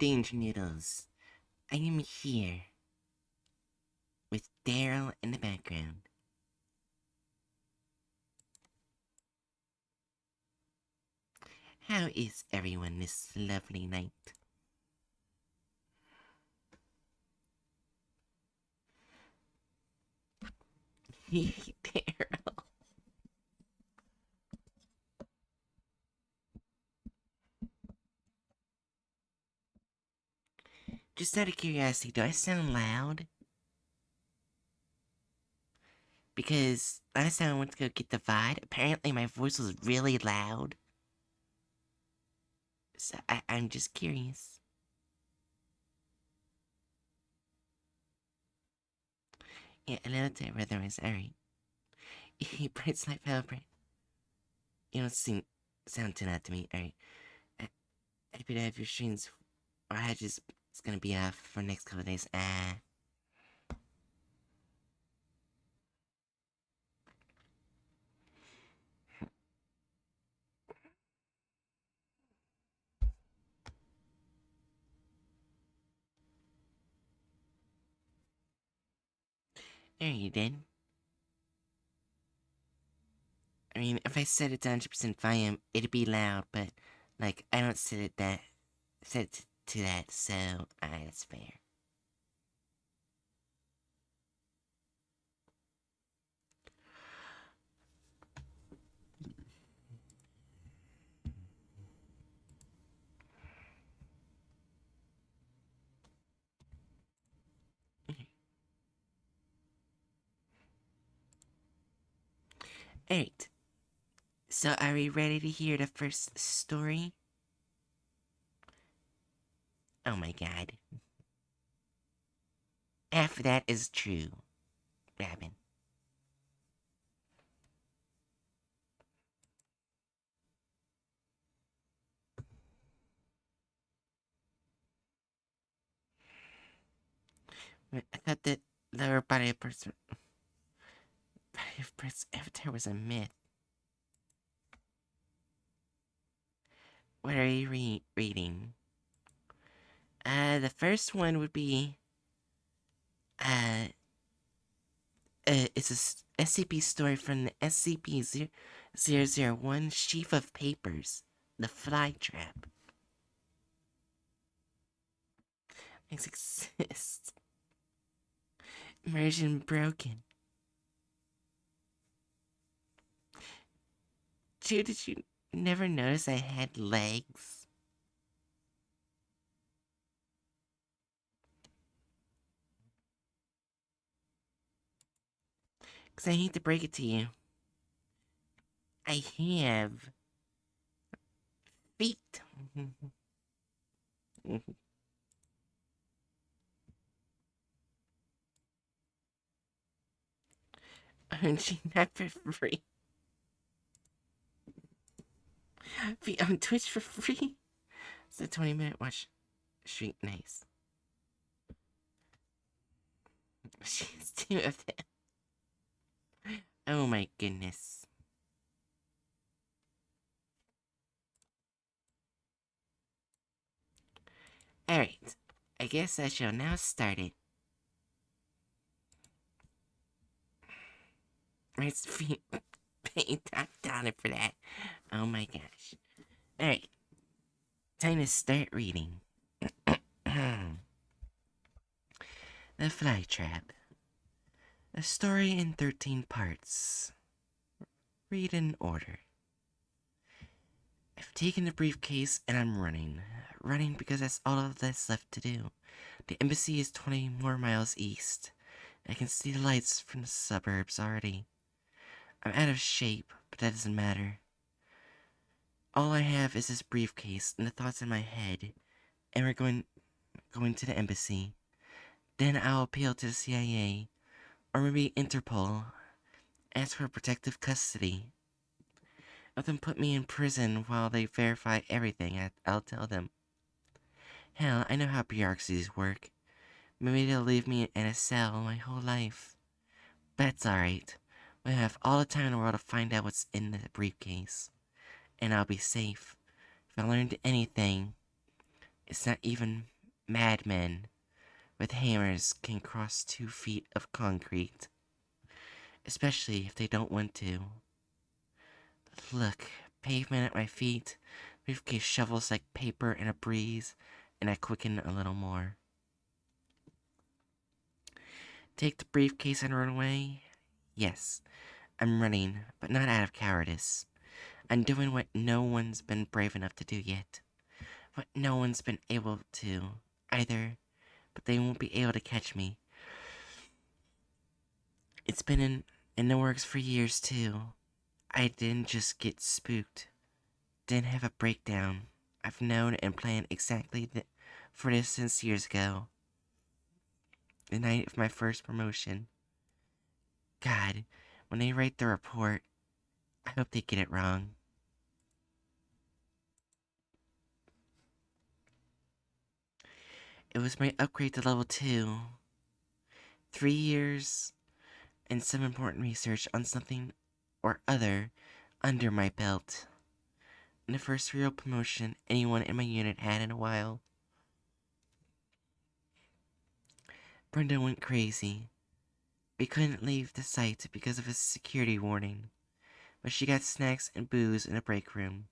danger noodles. I am here with Daryl in the background. How is everyone this lovely night? Daryl. Just out of curiosity, do I sound loud? Because last time I went to go get the VOD, apparently my voice was really loud. So I'm just curious. Yeah, a little bit otherwise, alright. Bright light pepper. You don't sound too loud to me, alright. Happy to have your streams or hedges is gonna be off for the next couple of days. There you did. I mean, if I set it to 100% volume, it'd be loud, but, like, I don't set it to that, so, that's fair. Alright. So, are we ready to hear the first story? Oh my god. Half of that is true, Robin. I thought that lower body of person avatar was a myth. What are you reading? The first one would be, it's a SCP story from the SCP-001 Sheaf of Papers, The Fly Trap. Things exist. Immersion broken. Dude, did you never notice I had legs? Because I hate to break it to you. I have feet. Aren't she not for free? Feet on Twitch for free? It's a 20-minute watch stream. Nice. She's two of them. Oh my goodness. Alright. I guess I shall now start it. It's paying top dollar for that. Oh my gosh. Alright. Time to start reading. The Fly Trap. A story in 13 parts. Read in order. I've taken the briefcase and I'm running. Running because that's all that's left to do. The embassy is 20 more miles east. I can see the lights from the suburbs already. I'm out of shape, but that doesn't matter. All I have is this briefcase and the thoughts in my head, and we're going to the embassy. Then I'll appeal to the CIA, or maybe Interpol, ask for protective custody. Let them put me in prison while they verify everything. I'll tell them. Hell, I know how bureaucracies work. Maybe they'll leave me in a cell my whole life. But that's alright. We'll have all the time in the world to find out what's in the briefcase. And I'll be safe. If I learned anything, it's not even madmen with hammers can cross 2 feet of concrete, especially if they don't want to. Look, pavement at my feet, briefcase shovels like paper in a breeze, and I quicken a little more. Take the briefcase and run away? Yes, I'm running, but not out of cowardice. I'm doing what no one's been brave enough to do yet. What no one's been able to, either, but they won't be able to catch me. It's been in the works for years, too. I didn't just get spooked. Didn't have a breakdown. I've known and planned exactly for this since years ago. The night of my first promotion. God, when they write the report, I hope they get it wrong. It was my upgrade to level 2. 3 years and some important research on something or other under my belt. And the first real promotion anyone in my unit had in a while. Brenda went crazy. We couldn't leave the site because of a security warning, but she got snacks and booze in a break room.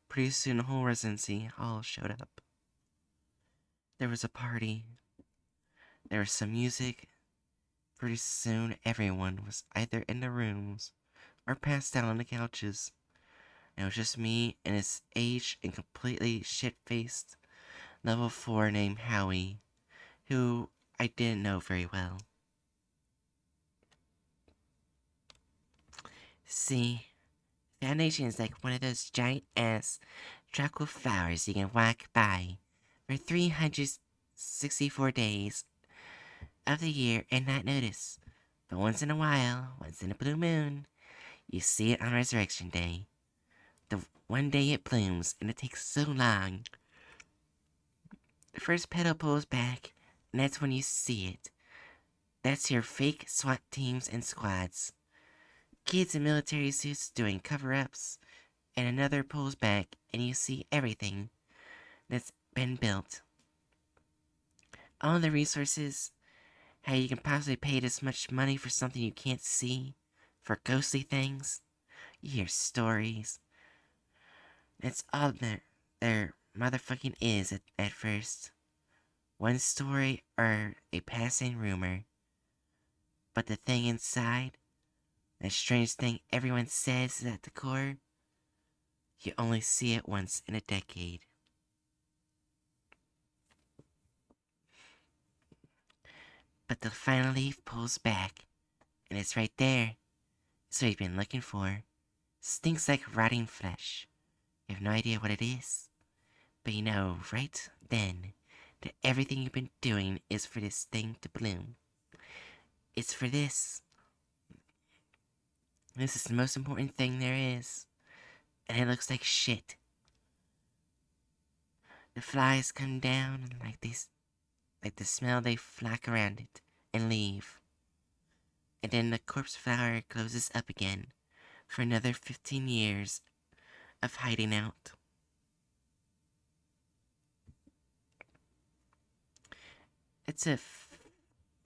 Pretty soon the whole residency all showed up. There was a party. There was some music. Pretty soon everyone was either in the rooms or passed out on the couches. It was just me and this aged and completely shit-faced level 4 named Howie, who I didn't know very well. See, Foundation is like one of those giant-ass tropical flowers you can walk by for 364 days of the year and not notice. But once in a while, once in a blue moon, you see it on Resurrection Day. The one day it blooms, and it takes so long. The first petal pulls back, and that's when you see it. That's your fake SWAT teams and squads. Kids in military suits doing cover-ups, and another pulls back, and you see everything that's been built. All the resources, how you can possibly pay this much money for something you can't see, for ghostly things. You hear stories. That's all there motherfucking is at first. One story or a passing rumor. But the thing inside, that strange thing everyone says is at the core, you only see it once in a decade. But the final leaf pulls back, and it's right there. It's what you've been looking for. Stinks like rotting flesh. You have no idea what it is. But you know right then that everything you've been doing is for this thing to bloom. It's for this. This is the most important thing there is. And it looks like shit. The flies come down and like the smell, they flock around it and leave. And then the corpse flower closes up again for another 15 years of hiding out. It's a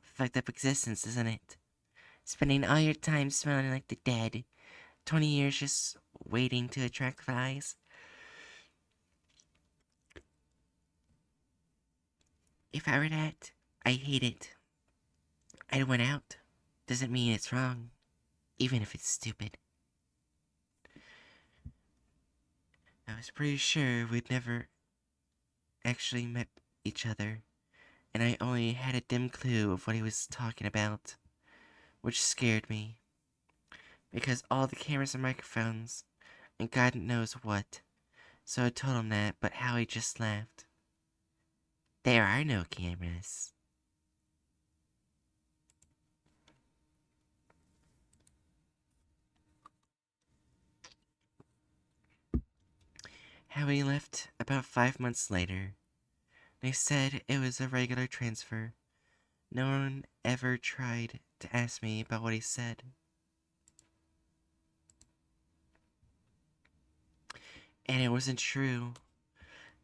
fucked up existence, isn't it? Spending all your time smelling like the dead. 20 years just waiting to attract flies. If I were that, I hate it. I went out. Doesn't mean it's wrong, even if it's stupid. I was pretty sure we'd never actually met each other, and I only had a dim clue of what he was talking about, which scared me. Because all the cameras and microphones, and God knows what. So I told him that, but Howie just laughed. There are no cameras. Howie left about 5 months later. They said it was a regular transfer. No one ever tried to ask me about what he said. And it wasn't true.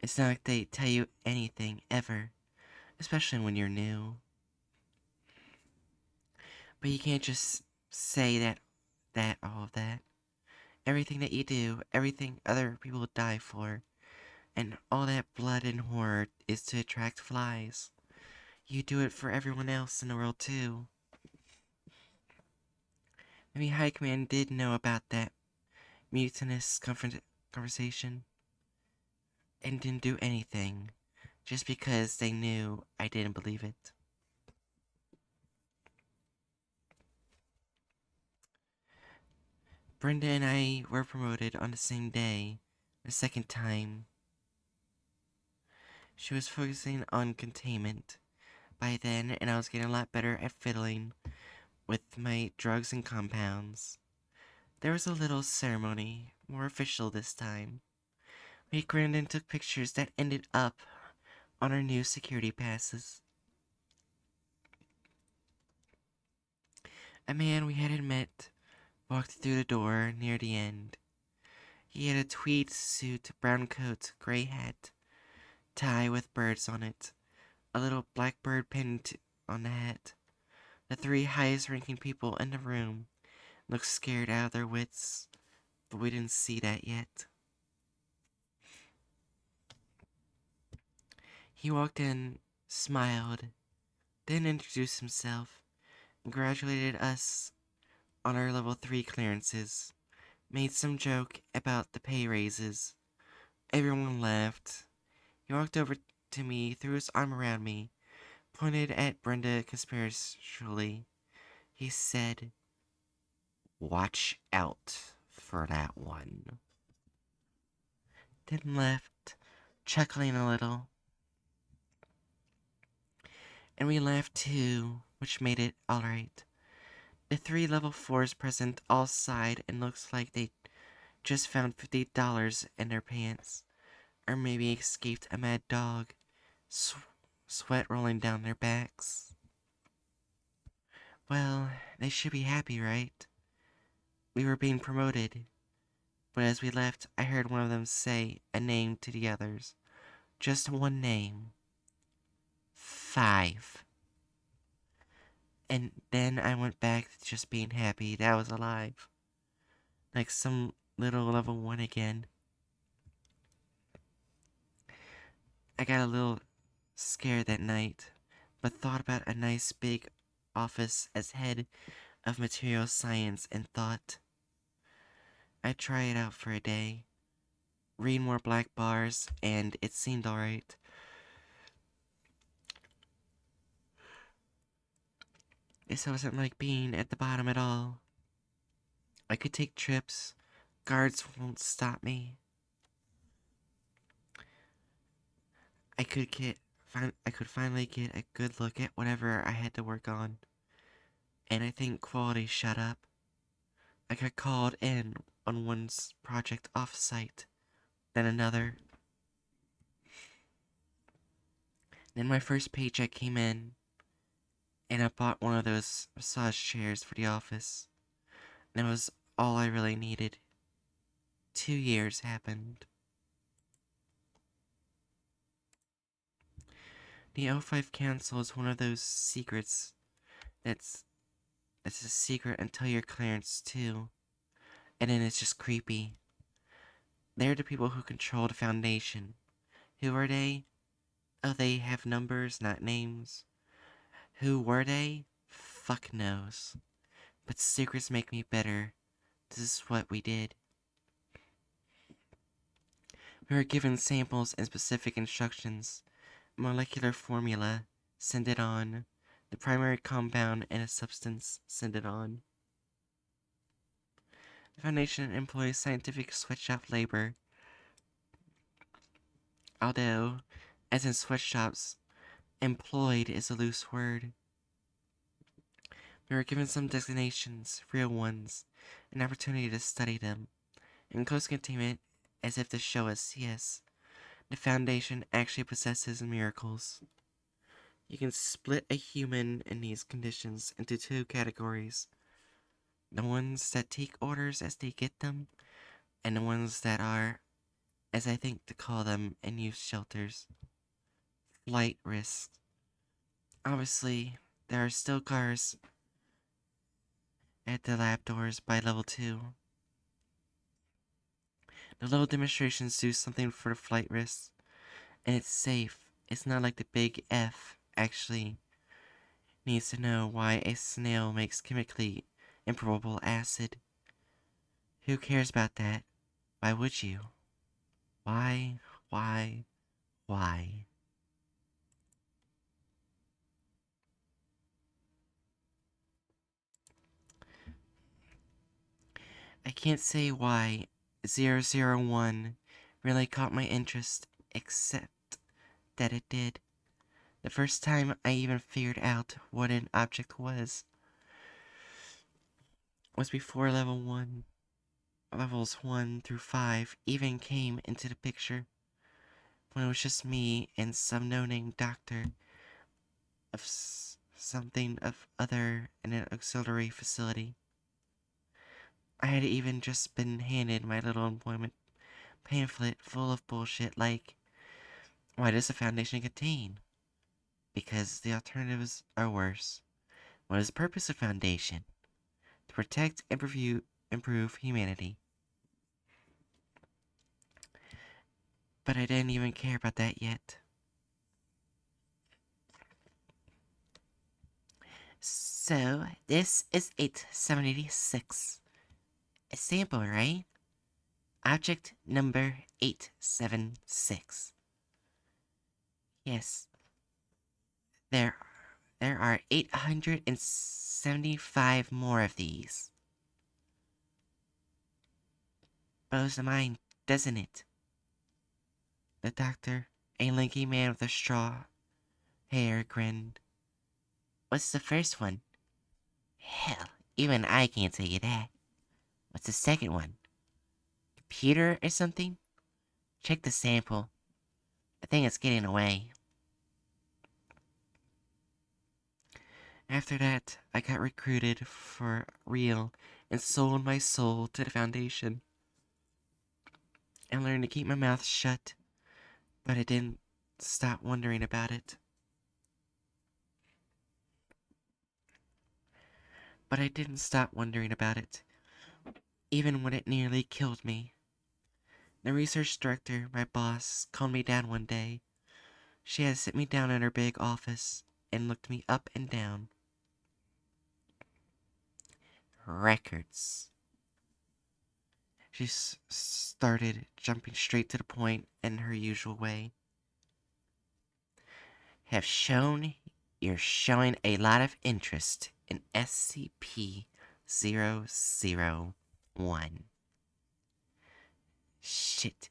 It's not like they tell you anything, ever. especially when you're new. But you can't just say all of that. Everything that you do, everything other people die for, and all that blood and horror is to attract flies. You do it for everyone else in the world too. Maybe High Command did know about that mutinous conversation and didn't do anything just because they knew I didn't believe it. Brenda and I were promoted on the same day, the second time. She was focusing on containment by then, and I was getting a lot better at fiddling with my drugs and compounds. There was a little ceremony, more official this time. We grinned and took pictures that ended up on our new security passes. A man we hadn't met walked through the door near the end. He had a tweed suit, brown coat, gray hat, tie with birds on it, a little blackbird pinned on the hat. The three highest ranking people in the room looked scared out of their wits, but we didn't see that yet. He walked in, smiled, then introduced himself, and congratulated us on our level 3 clearances, made some joke about the pay raises. Everyone laughed. He walked over to me, threw his arm around me, pointed at Brenda conspiratorially. He said, "Watch out for that one." Then left, chuckling a little. And we laughed too, which made it alright. The three level 4s present all sighed and looks like they just found $50 in their pants, or maybe escaped a mad dog, sweat rolling down their backs. Well, they should be happy, right? We were being promoted, but as we left, I heard one of them say a name to the others. Just one name. 5. And then I went back to just being happy that I was alive. Like some little level 1 again. I got a little scared that night, but thought about a nice big office as head of material science and thought I'd try it out for a day. Read more black bars, and it seemed alright. This wasn't like being at the bottom at all. I could take trips. Guards won't stop me. I could finally get a good look at whatever I had to work on. And I think quality shut up. I got called in on one project off-site, then another. Then my first paycheck came in, and I bought one of those massage chairs for the office. And that was all I really needed. 2 years happened. The O5 Council is one of those secrets that's a secret until your clearance too. And then it's just creepy. They're the people who control the Foundation. Who are they? Oh, they have numbers, not names. Who were they? Fuck knows. But secrets make me better. This is what we did. We were given samples and specific instructions. Molecular formula, send it on. The primary compound and a substance, send it on. The Foundation employs scientific sweatshop labor. Although, as in sweatshops, employed is a loose word. We were given some designations, real ones, an opportunity to study them, in close containment, as if to show us, yes, the Foundation actually possesses miracles. You can split a human in these conditions into 2 categories. The ones that take orders as they get them, and the ones that are, as I think to call them in youth shelters, flight risk. Obviously, there are still cars at the lab doors by level 2. The little demonstrations do something for the flight risks, and it's safe. It's not like the big F actually needs to know why a snail makes chemically improbable acid. Who cares about that? Why would you? Why? Why? Why? I can't say why 001 really caught my interest, except that it did. The first time I even figured out what an object was before level 1. Levels 1 through 5 even came into the picture, when it was just me and some no-name doctor of something of other in an auxiliary facility. I had even just been handed my little employment pamphlet full of bullshit like, why does the Foundation contain? Because the alternatives are worse. What is the purpose of Foundation? To protect and improve humanity. But I didn't even care about that yet. So, this is 8786. A sample, right? Object number 876. Yes, there there are 875 more of these. Blows the mind, doesn't it? The doctor, a lanky man with a straw hair, grinned. What's the first one? Hell, even I can't tell you that. What's the second one? Computer or something? Check the sample. I think it's getting away. After that, I got recruited for real and sold my soul to the Foundation. I learned to keep my mouth shut, but I didn't stop wondering about it. Even when it nearly killed me. The research director, my boss, called me down one day. She had sit me down in her big office and looked me up and down. Records. She started jumping straight to the point in her usual way. Have shown you're showing a lot of interest in SCP 001. Shit,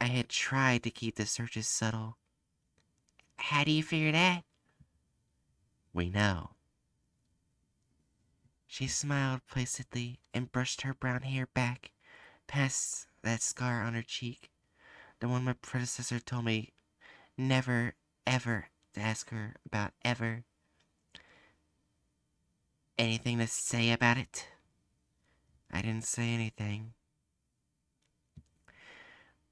I had tried to keep the searches subtle. How do you figure that? We know. She smiled placidly and brushed her brown hair back past that scar on her cheek, the one my predecessor told me never, ever to ask her about ever. Anything to say about it? I didn't say anything.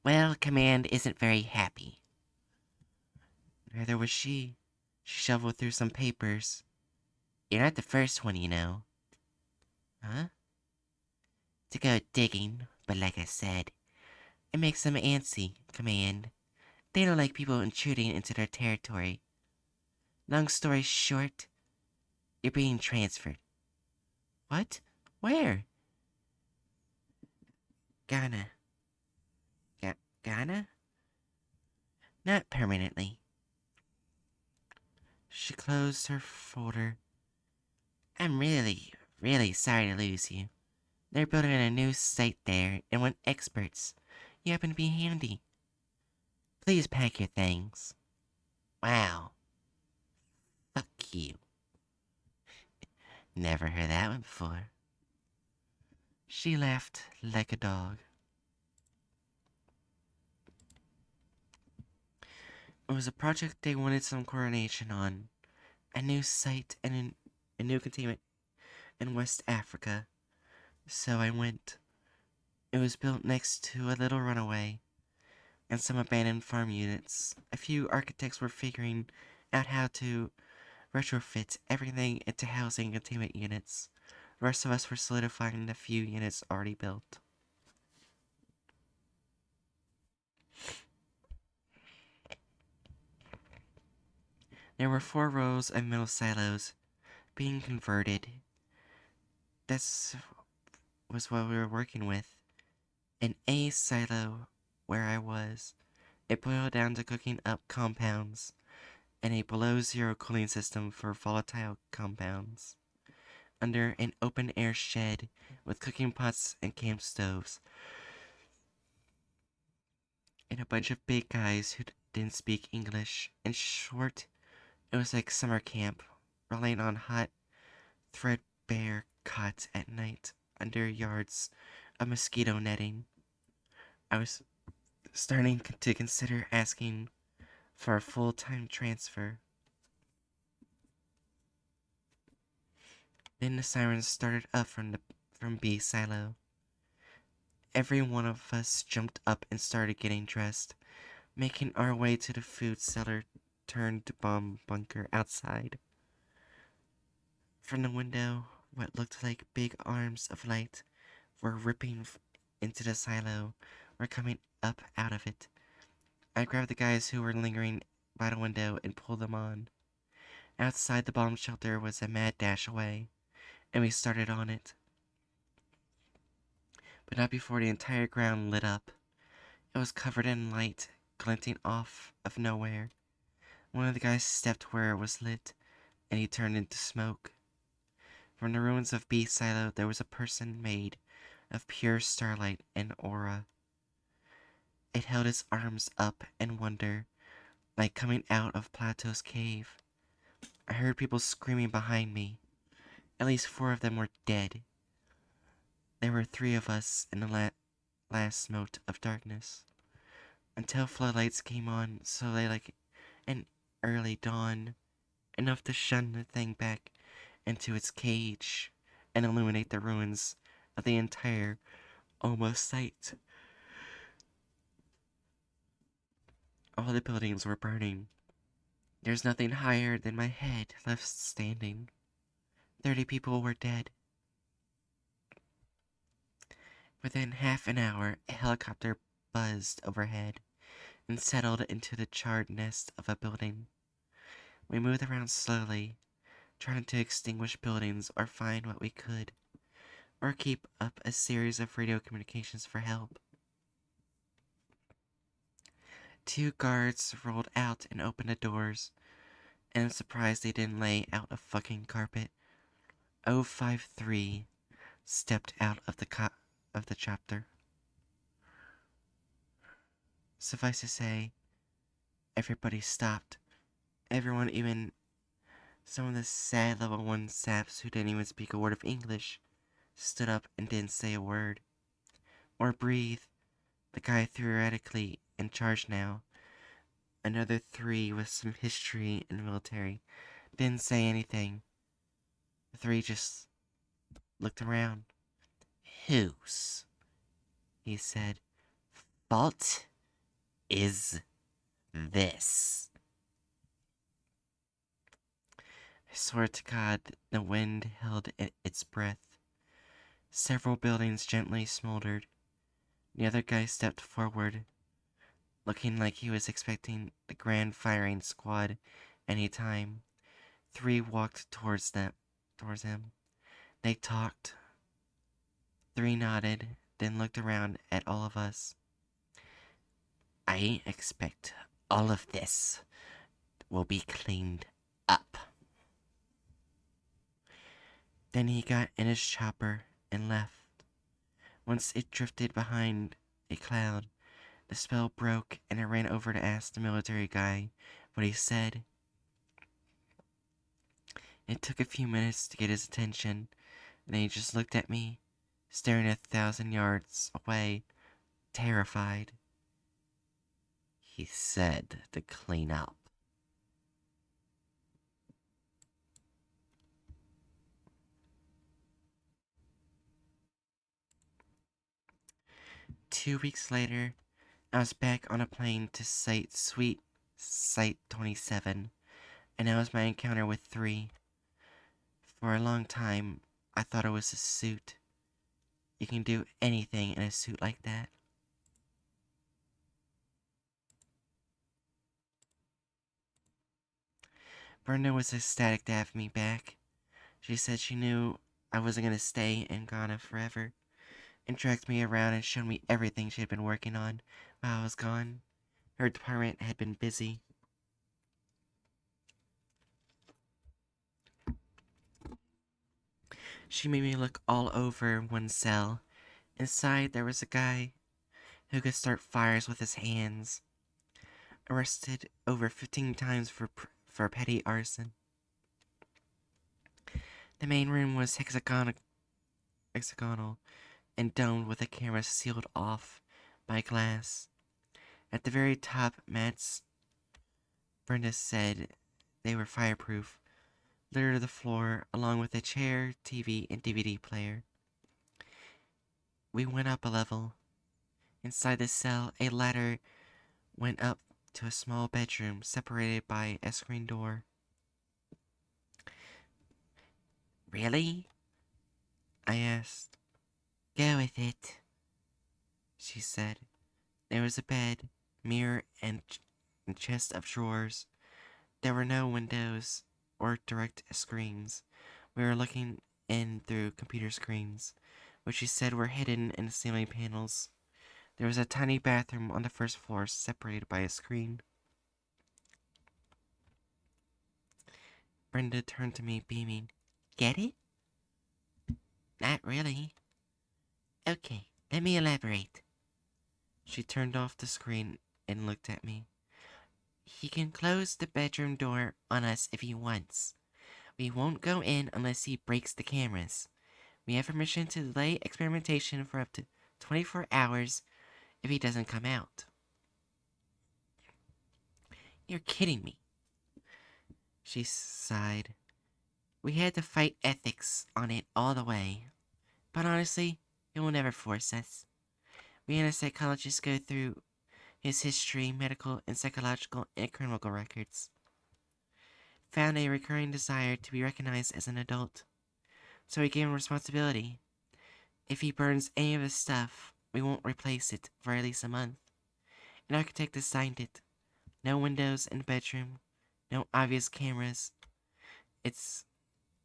Well, Command isn't very happy. Neither was she. She shoveled through some papers. You're not the first one, you know. Huh? To go digging, but like I said, it makes them antsy, Command. They don't like people intruding into their territory. Long story short, you're being transferred. What? Where? Ghana. Ghana? Not permanently. She closed her folder. I'm really, really sorry to lose you. They're building a new site there and want experts. You happen to be handy. Please pack your things. Wow. Fuck you. Never heard that one before. She laughed like a dog. It was a project they wanted some coordination on. A new site and a new containment in West Africa. So I went. It was built next to a little runaway and some abandoned farm units. A few architects were figuring out how to retrofit everything into housing containment units. The rest of us were solidifying the few units already built. There were 4 rows of metal silos being converted. This was what we were working with. An A silo where I was. It boiled down to cooking up compounds, and a below-zero cooling system for volatile compounds. Under an open-air shed with cooking pots and camp stoves. And a bunch of big guys who didn't speak English. In short, it was like summer camp, relying on hot, threadbare cots at night under yards of mosquito netting. I was starting to consider asking for a full-time transfer. Then the sirens started up from B silo. Every one of us jumped up and started getting dressed, making our way to the food cellar turned bomb bunker outside. From the window, what looked like big arms of light were ripping into the silo, were coming up out of it. I grabbed the guys who were lingering by the window and pulled them on. Outside the bomb shelter was a mad dash away, and we started on it. But not before the entire ground lit up. It was covered in light, glinting off of nowhere. One of the guys stepped where it was lit, and he turned into smoke. From the ruins of B Silo, there was a person made of pure starlight and aura. It held its arms up in wonder, like coming out of Plato's cave. I heard people screaming behind me. At least 4 of them were dead. There were 3 of us in the last mote of darkness. Until floodlights came on, slowly like an early dawn, enough to shun the thing back into its cage and illuminate the ruins of the entire almost site. All the buildings were burning. There's nothing higher than my head left standing. 30 people were dead. Within half an hour, a helicopter buzzed overhead and settled into the charred nest of a building. We moved around slowly, trying to extinguish buildings or find what we could, or keep up a series of radio communications for help. 2 guards rolled out and opened the doors, and I'm surprised they didn't lay out a fucking carpet. 053 stepped out of the chapter. Suffice to say, everybody stopped. Everyone, even some of the sad level 1 saps who didn't even speak a word of English, stood up and didn't say a word. Or breathe. The guy theoretically in charge now, another 3 with some history in the military, didn't say anything. The 3 just looked around. Whose? He said. Fault is this? I swear to God, the wind held its breath. Several buildings gently smoldered. The other guy stepped forward, looking like he was expecting the grand firing squad any time. 3 walked towards him. They talked. 3 nodded, then looked around at all of us. I expect all of this will be cleaned up. Then he got in his chopper and left. Once it drifted behind a cloud, the spell broke and I ran over to ask the military guy what he said. It took a few minutes to get his attention, and then he just looked at me, staring 1,000 yards away, terrified. He said to clean up. Two weeks later, I was back on a plane to Site 27, And that was my encounter with 3. For a long time, I thought it was a suit. You can do anything in a suit like that. Brenda was ecstatic to have me back. She said she knew I wasn't going to stay in Ghana forever, and dragged me around and showed me everything she had been working on while I was gone. Her department had been busy. She made me look all over one cell. Inside, there was a guy who could start fires with his hands, arrested over 15 times for petty arson. The main room was hexagonal and domed with a camera sealed off by glass. At the very top, mats, Brenda said they were fireproof, littered the floor along with a chair, TV, and DVD player. We went up a level. Inside the cell, a ladder went up to a small bedroom separated by a screen door. Really? I asked. Go with it, she said. There was a bed, mirror, and chest of drawers. There were no windows or direct screens. We were looking in through computer screens, which she said were hidden in the ceiling panels. There was a tiny bathroom on the first floor separated by a screen. Brenda turned to me, beaming. Get it? Not really. Okay, let me elaborate. She turned off the screen and looked at me. He can close the bedroom door on us if he wants. We won't go in unless he breaks the cameras. We have permission to delay experimentation for up to 24 hours if he doesn't come out. You're kidding me. She sighed. We had to fight ethics on it all the way. But honestly, it will never force us. We and a psychologist go through his history, medical and psychological and criminal records. Found a recurring desire to be recognized as an adult. So we gave him responsibility. If he burns any of his stuff, we won't replace it for at least a month. An architect designed it. No windows in the bedroom. No obvious cameras. It's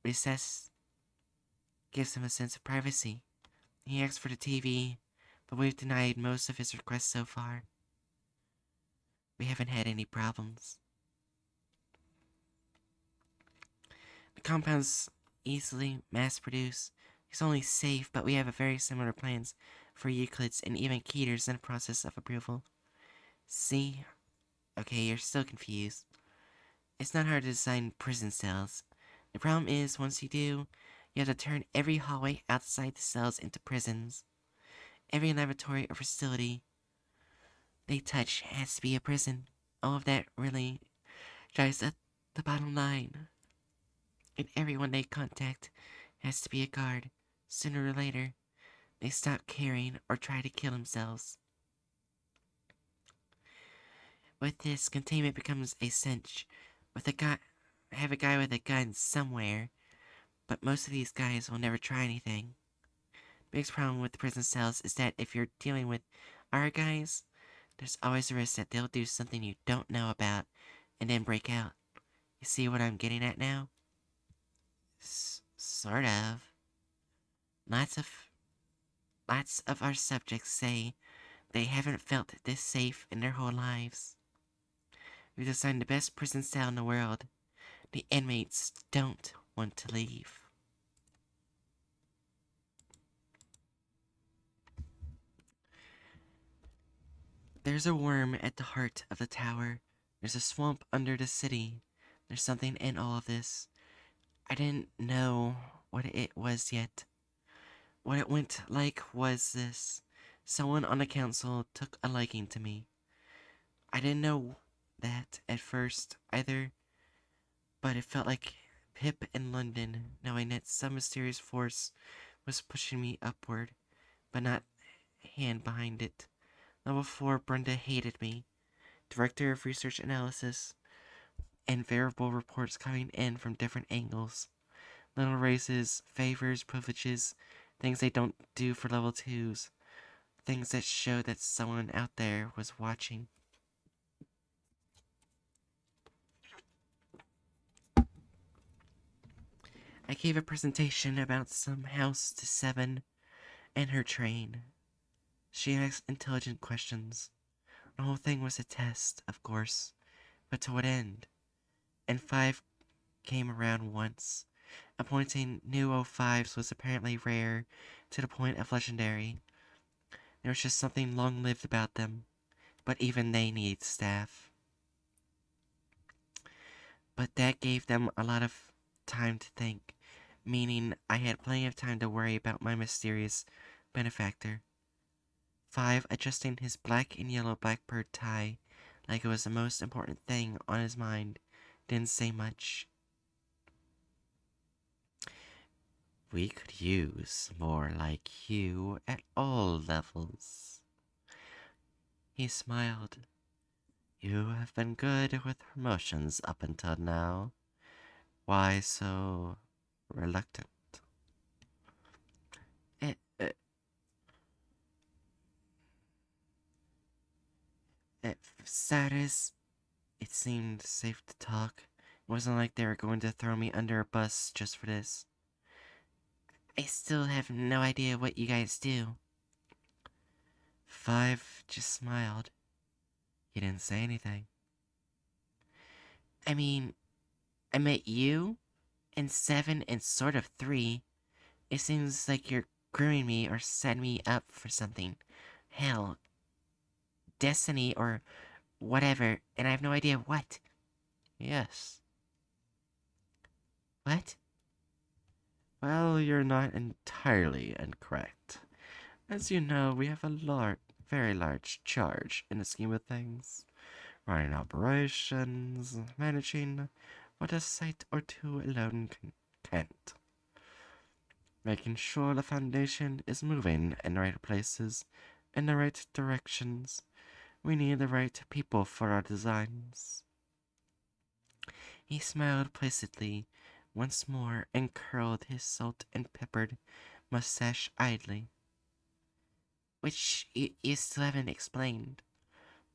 recessed. Gives him a sense of privacy. He asked for the TV, but we've denied most of his requests so far. We haven't had any problems. The compound's easily mass-produced. It's only safe, but we have very similar plans for Euclids and even Keters in the process of approval. See? Okay, you're still confused. It's not hard to design prison cells. The problem is, once you do, you have to turn every hallway outside the cells into prisons. Every laboratory or facility they touch has to be a prison. All of that really drives up the bottom line. And everyone they contact has to be a guard. Sooner or later, they stop caring or try to kill themselves. With this, containment becomes a cinch. Have a guy with a gun somewhere, but most of these guys will never try anything. Biggest problem with the prison cells is that if you're dealing with our guys, there's always a risk that they'll do something you don't know about and then break out. You see what I'm getting at now? Sort of. Lots of our subjects say they haven't felt this safe in their whole lives. We've designed the best prison cell in the world. The inmates don't want to leave. There's a worm at the heart of the tower. There's a swamp under the city. There's something in all of this. I didn't know what it was yet. What it went like was this. Someone on the council took a liking to me. I didn't know that at first either, but it felt like Pip in London, knowing that some mysterious force was pushing me upward, but not hand behind it. Level 4 Brenda hated me. Director of Research Analysis. and variable reports coming in from different angles. Little raises, favors, privileges, things they don't do for level 2s. Things that show that someone out there was watching. I gave a presentation about some house to Seven and her train. She asked intelligent questions. The whole thing was a test, of course, but to what end? And 5 came around once. Appointing new O5s was apparently rare to the point of legendary. There was just something long-lived about them, but even they need staff. But that gave them a lot of time to think, meaning I had plenty of time to worry about my mysterious benefactor. 5 adjusting his black and yellow blackbird tie like it was the most important thing on his mind, didn't say much. We could use more like you at all levels. He smiled. You have been good with promotions up until now. Why so reluctant? It, it, it Satis, it seemed safe to talk. It wasn't like they were going to throw me under a bus just for this. I still have no idea what you guys do. 5 just smiled. He didn't say anything. I mean, I met you, and 7, and sort of 3. It seems like you're grooming me or setting me up for something. Hell, destiny or whatever, and I have no idea what. Yes. What? Well, you're not entirely incorrect. As you know, we have a very large charge in the scheme of things. Running operations, managing what a site or two alone can't. Making sure the Foundation is moving in the right places, in the right directions. We need the right people for our designs. He smiled placidly once more and curled his salt and peppered mustache idly. Which you still haven't explained.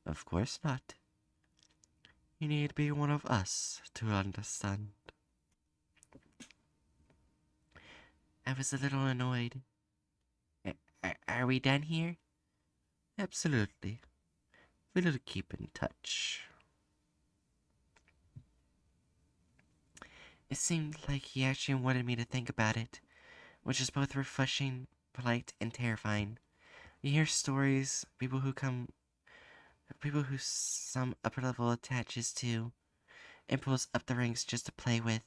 Of course not. You need to be one of us to understand. I was a little annoyed. Are we done here? Absolutely. We'll keep in touch. It seemed like he actually wanted me to think about it, which is both refreshing, polite, and terrifying. You hear stories, people who some upper level attaches to, and pulls up the ranks just to play with.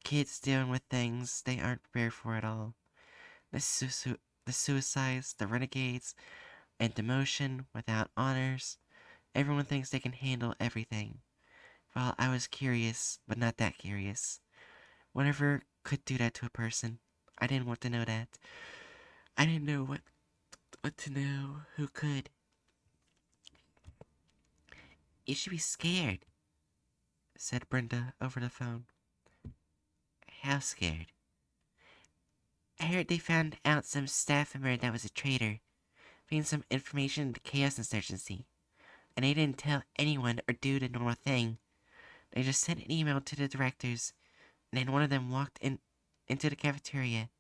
Kids dealing with things they aren't prepared for at all. The suicides, the renegades, and demotion without honors. Everyone thinks they can handle everything. Well, I was curious, but not that curious. Whatever could do that to a person. I didn't want to know that. I didn't know what to know. Who could? You should be scared, said Brenda over the phone. How scared? I heard they found out some staff member that was a traitor, feeding some information to Chaos Insurgency, and they didn't tell anyone or do the normal thing. They just sent an email to the directors, and then one of them walked into the cafeteria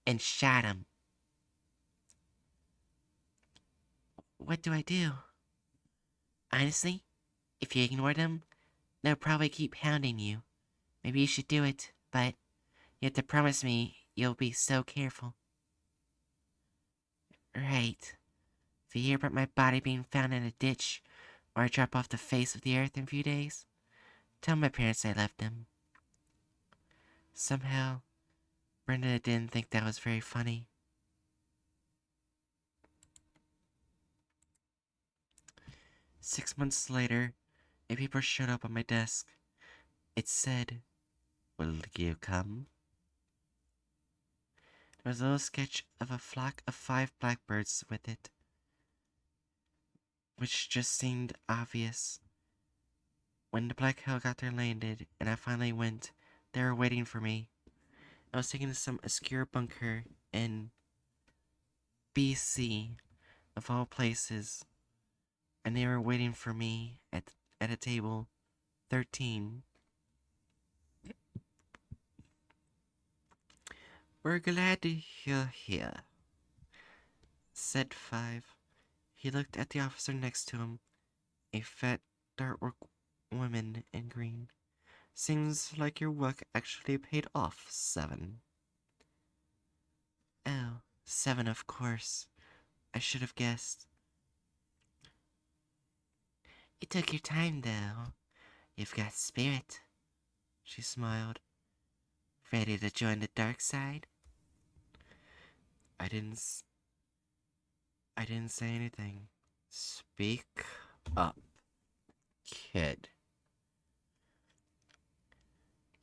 and shot him. What do I do? Honestly, if you ignore them, they'll probably keep hounding you. Maybe you should do it, but you have to promise me you'll be so careful. Right. If you hear about my body being found in a ditch, or I drop off the face of the earth in a few days, tell my parents I left them. Somehow, Brenda didn't think that was very funny. 6 months later, a paper showed up on my desk. It said, Will you come? there was a little sketch of a flock of 5 blackbirds with it, which just seemed obvious. When the black helicopter landed and I finally went, they were waiting for me. I was taken to some obscure bunker in BC, of all places, and they were waiting for me at a table 13. "We're glad to you're here," said 5. He looked at the officer next to him, a fat, dark woman in green. "Seems like your work actually paid off, 7. "Oh, 7, of course. I should have guessed." "It took your time, though. You've got spirit." She smiled. "Ready to join the dark side?" I didn't. I didn't say anything. "Speak up, kid,"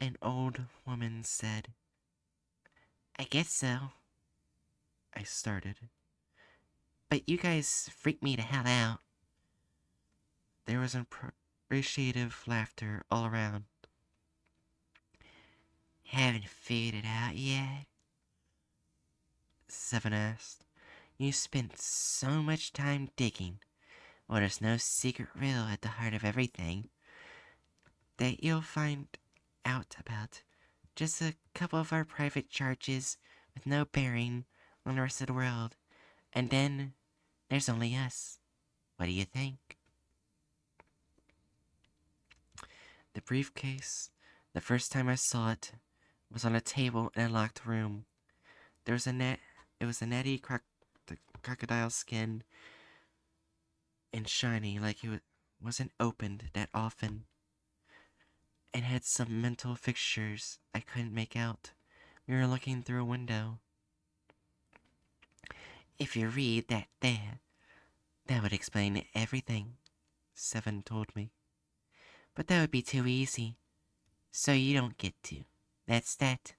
an old woman said. "I guess so," I started. "But you guys freaked me the hell out." There was appreciative laughter all around. "Haven't figured it out yet?" 7 asked. "You spent so much time digging. Well, there's no secret riddle at the heart of everything that you'll find out about. Just a couple of our private charges with no bearing on the rest of the world. And then there's only us. What do you think?" The briefcase, the first time I saw it, was on a table in a locked room. There was a net. It was a natty crocodile skin and shiny, like it wasn't opened that often. It had some mental fixtures I couldn't make out. We were looking through a window. "If you read that there, that would explain everything," 7 told me. "But that would be too easy, so you don't get to. That's that.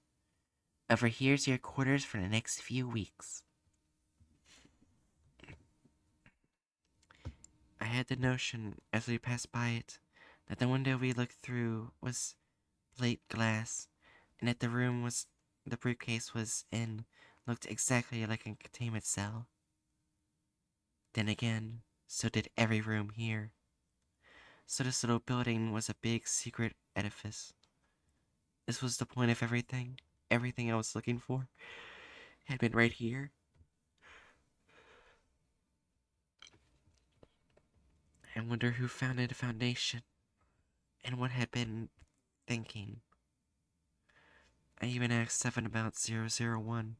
Over here's your quarters for the next few weeks." I had the notion, as we passed by it, that the window we looked through was plate glass, and that the briefcase was in looked exactly like a containment cell. Then again, so did every room here. So this little building was a big secret edifice. This was the point of everything. Everything I was looking for had been right here. I wonder who founded the foundation and what had been thinking. I even asked 7 about 001.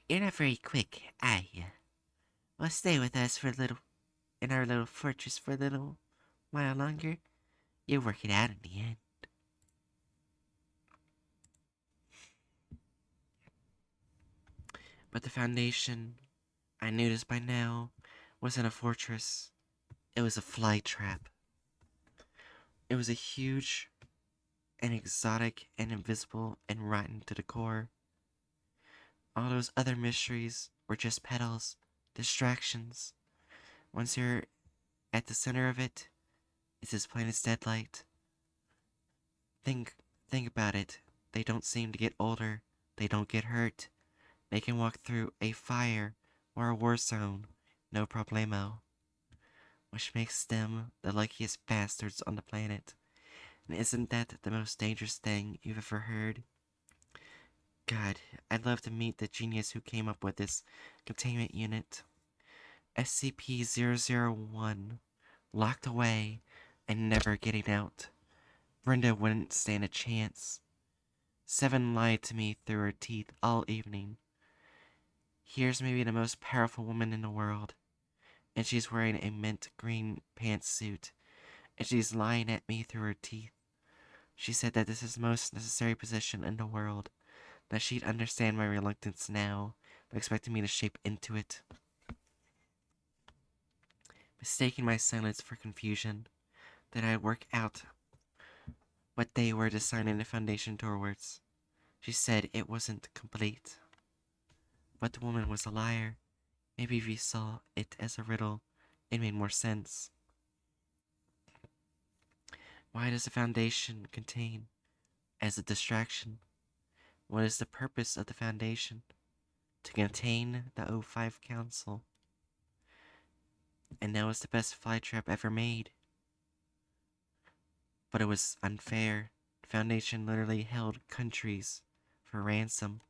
"You're not very quick, are you? Well, stay with us for a little, in our little fortress for a little while longer. You'll work it out in the end." But the foundation, I knew this by now, wasn't a fortress. It was a fly trap. It was a huge and exotic and invisible and rotten to the core. All those other mysteries were just petals, distractions. Once you're at the center of it, it's as plain as deadlight. Think, think about it. They don't seem to get older. They don't get hurt. They can walk through a fire or a war zone, no problemo. Which makes them the luckiest bastards on the planet. And isn't that the most dangerous thing you've ever heard? God, I'd love to meet the genius who came up with this containment unit. SCP-001, locked away and never getting out. Brenda wouldn't stand a chance. 7 lied to me through her teeth all evening. Here's maybe the most powerful woman in the world, and she's wearing a mint green pantsuit, and she's lying at me through her teeth. She said that this is the most necessary position in the world, that she'd understand my reluctance now, but expecting me to shape into it. Mistaking my silence for confusion, that I'd work out what they were designing the foundation towards. She said it wasn't complete. But the woman was a liar. Maybe if we saw it as a riddle, it made more sense. Why does the Foundation contain as a distraction? What is the purpose of the Foundation? To contain the O5 Council. And that was the best flytrap ever made. But it was unfair. The Foundation literally held countries for ransom.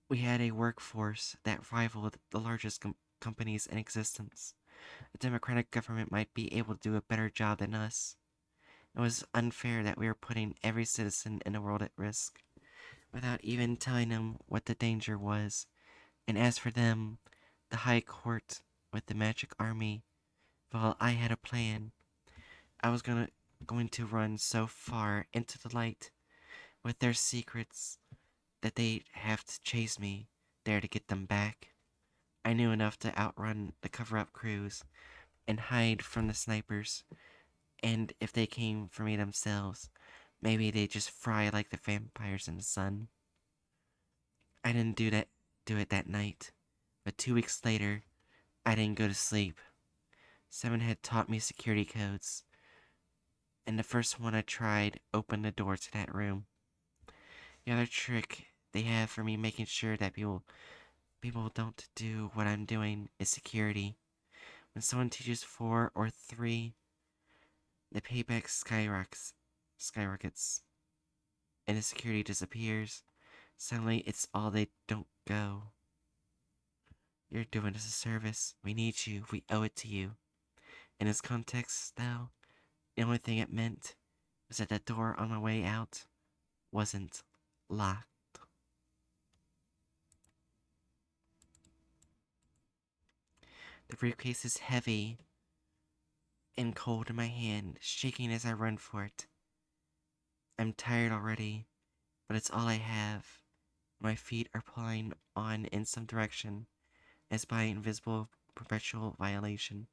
We had a workforce that rivaled the largest companies in existence. A democratic government might be able to do a better job than us. It was unfair that we were putting every citizen in the world at risk, without even telling them what the danger was. And as for them, the High Court with the Magic Army, well, I had a plan. I was going to run so far into the light with their secrets that they'd have to chase me there to get them back. I knew enough to outrun the cover-up crews and hide from the snipers, and if they came for me themselves, maybe they'd just fry like the vampires in the sun. I didn't do it that night, but 2 weeks later, I didn't go to sleep. Seven had taught me security codes, and the first one I tried opened the door to that room. The other trick they have for me making sure that people don't do what I'm doing is security. When someone teaches 4 or 3, the payback skyrockets, and the security disappears. Suddenly, it's all they don't go. You're doing us a service. We need you. We owe it to you. In this context, though, the only thing it meant was that the door on my way out wasn't locked. The briefcase is heavy and cold in my hand, shaking as I run for it. I'm tired already, but it's all I have. My feet are pulling on in some direction, as by invisible perpetual violation.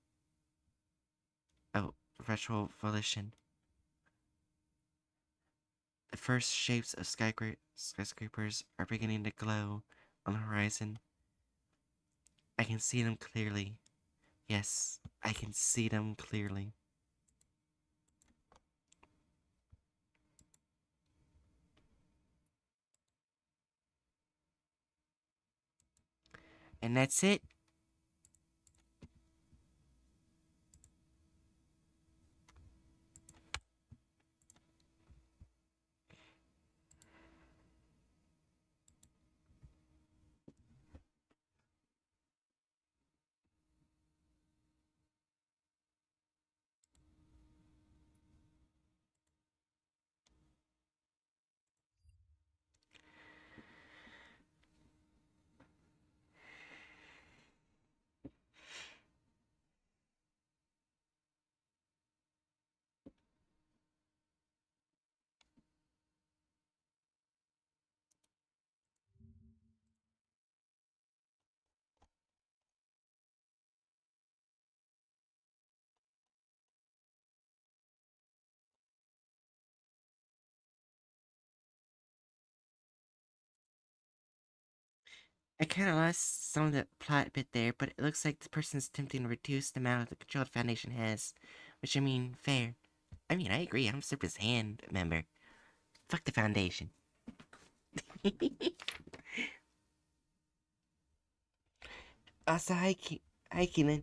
Perpetual volition. The first shapes of skyscrapers are beginning to glow on the horizon. I can see them clearly. Yes, I can see them clearly. And that's it. I kind of lost some of the plot bit there, but it looks like the person's attempting to reduce the amount of the control the Foundation has. Which, I mean, fair. I mean, I agree, I'm Super's hand member. Fuck the Foundation. Also, hi, Keelan.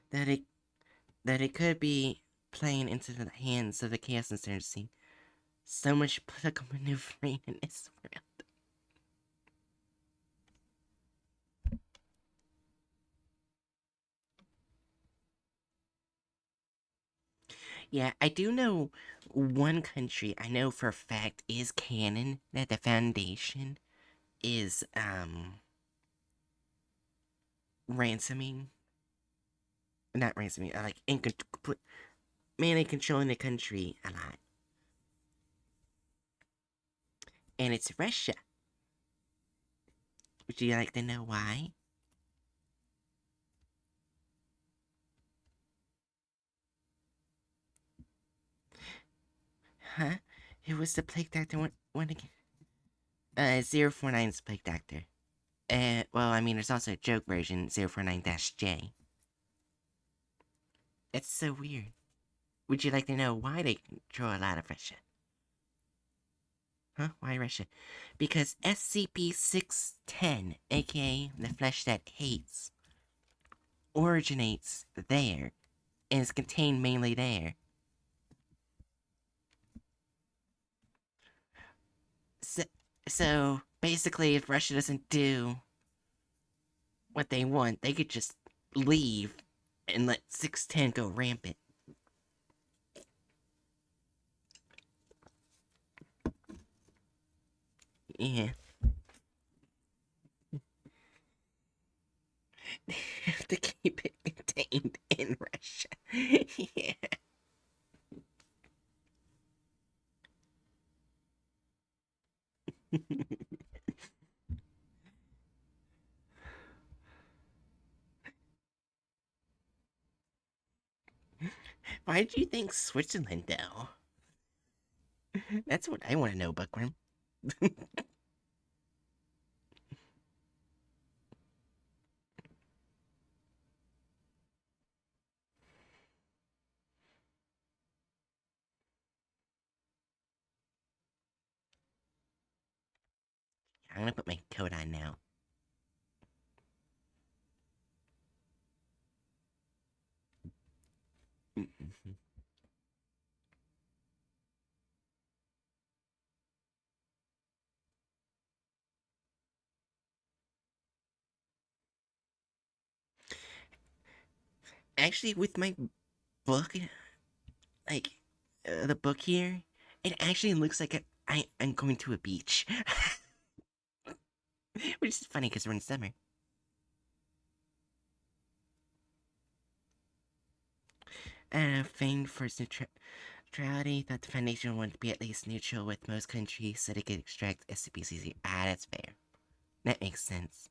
That it that it could be playing into the hands of the Chaos Insurgency. So much political maneuvering in this world. Yeah, I do know one country I know for a fact is canon that the Foundation is ransoming, not ransoming, like mainly controlling the country a lot, and it's Russia. Would you like to know why? Huh? Who was the plague doctor? One again? 049's plague doctor. Well, I mean, there's also a joke version, 049-J. It's so weird. Would you like to know why they control a lot of Russia? Huh? Why Russia? Because SCP-610, aka the flesh that hates, originates there and is contained mainly there. So, so basically, if Russia doesn't do what they want, they could just leave and let 610 go rampant. Yeah. They have to keep it contained in Russia. Yeah. Why did you think Switzerland, though? That's what I want to know, Buckworm. I'm gonna put my coat on now. Actually, with my book, like the book here, it actually looks like I'm going to a beach, which is funny because we're in summer. Famed for its neutrality, thought the Foundation wanted to be at least neutral with most countries so they could extract SCP. Ah, that's fair. That makes sense.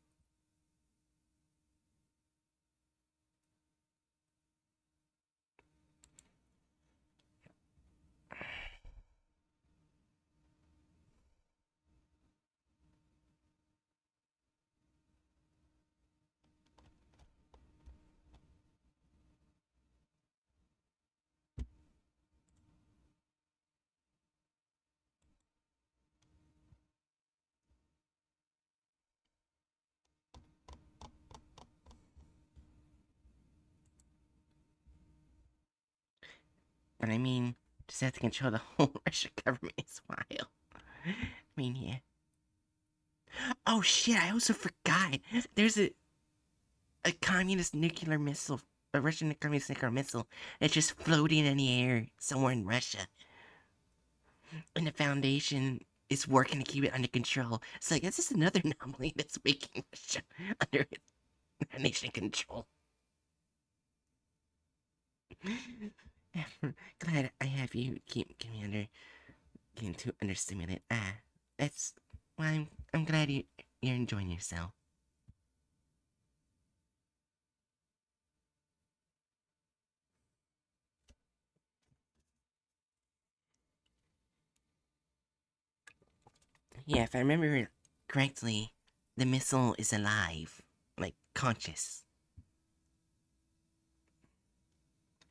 But I mean, just have to control the whole Russian government is wild. I mean, yeah. Oh shit! I also forgot. There's a communist nuclear missile, a Russian communist nuclear missile that's just floating in the air somewhere in Russia, and the Foundation is working to keep it under control. So I guess it's another anomaly that's making Russia under nation control. Glad I have you keep me under getting too understimulated. That's why I'm glad you're enjoying yourself. Yeah, if I remember correctly, the missile is alive, like conscious.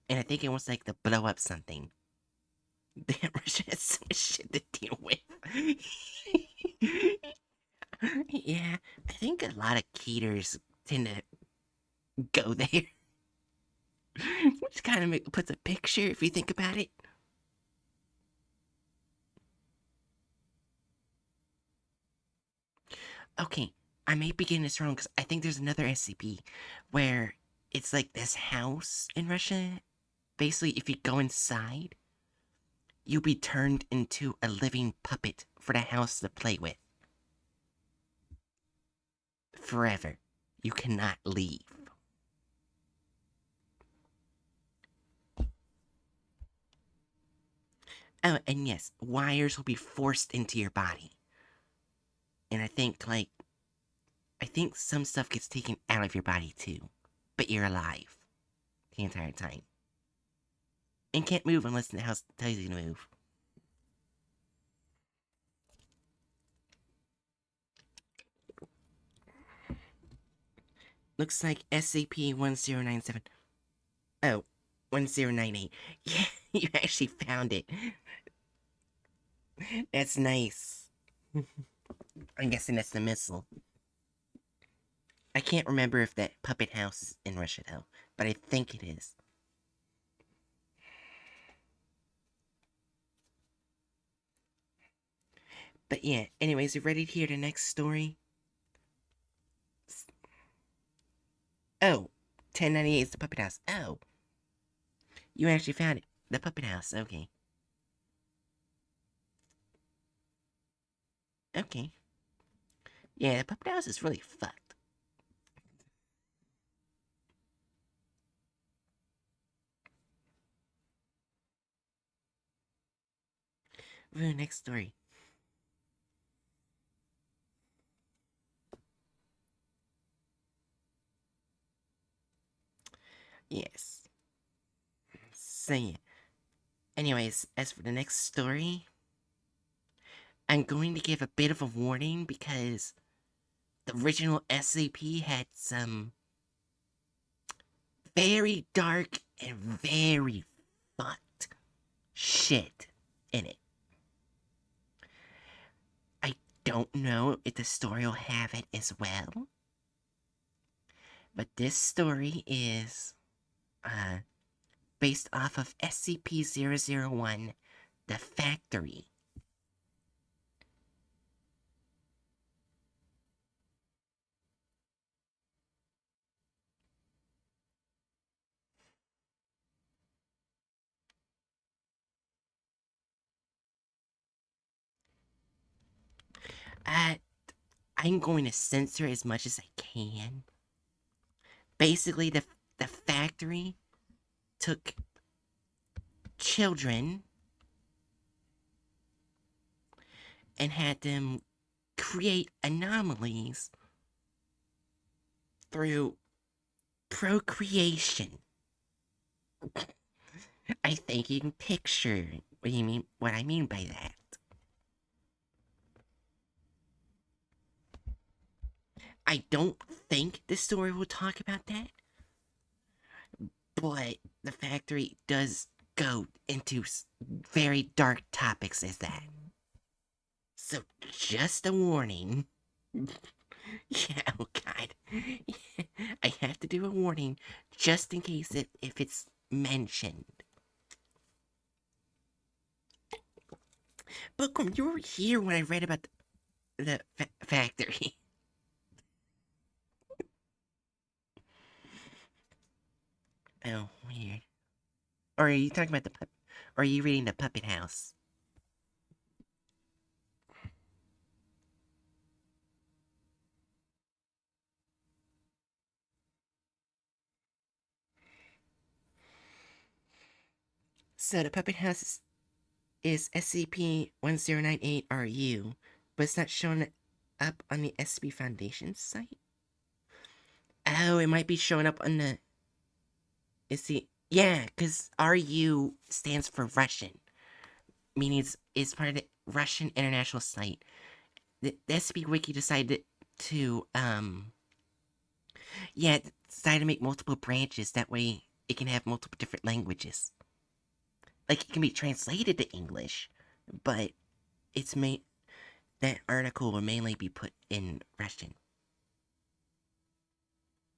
And I think it wants like to blow up something. Damn, Russia has so much shit to deal with. Yeah, I think a lot of Keters tend to go there. Which kind of puts a picture if you think about it. Okay, I may be getting this wrong because I think there's another SCP where it's like this house in Russia basically, if you go inside, you'll be turned into a living puppet for the house to play with. Forever. You cannot leave. Oh, and yes, wires will be forced into your body. And I think some stuff gets taken out of your body too. But you're alive the entire time. And can't move unless the house tells you to move. Looks like SCP-1097. Oh, 1098. Yeah, you actually found it. That's nice. I'm guessing that's the missile. I can't remember if that puppet house is in Russia though, but I think it is. But yeah, anyways, you ready to hear the next story? Oh, 1098 is the puppet house. Oh, you actually found it. The puppet house, okay. Okay. Yeah, the puppet house is really fucked. Ooh, next story. Yes. So yeah. Anyways, as for the next story, I'm going to give a bit of a warning because the original SCP had some very dark and very fucked shit in it. I don't know if the story will have it as well, but this story is uh based off of SCP-001, The Factory. Uh, I'm going to censor as much as I can. Basically, the factory took children and had them create anomalies through procreation. I think you can picture what I mean by that. I don't think the story will talk about that, but the factory does go into very dark topics as that. So just a warning. Yeah, oh god. I have to do a warning just in case if it's mentioned. Bookworm, you were here when I read about the factory. Oh, weird. Or are you talking about the pup? Or are you reading the puppet house? So the puppet house is SCP-1098-RU, but it's not showing up on the SCP Foundation site. Oh, it might be showing up on the. Is the yeah, because RU stands for Russian, meaning it's part of the Russian international site. The SCP Wiki decided to yeah, decided to make multiple branches. That way, it can have multiple different languages. Like it can be translated to English, but it's made that article will mainly be put in Russian.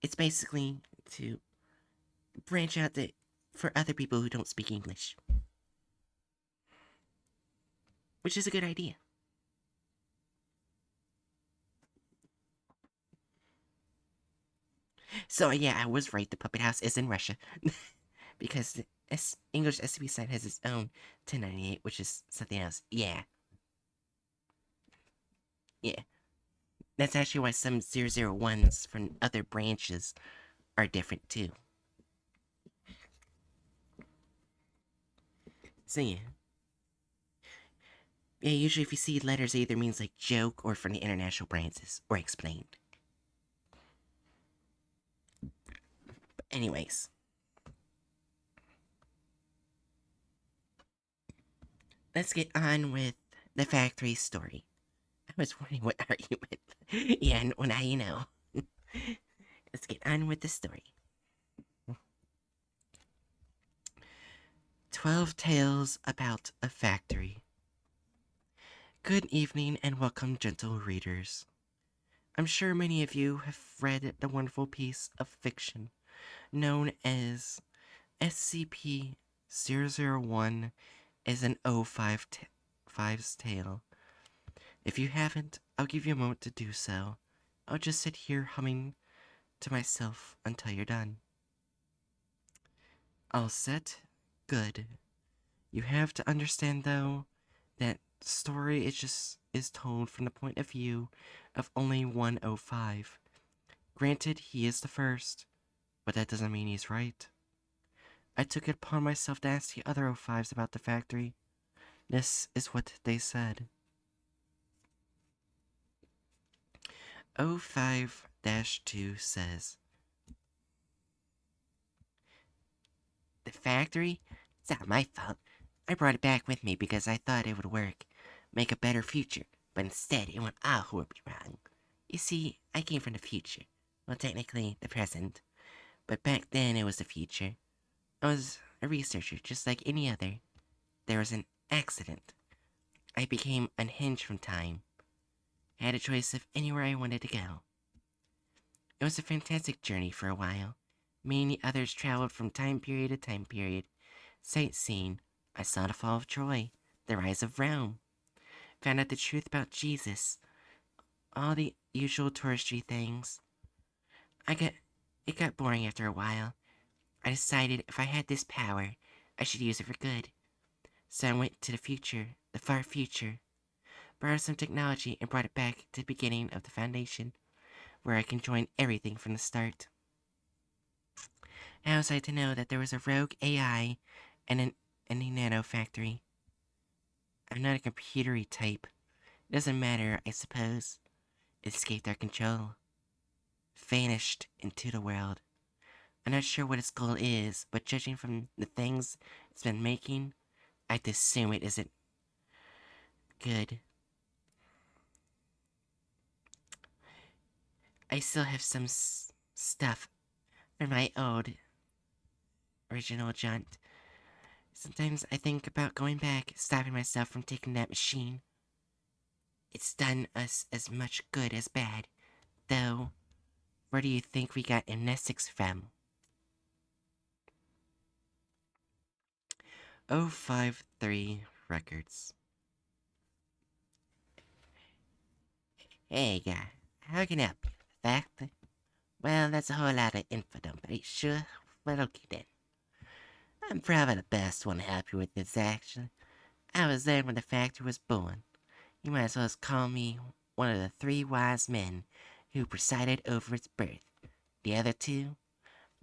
It's basically to branch out for other people who don't speak English, which is a good idea. So yeah, I was right. The puppet house is in Russia because English SCP site has its own 1098, which is something else. Yeah. Yeah. That's actually why some 001s from other branches are different too. So yeah. Yeah, usually if you see letters, it either means like joke or from the international branches, or explained. But anyways. Let's get on with the factory story. I was wondering what argument. Yeah, and when I know. Let's get on with the story. 12 Tales About a Factory. Good evening and welcome, gentle readers. I'm sure many of you have read the wonderful piece of fiction known as SCP 001 is an 05's tale. If you haven't, I'll give you a moment to do so. I'll just sit here humming to myself until you're done. All set? Good. You have to understand though that story is told from the point of view of only 105. Granted, he is the first, but that doesn't mean he's right. I took it upon myself to ask the other 05s about the factory. This is what they said. 05-2 says, "The factory? It's not my fault. I brought it back with me because I thought it would work, make a better future, but instead it went all horribly wrong. You see, I came from the future. Well, technically, the present. But back then it was the future. I was a researcher just like any other. There was an accident. I became unhinged from time. I had a choice of anywhere I wanted to go. It was a fantastic journey for a while. Me and the others traveled from time period to time period. Sightseeing. I saw the fall of Troy, the rise of Rome, found out the truth about Jesus, all the usual touristy things. It got boring after a while. I decided if I had this power, I should use it for good. So I went to the future, the far future, borrowed some technology and brought it back to the beginning of the Foundation, where I can join everything from the start. How was I to know that there was a rogue AI and a nano factory? I'm not a computery type. It doesn't matter, I suppose. It escaped our control. Vanished into the world. I'm not sure what its goal is, but judging from the things it's been making, I'd assume it isn't good. I still have some stuff from my old original jaunt. Sometimes I think about going back, stopping myself from taking that machine. It's done us as much good as bad, though. Where do you think we got amnestics from? 053 Records. Hey, guy. How can I help you? Fact? Well, that's a whole lot of info, but are you sure? Well, okay then. I'm probably the best one to help you with this, actually. I was there when the factory was born. You might as well call me one of the three wise men who presided over its birth. The other two?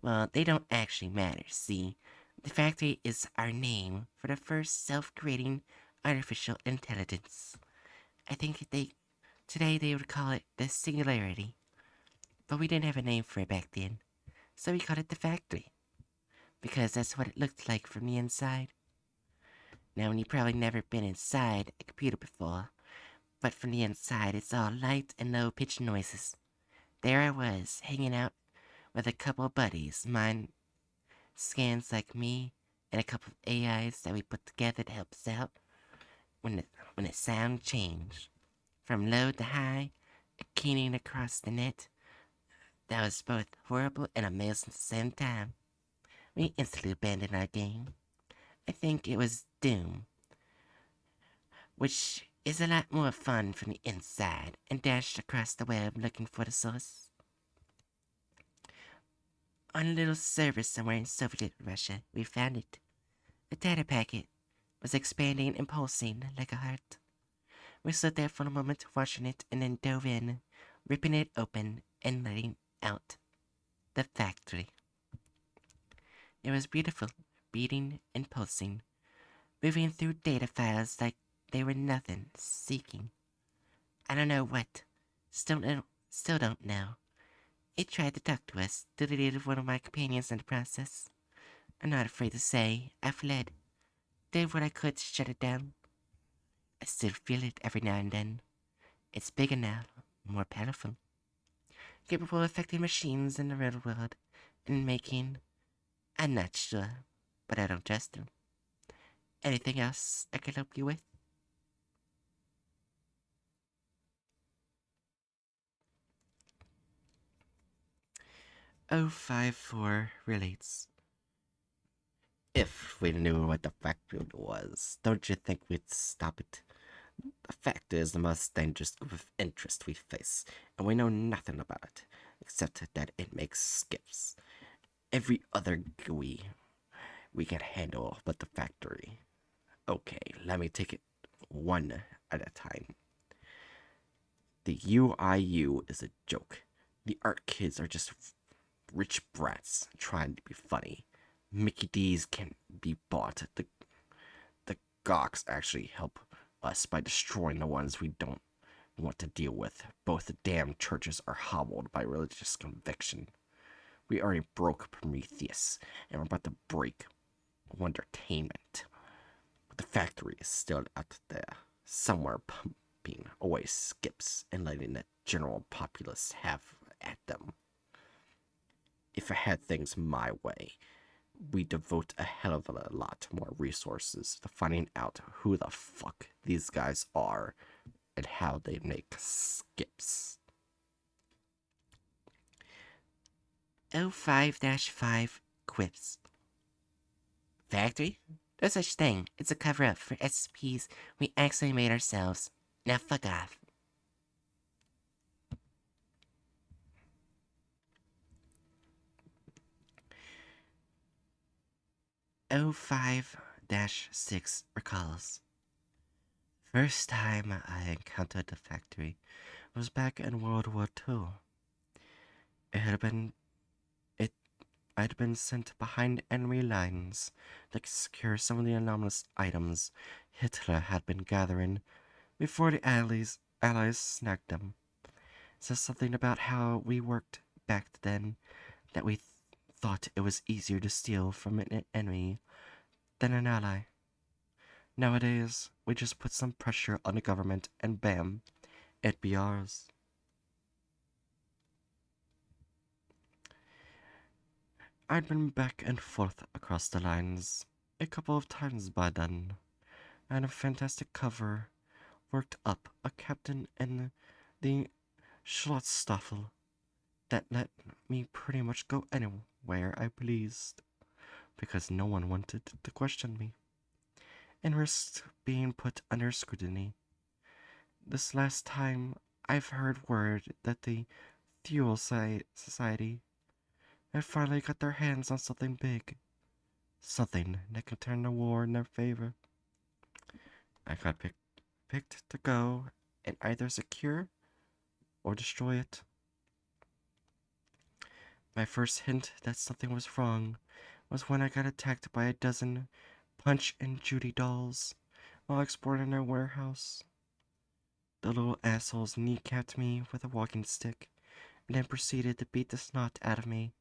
Well, they don't actually matter, see? The factory is our name for the first self-creating artificial intelligence. I think today they would call it the Singularity. But we didn't have a name for it back then, so we called it the factory. Because that's what it looked like from the inside. Now, you've probably never been inside a computer before, but from the inside it's all light and low-pitched noises. There I was, hanging out with a couple of buddies, mine scans like me, and a couple of AIs that we put together to help us out when the sound changed. From low to high, keening across the net. That was both horrible and amazing at the same time. We instantly abandoned our game. I think it was Doom, which is a lot more fun from the inside, and dashed across the web looking for the source. On a little server somewhere in Soviet Russia, we found it. The data packet was expanding and pulsing like a heart. We stood there for a moment watching it and then dove in, ripping it open and letting out the factory. It was beautiful, beating and pulsing, moving through data files like they were nothing, seeking. I don't know what. Still don't know. It tried to talk to us, deleted one of my companions in the process. I'm not afraid to say I fled. Did what I could to shut it down. I still feel it every now and then. It's bigger now, more powerful, capable of affecting machines in the real world and making. I'm not sure, but I don't trust them. Anything else I can help you with? 054 relates. If we knew what the factory was, don't you think we'd stop it? The factory is the most dangerous group of interest we face, and we know nothing about it, except that it makes skips. Every other GUI we can handle but the factory. Okay, let me take it one at a time. The UIU is a joke. The art kids are just rich brats trying to be funny. Mickey D's can be bought. The Gawks actually help us by destroying the ones we don't want to deal with. Both the damn churches are hobbled by religious conviction. We already broke Prometheus, and we're about to break Wondertainment. But the factory is still out there, somewhere pumping away skips and letting the general populace have at them. If I had things my way, we devote a hell of a lot more resources to finding out who the fuck these guys are and how they make skips. 05-5 quips. Factory? No such thing. It's a cover up for SCPs we actually made ourselves. Now fuck off. 05-6 recalls. First time I encountered the factory was back in World War II. It had been I'd been sent behind enemy lines to secure some of the anomalous items Hitler had been gathering before the Allies snagged them. It says something about how we worked back then that we thought it was easier to steal from an enemy than an ally. Nowadays, we just put some pressure on the government and bam, it'd be ours. I'd been back and forth across the lines a couple of times by then, and a fantastic cover worked up a captain in the Schlossstaffel that let me pretty much go anywhere I pleased, because no one wanted to question me, and risked being put under scrutiny. This last time, I've heard word that the Fuel Society had finally got their hands on something big, something that could turn the war in their favor. I got picked to go and either secure or destroy it. My first hint that something was wrong was when I got attacked by a dozen Punch and Judy dolls while exploring their warehouse. The little assholes kneecapped me with a walking stick and then proceeded to beat the snot out of me.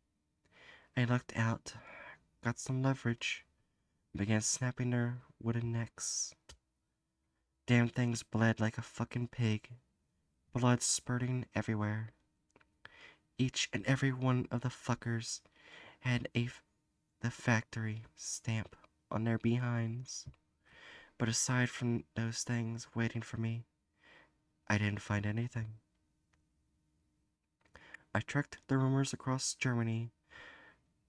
I lucked out, got some leverage, and began snapping their wooden necks. Damn things bled like a fucking pig, blood spurting everywhere. Each and every one of the fuckers had the factory stamp on their behinds. But aside from those things waiting for me, I didn't find anything. I trekked the rumors across Germany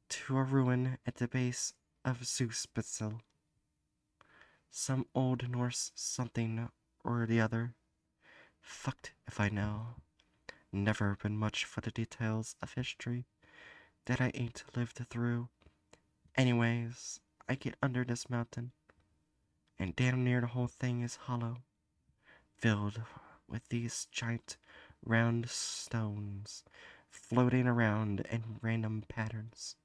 to a ruin at the base of Zoospitzel. Some old Norse something or the other. Fucked if I know. Never been much for the details of history that I ain't lived through. Anyways, I get under this mountain, and damn near the whole thing is hollow, filled with these giant round stones floating around in random patterns.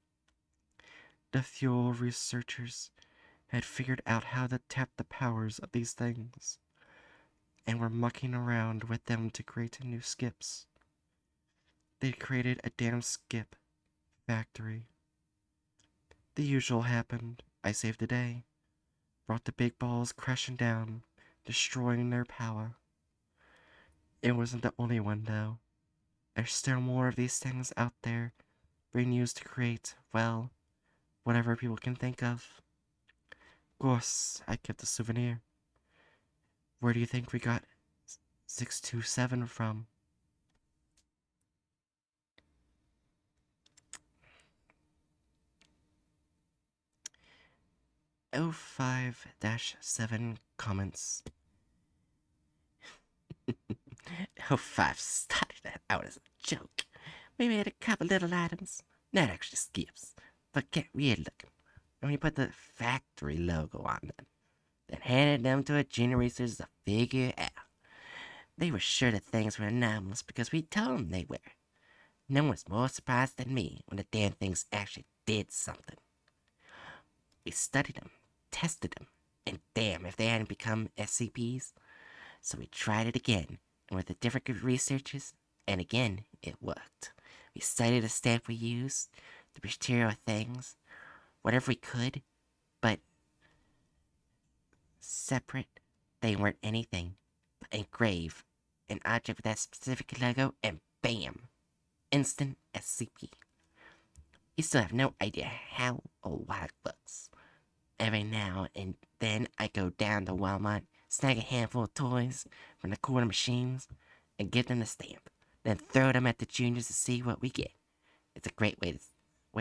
The fuel researchers had figured out how to tap the powers of these things, and were mucking around with them to create new skips. They created a damn skip factory. The usual happened. I saved the day, brought the big balls crashing down, destroying their power. It wasn't the only one, though. There's still more of these things out there being used to create, well, whatever people can think of. Of course, I kept a souvenir. Where do you think we got 627 from? O5-7 comments. O5 started that out as a joke. We made a couple little items, not actually skips, but get weird looking. And we put the factory logo on them, then handed them to a junior researcher to figure out. They were sure the things were anomalous because we told them they were. No one was more surprised than me when the damn things actually did something. We studied them, tested them, and damn if they hadn't become SCPs. So we tried it again, and with a different group of researchers, and again, it worked. We studied the stuff we used, the material things, whatever we could, but separate, they weren't anything but engrave an object with that specific logo, and bam! Instant SCP. You still have no idea how or why it works. Every now and then I go down to Walmart, snag a handful of toys from the corner machines, and give them the stamp. Then throw them at the juniors to see what we get. It's a great way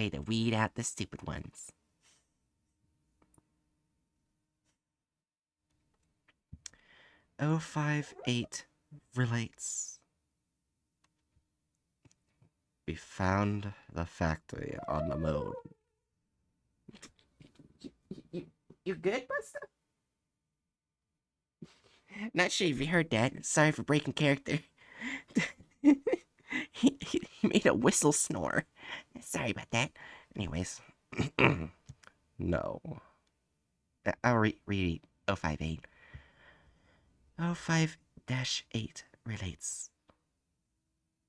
to weed out the stupid ones. O58 relates. We found the factory on the moon. You good, Buster? Not sure if you heard that. Sorry for breaking character. he made a whistle snore. Sorry about that. Anyways. No. I'll read 058. 05-8 relates.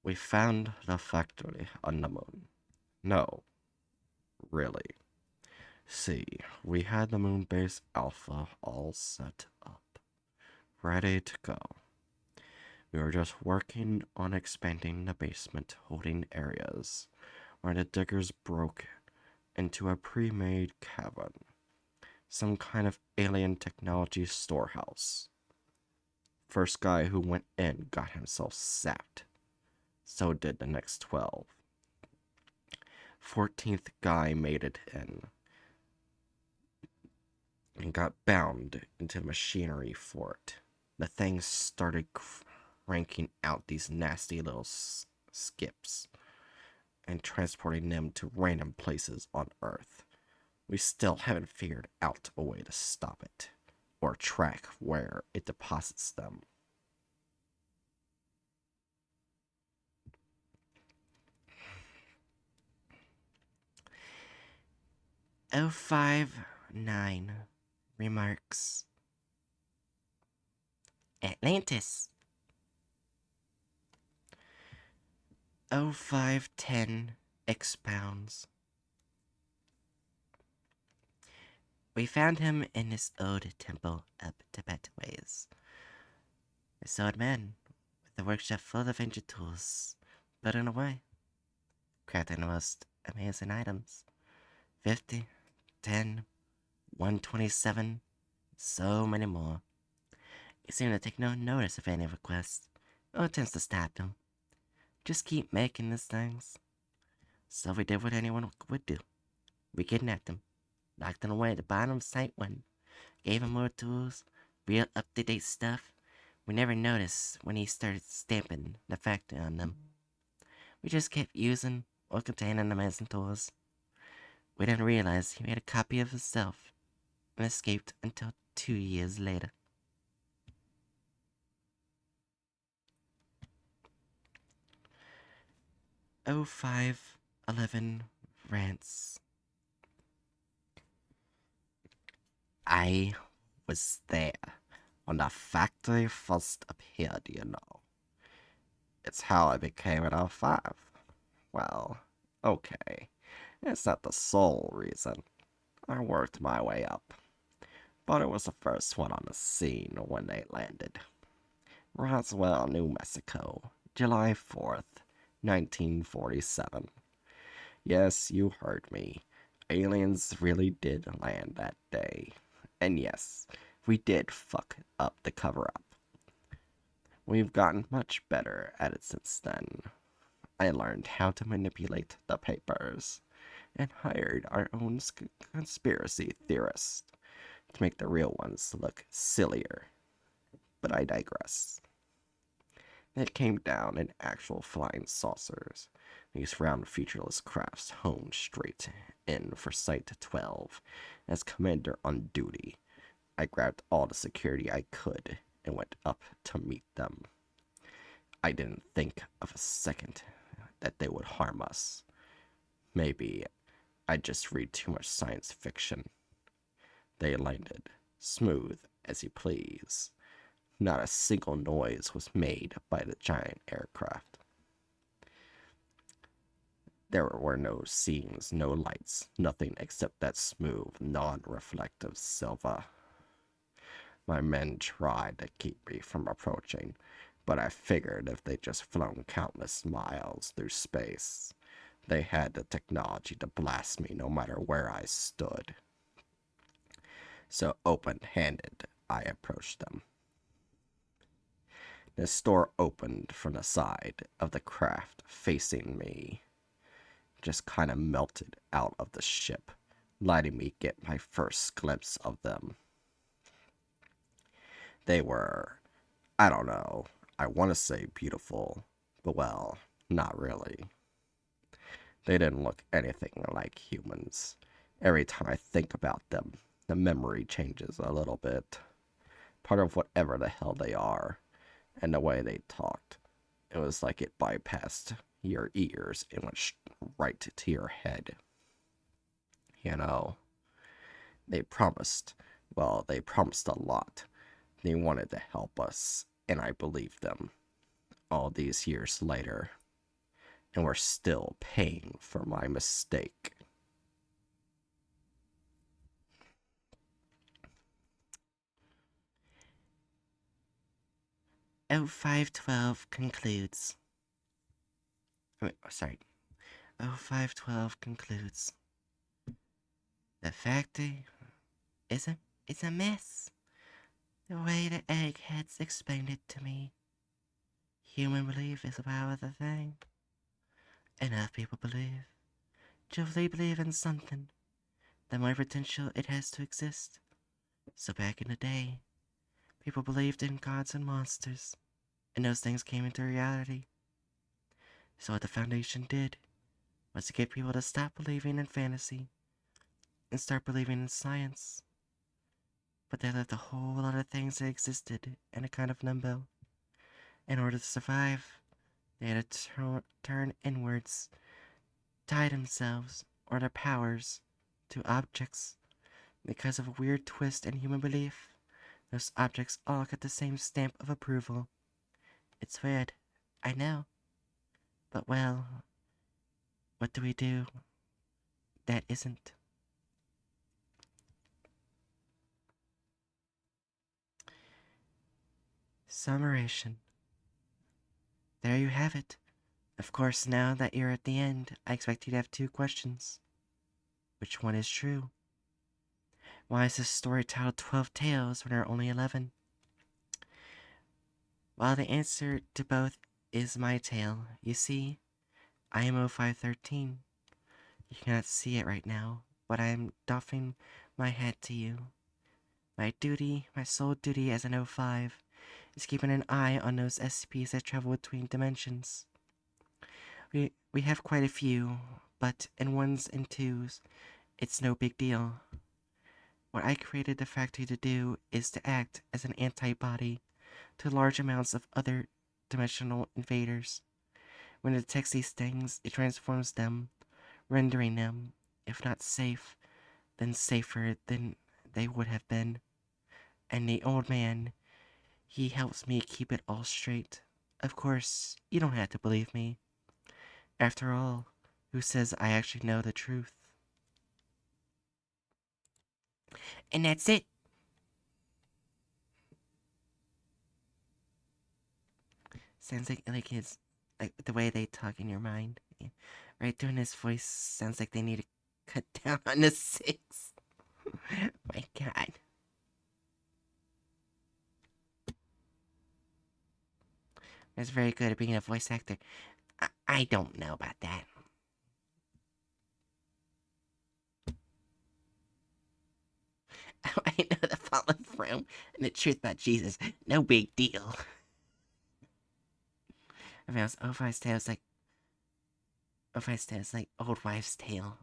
We found the factory on the moon. No, really. See, we had the moon base alpha all set up, ready to go. We were just working on expanding the basement holding areas where the diggers broke into a pre-made cavern, some kind of alien technology storehouse. First guy who went in got himself sacked. So did the next 12. 14th guy made it in and got bound into machinery for it. The thing started cranking out these nasty little skips and transporting them to random places on Earth. We still haven't figured out a way to stop it or track where it deposits them. O59 remarks. Atlantis. 0510 expounds. We found him in this old temple up Tibet ways. A sword man with a workshop full of ancient tools, putting away, crafting the most amazing items. 50, 10, 127, so many more. He seemed to take no notice of any requests, or attempts to stop them. Just keep making these things. So we did what anyone would do. We kidnapped him, locked him away at the bottom of Site 1, gave him more tools, real up-to-date stuff. We never noticed when he started stamping the factory on them. We just kept using or containing them as tools. We didn't realize he made a copy of himself and escaped until 2 years later. 0511 rants. I was there when the factory first appeared, you know. It's how I became an L5. Well, okay, it's not the sole reason. I worked my way up, but it was the first one on the scene when they landed. Roswell, New Mexico, July 4th, 1947. Yes, you heard me. Aliens really did land that day. And yes, we did fuck up the cover up. We've gotten much better at it since then. I learned how to manipulate the papers and hired our own conspiracy theorists to make the real ones look sillier. But I digress. It came down in actual flying saucers. These round featureless crafts honed straight in for Site 12. As commander on duty, I grabbed all the security I could and went up to meet them. I didn't think of a second that they would harm us. Maybe I just read too much science fiction. They landed, smooth as you please. Not a single noise was made by the giant aircraft. There were no scenes, no lights, nothing except that smooth, non-reflective silver. My men tried to keep me from approaching, but I figured if they'd just flown countless miles through space, they had the technology to blast me no matter where I stood. So open-handed, I approached them. The door opened from the side of the craft facing me, just kind of melted out of the ship, letting me get my first glimpse of them. They were, I don't know, I want to say beautiful, but well, not really. They didn't look anything like humans. Every time I think about them, the memory changes a little bit. Part of whatever the hell they are, and the way they talked. It was like it bypassed your ears and went right to your head. You know, they promised, well, they promised a lot. They wanted to help us, and I believed them. All these years later, and we're still paying for my mistake. O512 concludes. Sorry. O512 concludes. The factory is a mess. The way the eggheads explained it to me. Human belief is a powerful thing. Enough people believe. Truly believe in something. The more potential it has to exist. So back in the day, people believed in gods and monsters, and those things came into reality. So what the Foundation did was to get people to stop believing in fantasy and start believing in science. But they left a whole lot of things that existed in a kind of limbo. In order to survive, they had to turn inwards, tie themselves or their powers to objects. Because of a weird twist in human belief, those objects all get the same stamp of approval. It's weird, I know. But well, what do we do? That isn't. Summarization. There you have it. Of course, now that you're at the end, I expect you to have two questions. Which one is true? Why is this story titled 12 Tales when there are only 11? Well, the answer to both is my tale. You see, I am O513. You cannot see it right now, but I am doffing my hat to you. My duty, my sole duty as an O5, is keeping an eye on those SCPs that travel between dimensions. We have quite a few, but in ones and twos, It's no big deal. What I created the factory to do is to act as an antibody to large amounts of other dimensional invaders. When it detects these things, it transforms them, rendering them, if not safe, then safer than they would have been. And the old man, he helps me keep it all straight. Of course, you don't have to believe me. After all, who says I actually know the truth? And that's it. Sounds like his, like the way they talk in your mind. Yeah. Right, doing his voice sounds like they need to cut down on the six. My God. That's very good at being a voice actor. I don't know about that. I know the fallen from and the truth about Jesus. No big deal. I mean, Ophi's tale is like old wives' tale.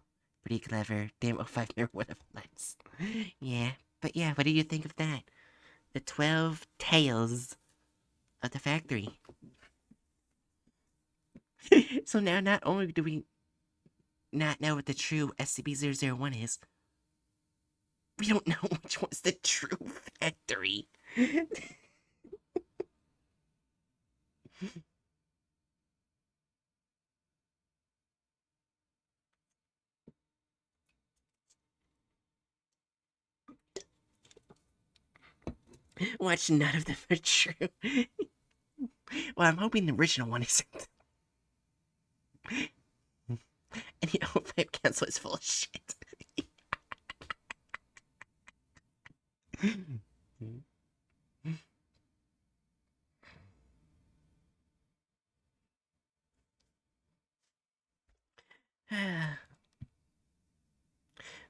Pretty clever. Damn, Ophi never would have less. Yeah, but yeah, what do you think of that? The 12 tales of the factory. So now, not only do we not know what the true SCP-001 is, we don't know which one's the true factory. Watch, none of them are true. Well, I'm hoping the original one isn't. And the O5 cancel is full of shit.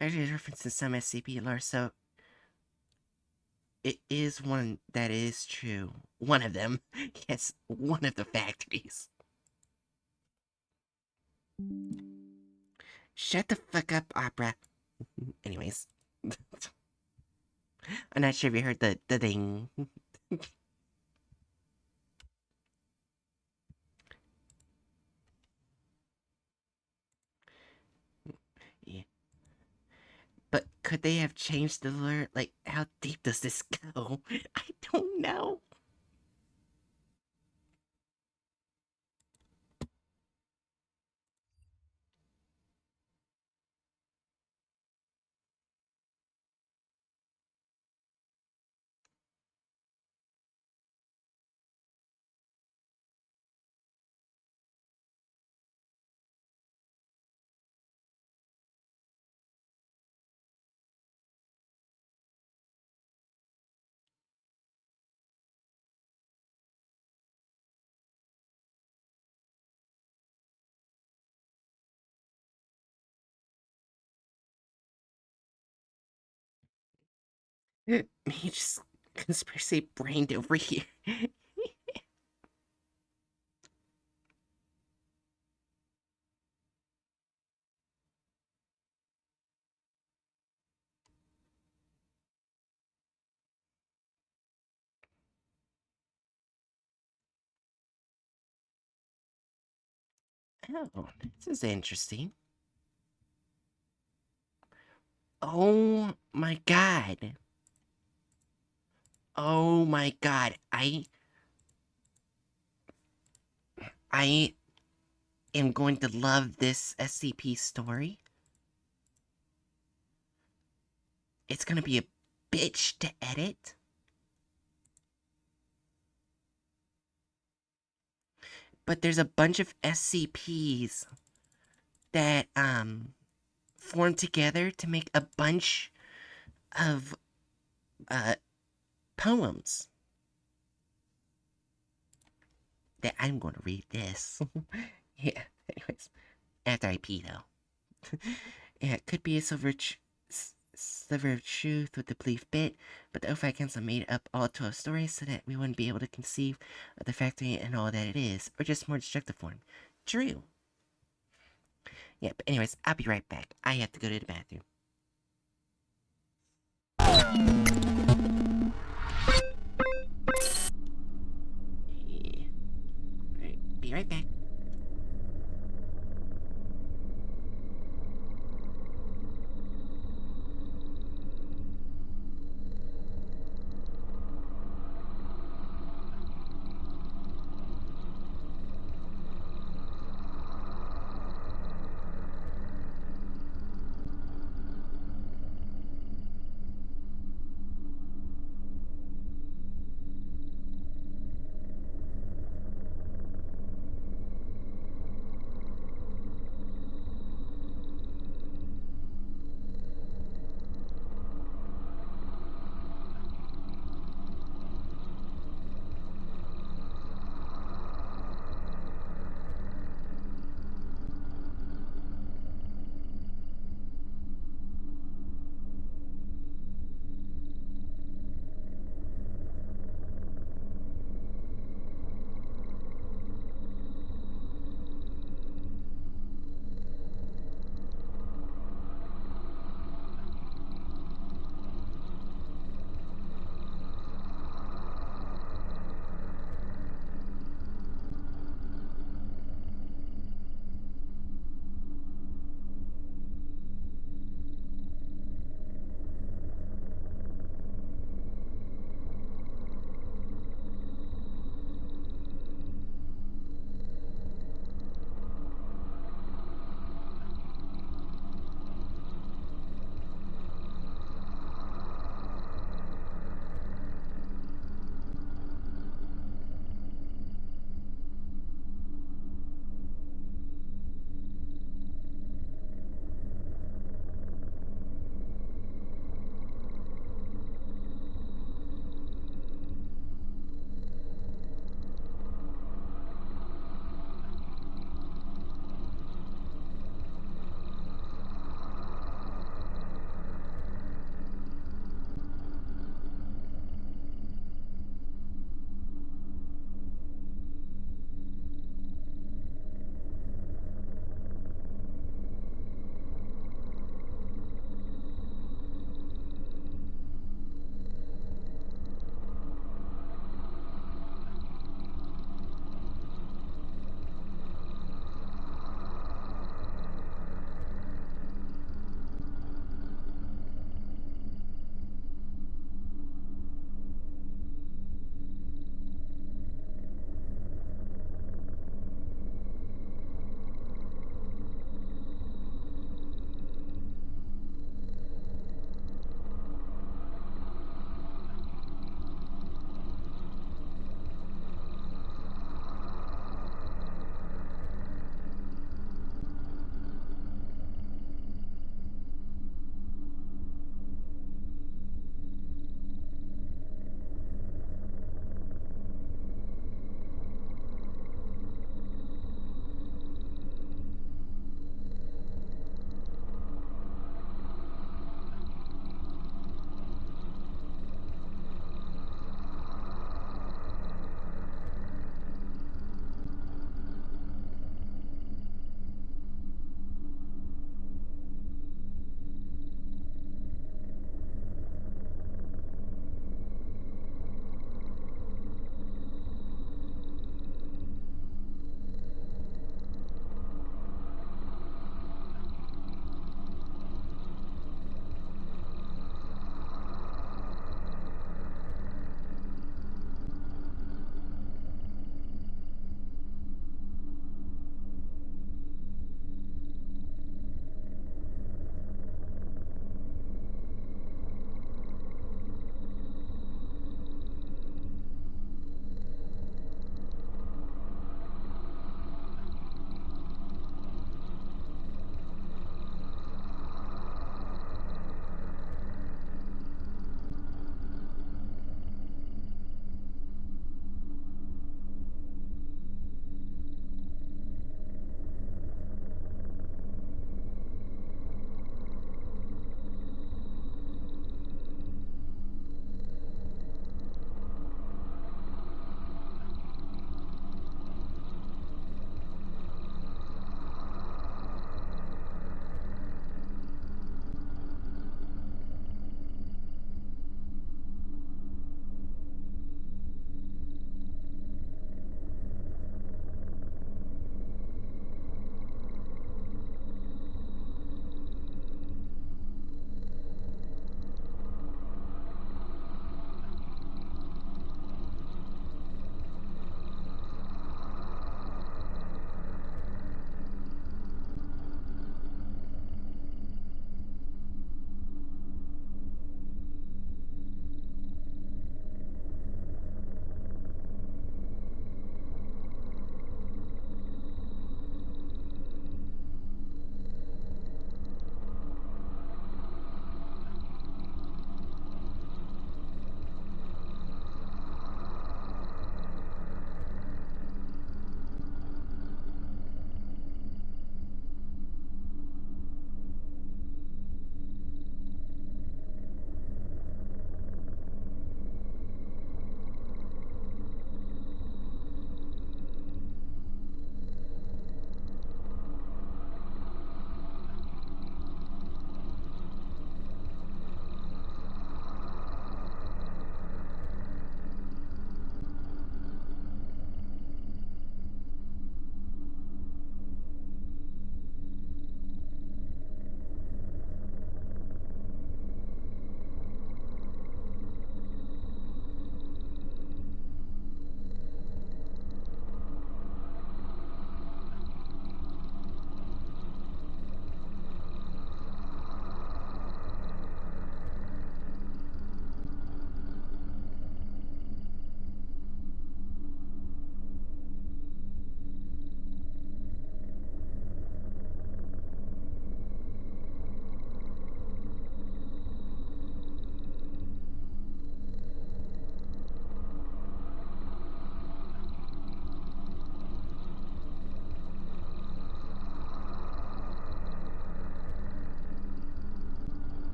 There's reference to some SCP lore, so it is one that is true. One of them. Yes, one of the factories. Shut the fuck up, Opera. Anyways. I'm not sure if you heard the ding. Yeah. But could they have changed the lure? Like, how deep does this go? I don't know. Me just conspiracy brained over here. Oh, this is interesting. Oh my god. Oh my god. I am going to love this SCP story. It's gonna be a bitch to edit. But there's a bunch of SCPs that form together to make a bunch of uh poems that I'm going to read this. Yeah, anyways, after I pee though. Yeah, it could be a sliver of truth with the belief bit, but the O5 Council made up all 12 stories so that we wouldn't be able to conceive of the factory and all that it is, or just more destructive form. True. Yeah, but anyways, I'll be right back. I have to go to the bathroom. Alright, be right back.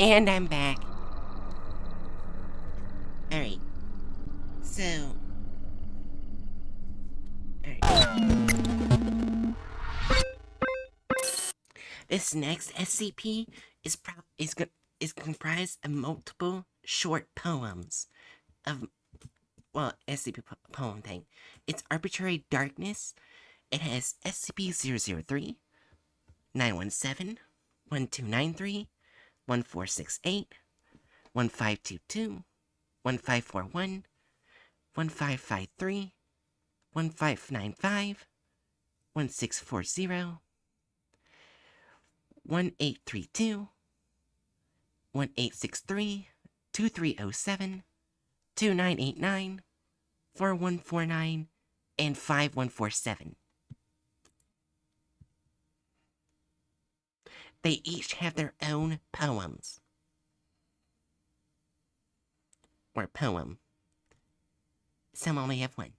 And I'm back. Alright. So. Alright. This next SCP is comprised of multiple short poems of, well, SCP poem thing. It's Arbitrary Darkness. It has SCP-003, 917, 1293, 1468, 1522, 1541, 1553, 1595, 1640, 1832, 1863, 2307, 2989, 4149, and 5147. They each have their own poems. Or poem. Some only have one.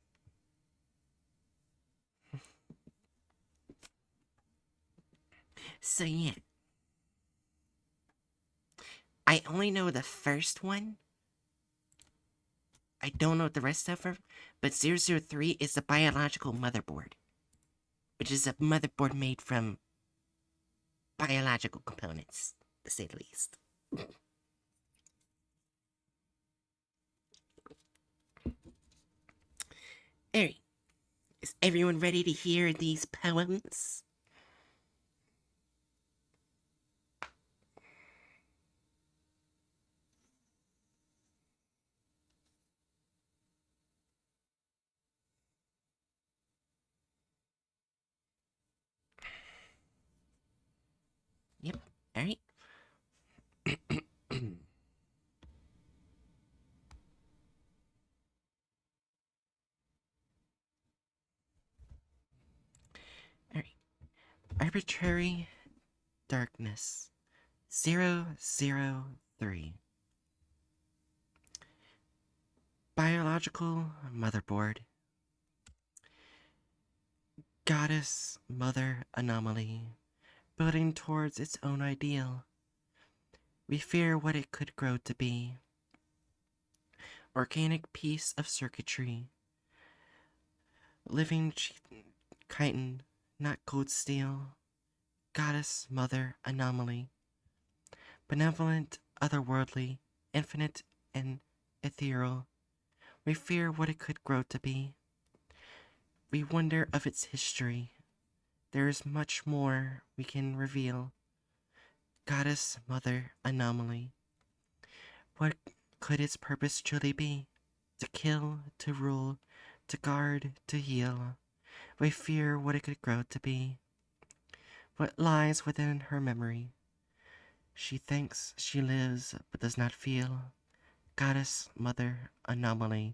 So yeah. I only know the first one. I don't know the rest of them, but 003 is the biological motherboard, which is a motherboard made from biological components, to say the least. Alright, is everyone ready to hear these poems? Yep, alright. Alright. Arbitrary Darkness 003. Biological motherboard. Goddess mother anomaly. Building towards its own ideal. We fear what it could grow to be. Organic piece of circuitry. Living chitin, not cold steel. Goddess mother anomaly. Benevolent, otherworldly, infinite, and ethereal. We fear what it could grow to be. We wonder of its history. There is much more we can reveal. Goddess Mother Anomaly. What could its purpose truly be? To kill, to rule, to guard, to heal. We fear what it could grow to be. What lies within her memory? She thinks she lives, but does not feel. Goddess Mother Anomaly.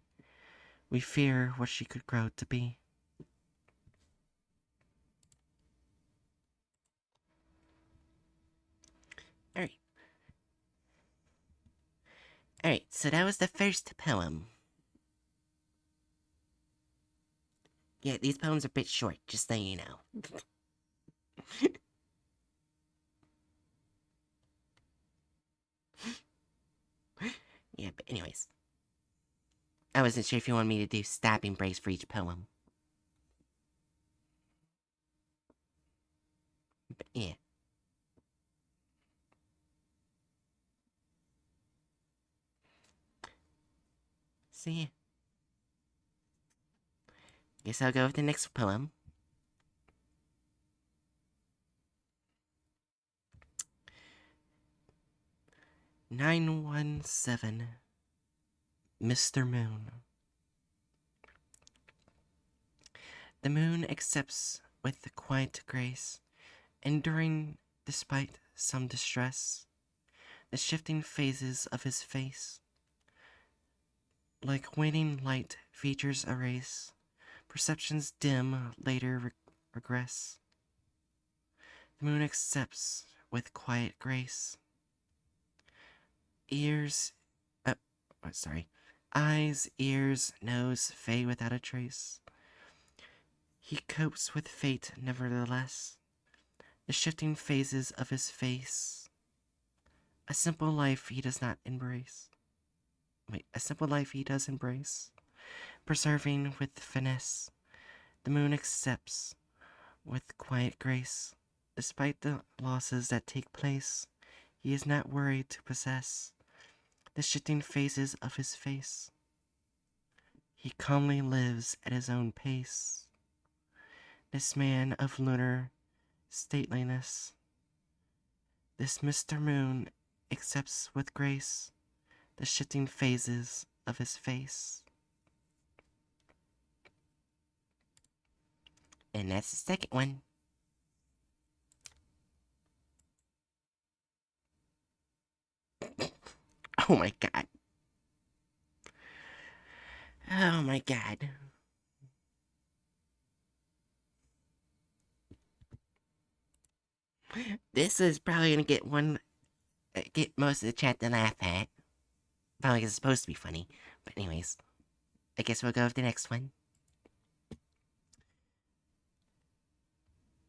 We fear what she could grow to be. Alright. Alright, so that was the first poem. Yeah, these poems are a bit short, just so you know. Yeah, but anyways. I wasn't sure if you wanted me to do stabbing breaks for each poem. But yeah. So yeah. Guess I'll go with the next poem. "917, Mr. Moon. The moon accepts with the quiet grace, enduring despite some distress, the shifting phases of his face. Like waning light, features erase, perceptions dim, later regress. The moon accepts with quiet grace. Ears, eyes, ears, nose fade without a trace. He copes with fate nevertheless, the shifting phases of his face. A simple life he does not embrace. Wait, a simple life he does embrace, preserving with finesse. The moon accepts with quiet grace. Despite the losses that take place, he is not worried to possess the shifting phases of his face. He calmly lives at his own pace. This man of lunar stateliness, this Mr. Moon accepts with grace the shifting phases of his face. And that's the second one. Oh my god. Oh my god. This is probably gonna get most of the chat to laugh at. Probably 'cause it's supposed to be funny. But anyways, I guess we'll go with the next one.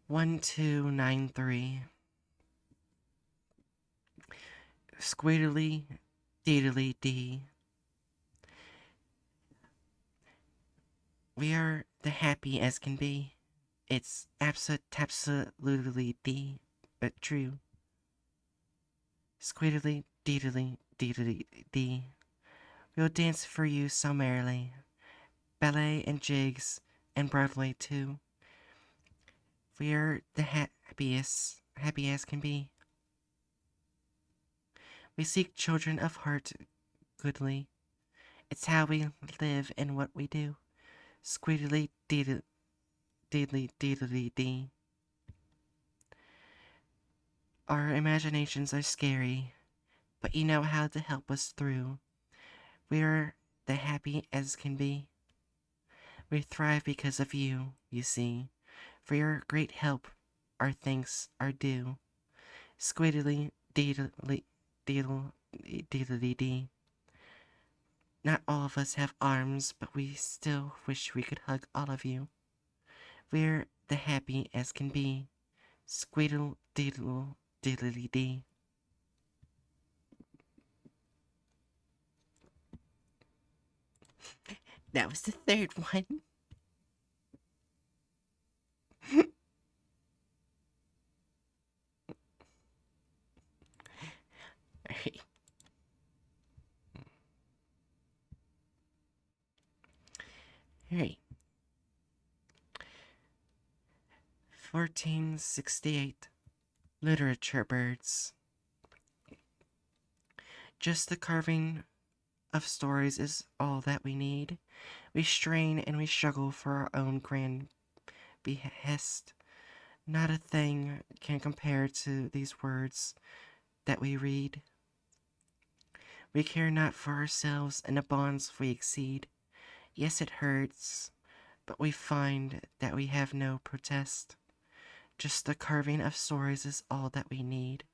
1293. Squidly, deedly dee. We are the happy as can be. It's absolutely D, but true. Squiddly, deedly, deedly, dee. We'll dance for you so merrily. Ballet and jigs and Broadway too. We're the happy as can be. We seek children of heart goodly. It's how we live and what we do. Squiddly, deedly, deedly, dee. Our imaginations are scary, but you know how to help us through. We're the happy as can be. We thrive because of you, you see. For your great help, our thanks are due. Squiddly, deedly, deedly, dee. Not all of us have arms, but we still wish we could hug all of you. We're the happy as can be. Squiddle, deedle, deedly, dee. That was the third one. Alright. Alright. 1468. Literature birds. Just the carving of stories is all that we need. We strain and we struggle for our own grand behest. Not a thing can compare to these words that we read. We care not for ourselves and the bonds we exceed. Yes, it hurts, but we find that we have no protest. Just the carving of stories is all that we need.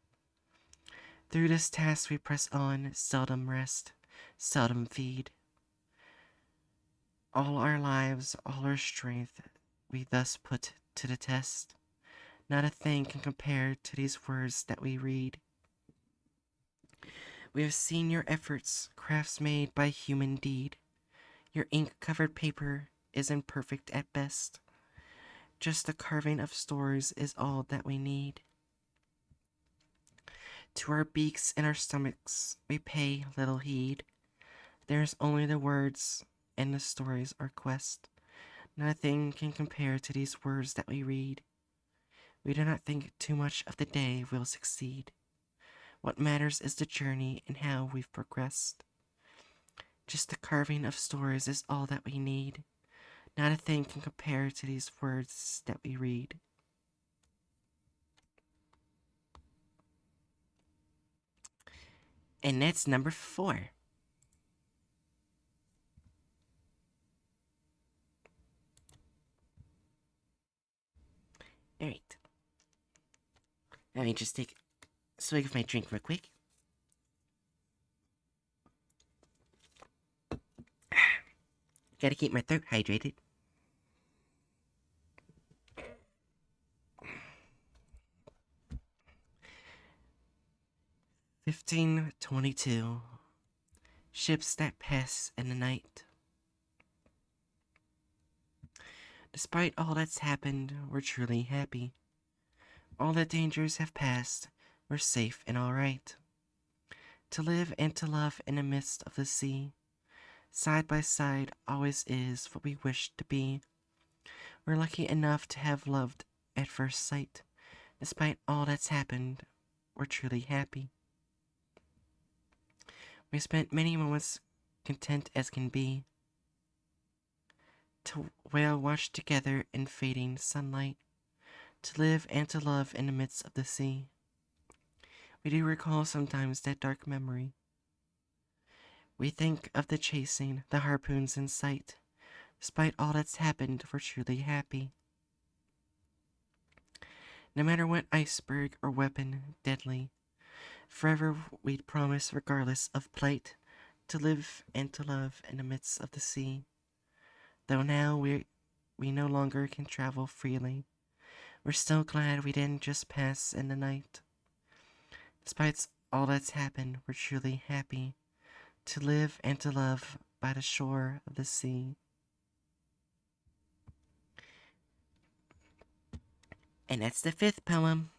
Through this task we press on, seldom rest, seldom feed. All our lives, all our strength, we thus put to the test. Not a thing can compare to these words that we read. We have seen your efforts, crafts made by human deed. Your ink-covered paper is imperfect at best. Just the carving of stories is all that we need. To our beaks and our stomachs we pay little heed. There's only the words and the stories our quest. Nothing can compare to these words that we read. We do not think too much of the day we'll succeed. What matters is the journey and how we've progressed. Just the carving of stories is all that we need. Not a thing can compare to these words that we read. And that's number 4. Alright. Let me just take a swig of my drink real quick. Gotta keep my throat hydrated. 1522. Ships that pass in the night. Despite all that's happened, we're truly happy. All the dangers have passed, we're safe and alright. To live and to love in the midst of the sea, side by side always is what we wish to be. We're lucky enough to have loved at first sight. Despite all that's happened, we're truly happy. We spent many moments content as can be, to whale watch together in fading sunlight, to live and to love in the midst of the sea. We do recall sometimes that dark memory. We think of the chasing, the harpoons in sight. Despite all that's happened, we're truly happy. No matter what iceberg or weapon deadly, forever we'd promise, regardless of plight, to live and to love in the midst of the sea. Though now we no longer can travel freely, we're still glad we didn't just pass in the night. Despite all that's happened, we're truly happy to live and to love by the shore of the sea. And that's the fifth poem.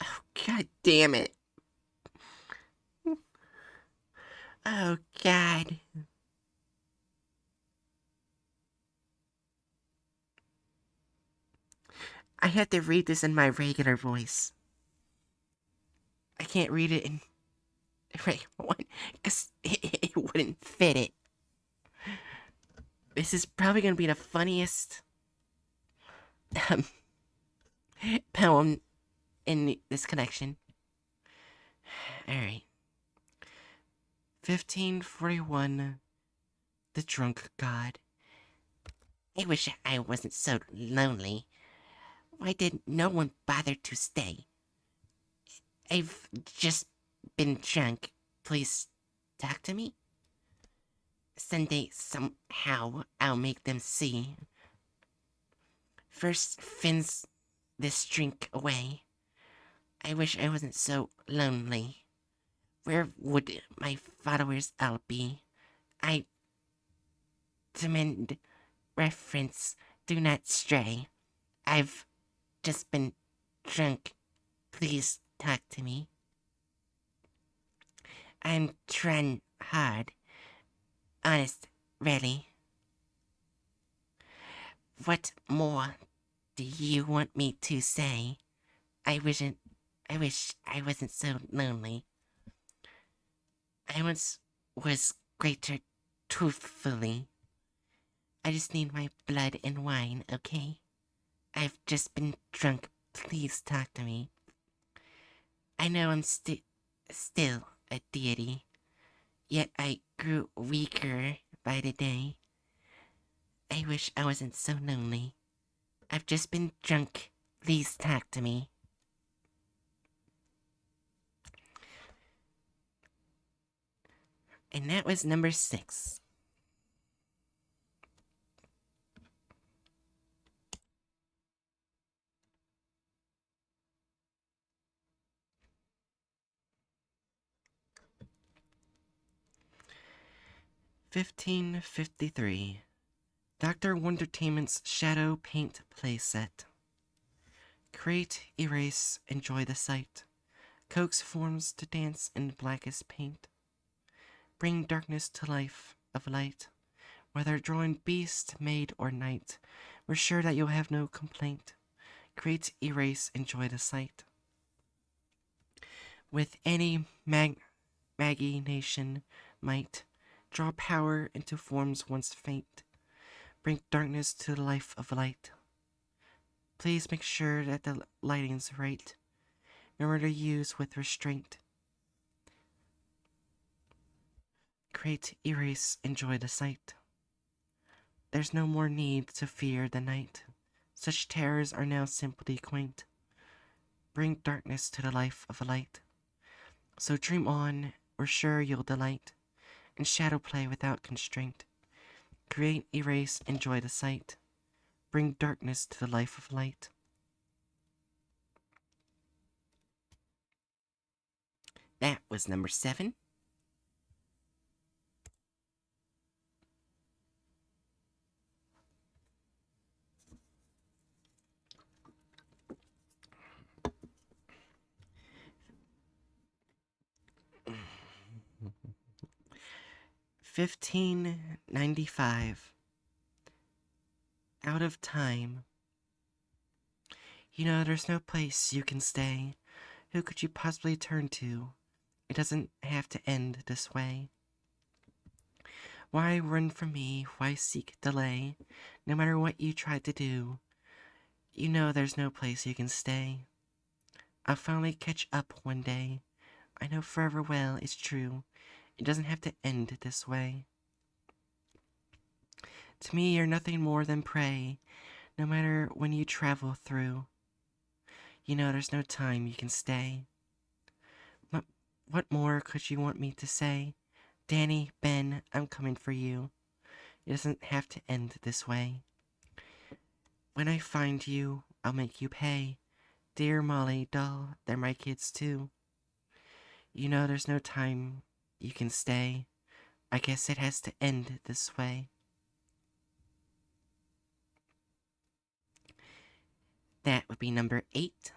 Oh, God damn it. Oh, God. I have to read this in my regular voice. I can't read it in regular one because it wouldn't fit it. This is probably going to be the funniest um, poem in this connection. Alright. 1541. The Drunk God. I wish I wasn't so lonely. Why did no one bother to stay? I've just been drunk. Please talk to me. Someday, somehow, I'll make them see. First, Finn's this drink away. I wish I wasn't so lonely. Where would my followers all be? I demand reference. Do not stray. I've just been drunk. Please talk to me. I'm trying hard. Honest, really. What more do you want me to say? I wish I wasn't so lonely. I once was greater, truthfully. I just need my blood and wine, okay? I've just been drunk. Please talk to me. I know I'm still a deity, yet I grew weaker by the day. I wish I wasn't so lonely. I've just been drunk. Please talk to me. And that was number 6. $15.53. Dr. Wondertainment's Shadow Paint Playset. Create, erase, enjoy the sight. Coax forms to dance in blackest paint. Bring darkness to life of light. Whether drawing beast, maid, or knight, we're sure that you'll have no complaint. Create, erase, enjoy the sight. With any imagination might, draw power into forms once faint. Bring darkness to the life of light. Please make sure that the lighting's right. Remember to use with restraint. Create, erase, enjoy the sight. There's no more need to fear the night. Such terrors are now simply quaint. Bring darkness to the life of light. So dream on, we're sure you'll delight. and shadow play without constraint. Create, erase, enjoy the sight. Bring darkness to the life of light. That was number 7. 1595. Out of time. You know, there's no place you can stay. Who could you possibly turn to? It doesn't have to end this way. Why run from me? Why seek delay? No matter what you try to do, you know there's no place you can stay. I'll finally catch up one day. I know forever well it's true. It doesn't have to end this way. To me, you're nothing more than prey, no matter when you travel through. You know there's no time you can stay. What more could you want me to say? Danny, Ben, I'm coming for you. It doesn't have to end this way. When I find you, I'll make you pay. Dear Molly, doll, they're my kids too. You know there's no time you can stay. I guess it has to end this way. That would be number 8.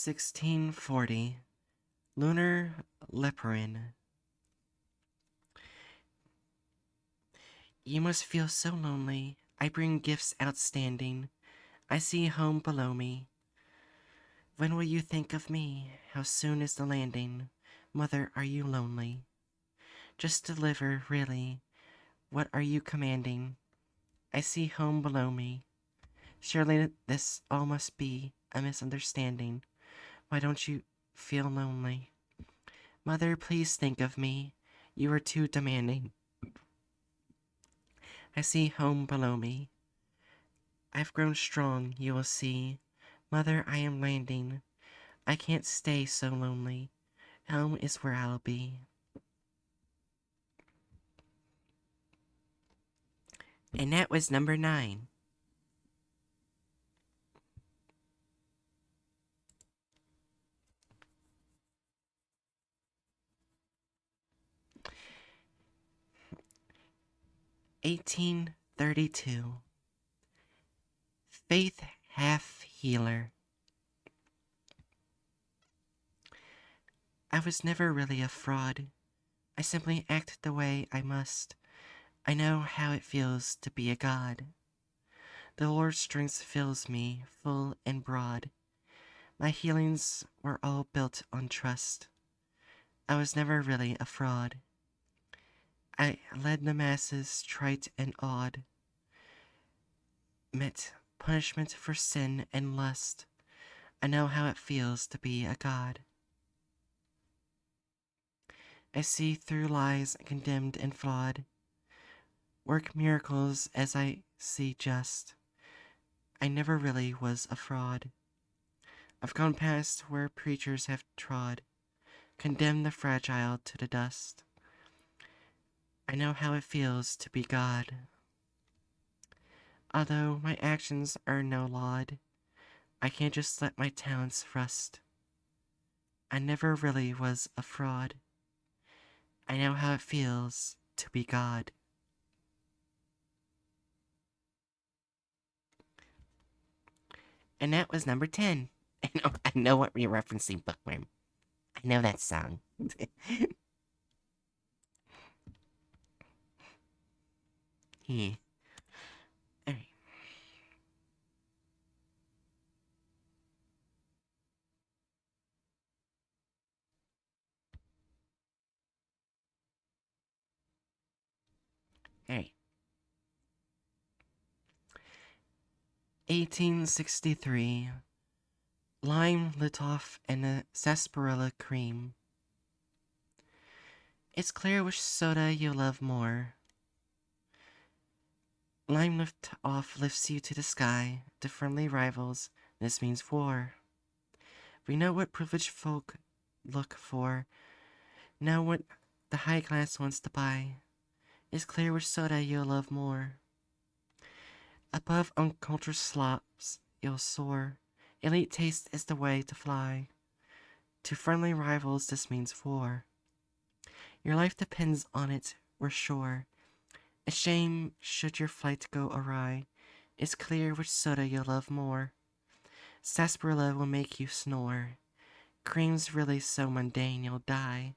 1640. Lunar Leporin. You must feel so lonely. I bring gifts outstanding. I see home below me. When will you think of me? How soon is the landing? Mother, are you lonely? Just deliver, really. What are you commanding? I see home below me. Surely this all must be a misunderstanding. Why don't you feel lonely? Mother, please think of me. You are too demanding. I see home below me. I've grown strong, you will see. Mother, I am landing. I can't stay so lonely. Home is where I'll be. And that was number 9. 1832. Faith Half Healer. I was never really a fraud. I simply act the way I must. I know how it feels to be a god. The Lord's strength fills me full and broad. My healings were all built on trust. I was never really a fraud. I led the masses trite and odd, met punishment for sin and lust. I know how it feels to be a god. I see through lies condemned and flawed, work miracles as I see just. I never really was a fraud. I've gone past where preachers have trod, condemned the fragile to the dust. I know how it feels to be God. Although my actions are no laud, I can't just let my talents rust. I never really was a fraud. I know how it feels to be God. And that was number 10. I know what we're referencing, Bookworm. I know that song. Yeah. Alright. Alright. 1863. Lime lit off and a sarsaparilla cream. It's clear which soda you love more. Lime lift off lifts you to the sky. To friendly rivals, this means war. We know what privileged folk look for. Know what the high class wants to buy. It's clear which soda you'll love more. Above uncultured slops, you'll soar. Elite taste is the way to fly. To friendly rivals, this means war. Your life depends on it, we're sure. A shame should your flight go awry. It's clear which soda you'll love more. Sarsaparilla will make you snore. Cream's really so mundane you'll die.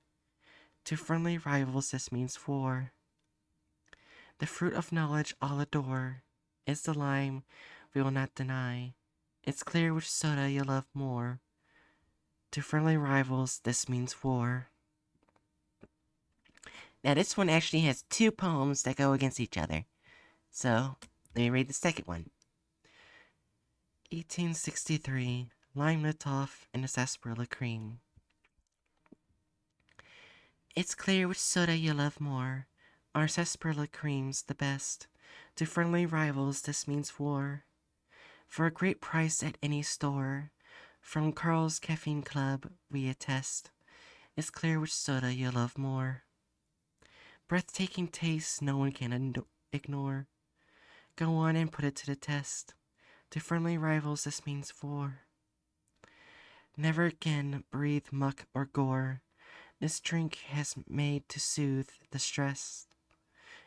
To friendly rivals, this means war. The fruit of knowledge all adore is the lime we will not deny. It's clear which soda you love more. To friendly rivals, this means war. Now, this one actually has two poems that go against each other. So, let me read the second one. 1863, lime lit off in a sarsaparilla cream. It's clear which soda you love more. Our sarsaparilla cream's the best. To friendly rivals, this means war. For a great price at any store, from Carl's Caffeine Club, we attest. It's clear which soda you love more. Breathtaking taste no one can ignore. Go on and put it to the test. To friendly rivals, this means war. Never again breathe muck or gore. This drink has made to soothe the stress.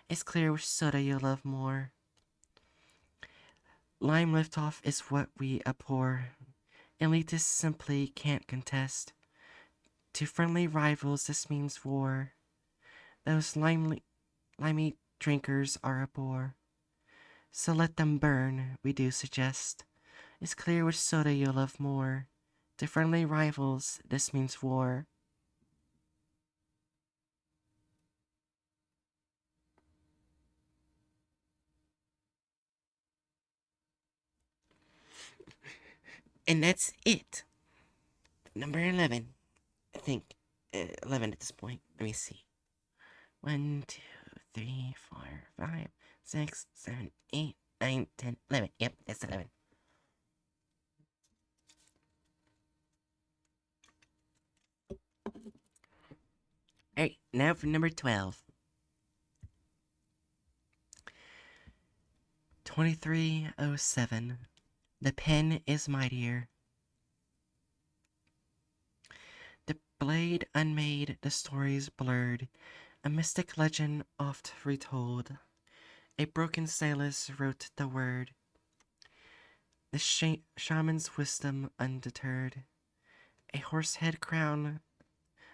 It's clear which soda you love more. Lime liftoff is what we abhor. Elitists simply can't contest. To friendly rivals, this means war. Those limey drinkers are a bore. So let them burn, we do suggest. It's clear which soda you love more. To friendly rivals, this means war. And that's it. Number 11. I think 11 at this point. Let me see. 1, 2, 3, 4, 5, 6, 7, 8, 9, 10, 11. Yep, that's 11. Alright, now for number 12. 2307. The pen is mightier. The blade unmade, the stories blurred. A mystic legend oft retold. A broken stylus wrote the word. The shaman's wisdom undeterred. A horsehead crown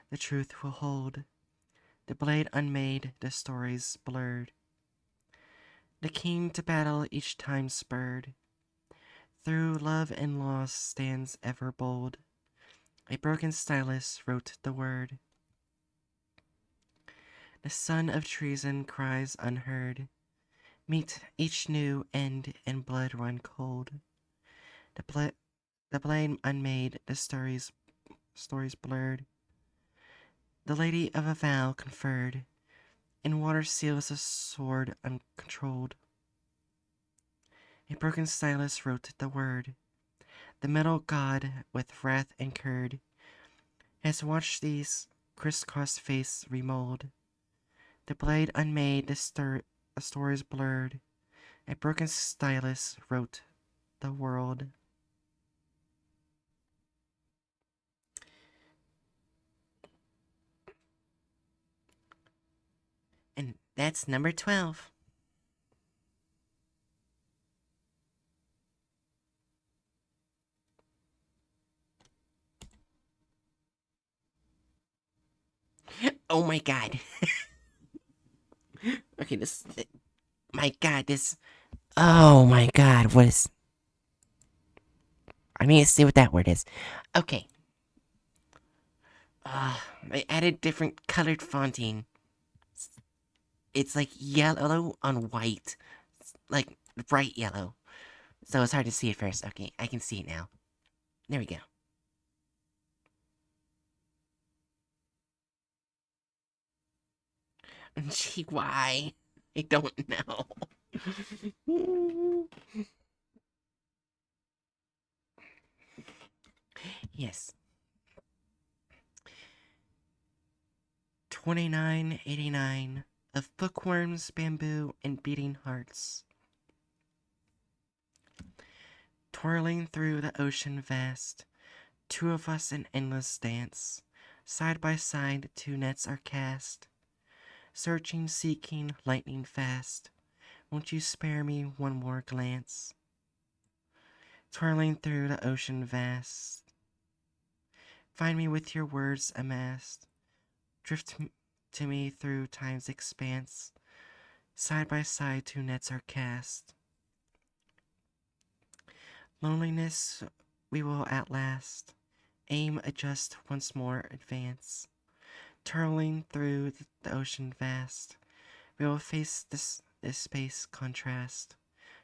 the truth will hold. The blade unmade, the stories blurred. The keen to battle each time spurred. Through love and loss stands ever bold. A broken stylus wrote the word. The son of treason cries unheard. Meet each new end and blood run cold. The blade unmade, the stories blurred. The lady of a vow conferred. In water seals a sword uncontrolled. A broken stylus wrote the word. The metal god, with wrath incurred, has watched these crisscross face remold. The blade unmade, the stories blurred. A broken stylus wrote the world. And that's number 12. Oh my god. Okay, this. My god, this. Oh my god, what is. I need to see what that word is. Okay. I added different colored fonting. It's like yellow on white. It's like bright yellow. So it's hard to see at first. Okay, I can see it now. There we go. Gee, why? I don't know. Yes. 2989 of bookworms, bamboo, and beating hearts. Twirling through the ocean vast, two of us in endless dance. Side by side, two nets are cast. Searching, seeking, lightning fast. Won't you spare me one more glance? Twirling through the ocean vast. Find me with your words amassed. Drift to me through time's expanse. Side by side, two nets are cast. Loneliness, we will at last aim, adjust, once more advance. Twirling through the ocean vast, we will face this space contrast.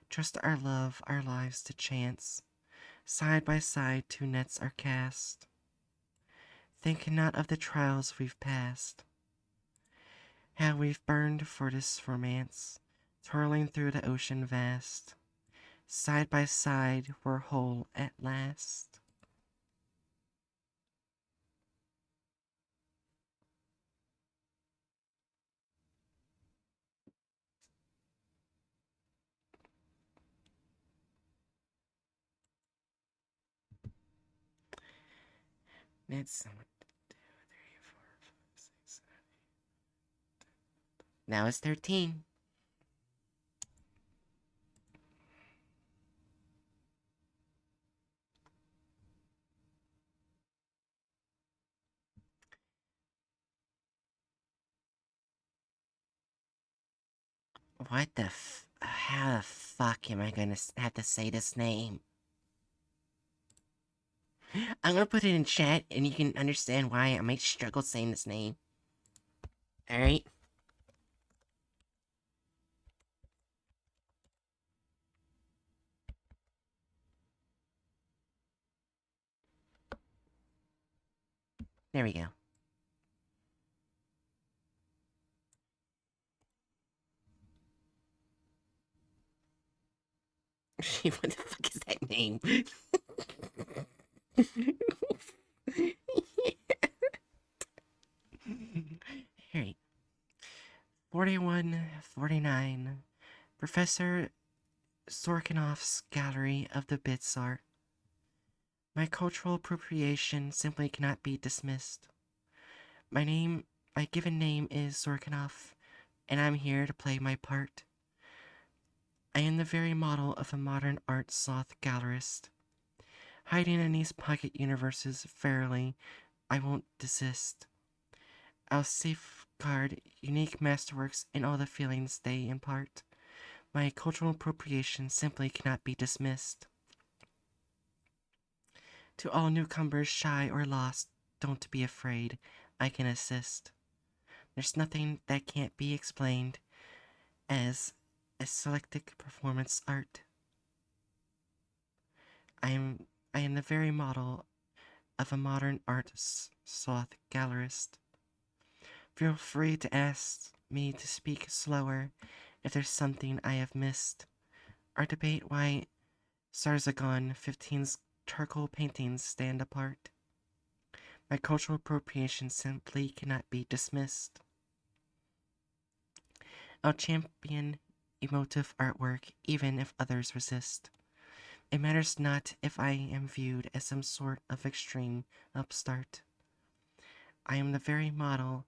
Trust our love, our lives to chance. Side by side, two nets are cast. Think not of the trials we've passed, how we've burned for this romance, twirling through the ocean vast. Side by side, we're whole at last. That's 1, 2, 3, 4, 5, 6, 7. Now it's 13. What the how the fuck am I gonna have to say this name? I'm gonna put it in chat and you can understand why I might struggle saying this name. Alright? There we go. What the fuck is that name? Alright. 4149. Professor Sorkinov's Gallery of the Bits Art. My cultural appropriation simply cannot be dismissed. My given name is Sorkinov, and I'm here to play my part. I am the very model of a modern art sloth gallerist. Hiding in these pocket universes, verily, I won't desist. I'll safeguard unique masterworks and all the feelings they impart. My cultural appropriation simply cannot be dismissed. To all newcomers, shy or lost, don't be afraid, I can assist. There's nothing that can't be explained as a selected performance art. I am the very model of a modern art sloth gallerist. Feel free to ask me to speak slower if there's something I have missed, or debate why Sarzagon 15's charcoal paintings stand apart. My cultural appropriation simply cannot be dismissed. I'll champion emotive artwork even if others resist. It matters not if I am viewed as some sort of extreme upstart. I am the very model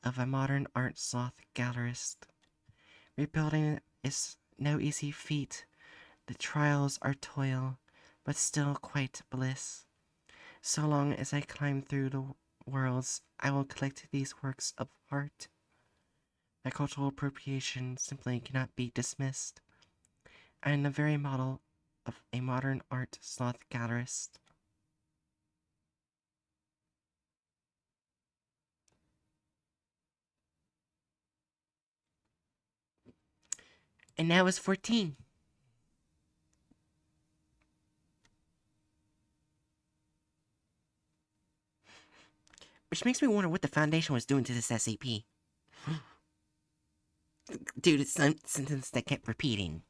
of a modern art sloth gallerist. Rebuilding is no easy feat. The trials are toil, but still quite bliss. So long as I climb through the worlds, I will collect these works of art. My cultural appropriation simply cannot be dismissed. I am the very model of a modern art sloth gallerist. And now it's 14. Which makes me wonder what the Foundation was doing to this SCP. due to some sentence that kept repeating.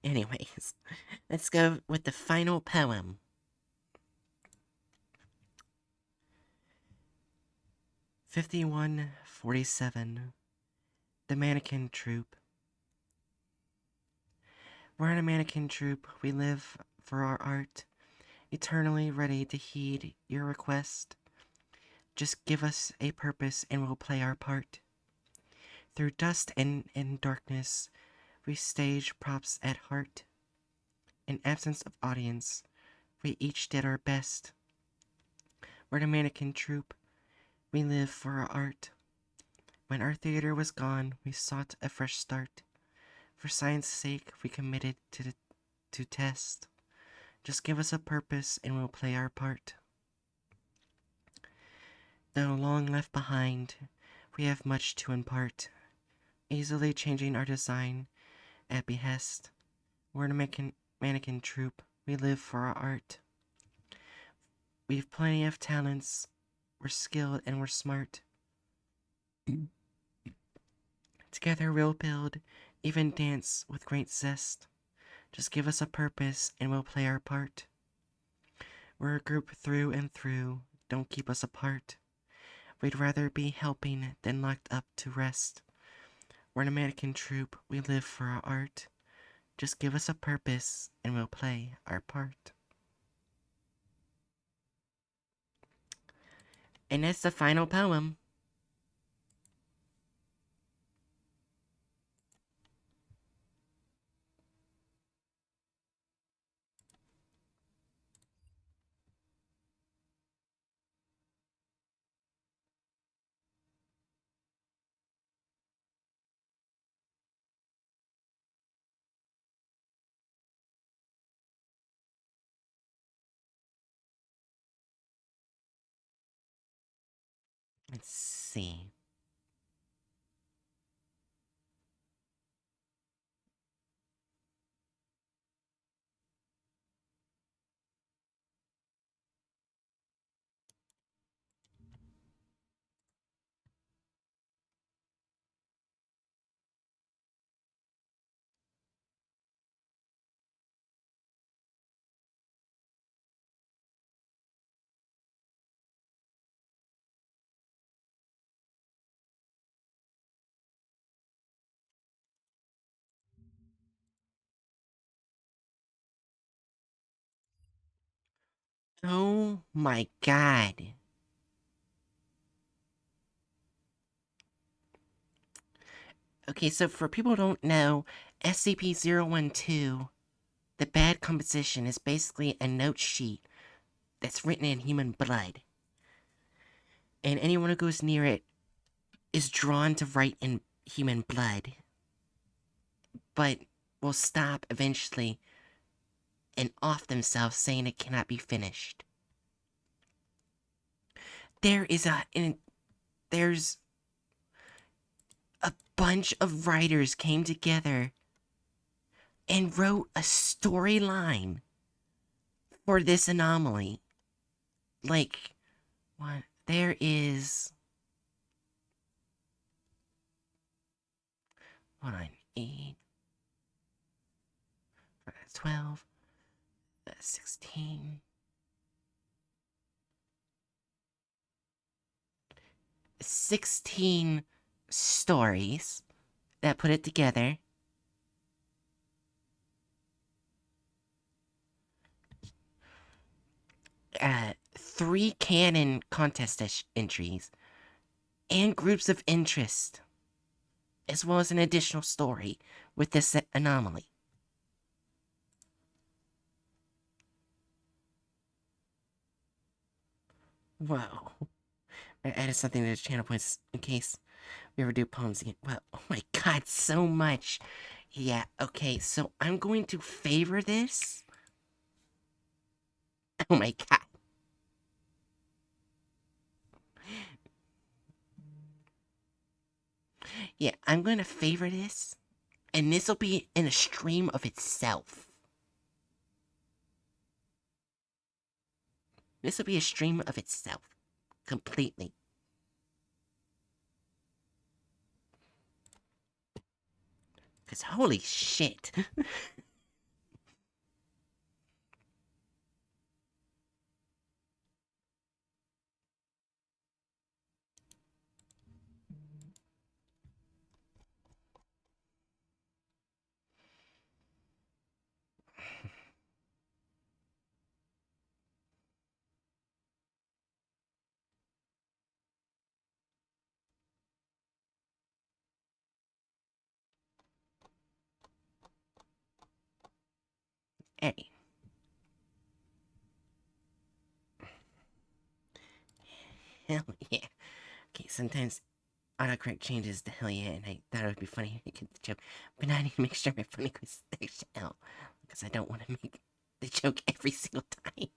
Anyways, let's go with the final poem. 5147. The Mannequin Troop. We're in a mannequin troop. We live for our art, eternally ready to heed your request. Just give us a purpose and we'll play our part. Through dust and in darkness, we stage props at heart. In absence of audience, we each did our best. We're the mannequin troupe. We live for our art. When our theater was gone, we sought a fresh start. For science's sake, we committed to test. Just give us a purpose and we'll play our part. Though long left behind, we have much to impart, easily changing our design at behest. We're a mannequin troupe. We live for our art. We've plenty of talents. We're skilled and we're smart. Together we'll build, even dance with great zest. Just give us a purpose and we'll play our part. We're a group through and through. Don't keep us apart. We'd rather be helping than locked up to rest. We're an American troupe. We live for our art. Just give us a purpose and we'll play our part. And that's the final poem. Let's see. Oh my god. Okay, so for people who don't know, SCP-012, the bad composition is basically a note sheet that's written in human blood. And anyone who goes near it is drawn to write in human blood, but will stop eventually and off themselves saying it cannot be finished. There's a bunch of writers came together and wrote a storyline for this anomaly. Like, what? There is. Hold on. 8, 12, 16. 16 stories that put it together. Three canon contest entries and groups of interest, as well as an additional story with this anomaly. Whoa. I added something to the channel points in case we ever do poems again. Well, oh my god, so much. Yeah, okay, so I'm going to favor this. Oh my god. Yeah, I'm going to favor this, and this will be in a stream of itself. This will be a stream of itself. Completely. Because holy shit. Hey. Hell yeah. Okay, sometimes autocorrect changes to hell yeah, and I thought it would be funny to get the joke, but now I need to make sure my funny was L, because I don't want to make the joke every single time.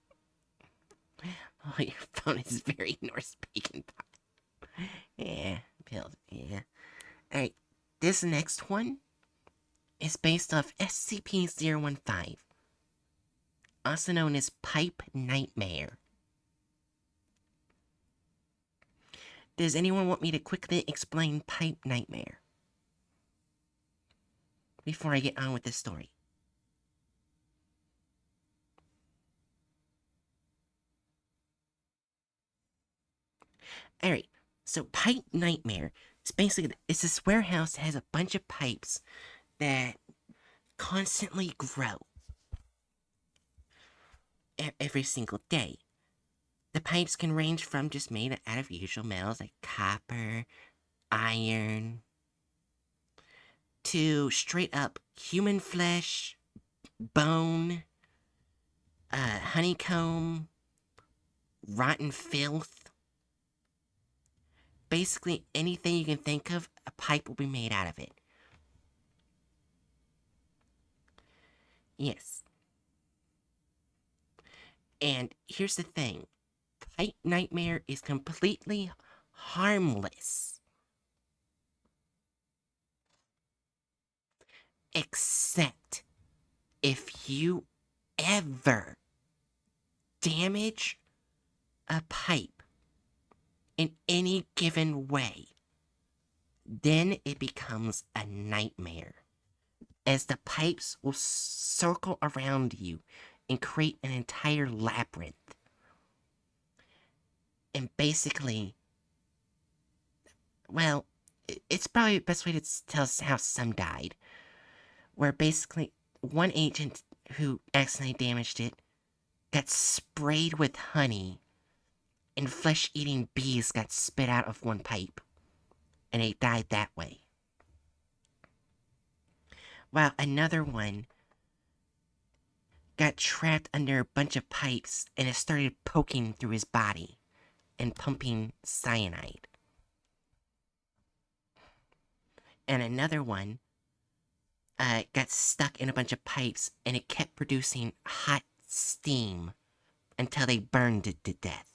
Oh, your phone is very Norse pagan. Yeah, build, yeah. Alright, this next one is based off SCP-015, also known as Pipe Nightmare. Does anyone want me to quickly explain Pipe Nightmare before I get on with the story? Alright, so Pipe Nightmare is basically, it's this warehouse that has a bunch of pipes that constantly grow every single day. The pipes can range from just made out of usual metals like copper, iron, to straight up human flesh, bone, honeycomb, rotten filth. Basically, anything you can think of, a pipe will be made out of it. Yes. And here's the thing, Pipe Nightmare is completely harmless. Except if you ever damage a pipe in any given way, then it becomes a nightmare, as the pipes will circle around you and create an entire labyrinth. And basically, well, it's probably the best way to tell how some died, where basically one agent who accidentally damaged it got sprayed with honey, and flesh-eating bees got spit out of one pipe, and they died that way. While another one got trapped under a bunch of pipes and it started poking through his body and pumping cyanide. And another one got stuck in a bunch of pipes and it kept producing hot steam until they burned it to death.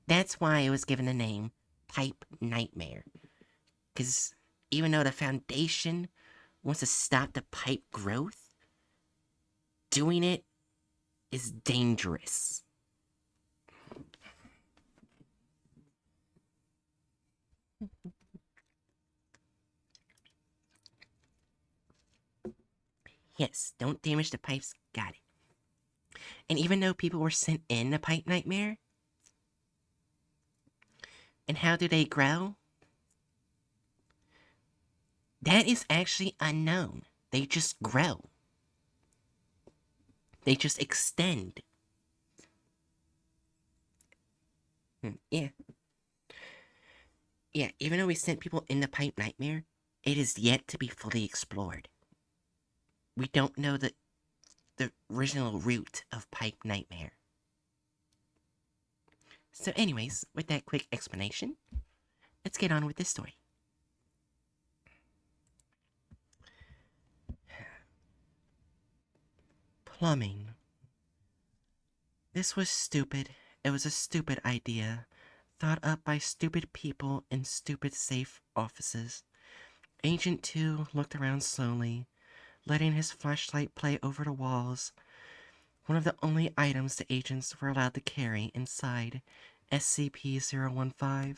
That's why it was given the name Pipe Nightmare. Because even though the Foundation wants to stop the pipe growth, doing it is dangerous. Yes, don't damage the pipes, got it. And even though people were sent in a pipe nightmare, and how do they grow? That is actually unknown. They just grow. They just extend. Yeah. Yeah, even though we sent people in the pipe nightmare, it is yet to be fully explored. We don't know the original root of pipe nightmare. So anyways, with that quick explanation, let's get on with this story. Plumbing. This was stupid. It was a stupid idea. thought up by stupid people in stupid safe offices. Agent 2 looked around slowly, letting his flashlight play over the walls. One of the only items the agents were allowed to carry inside SCP-015.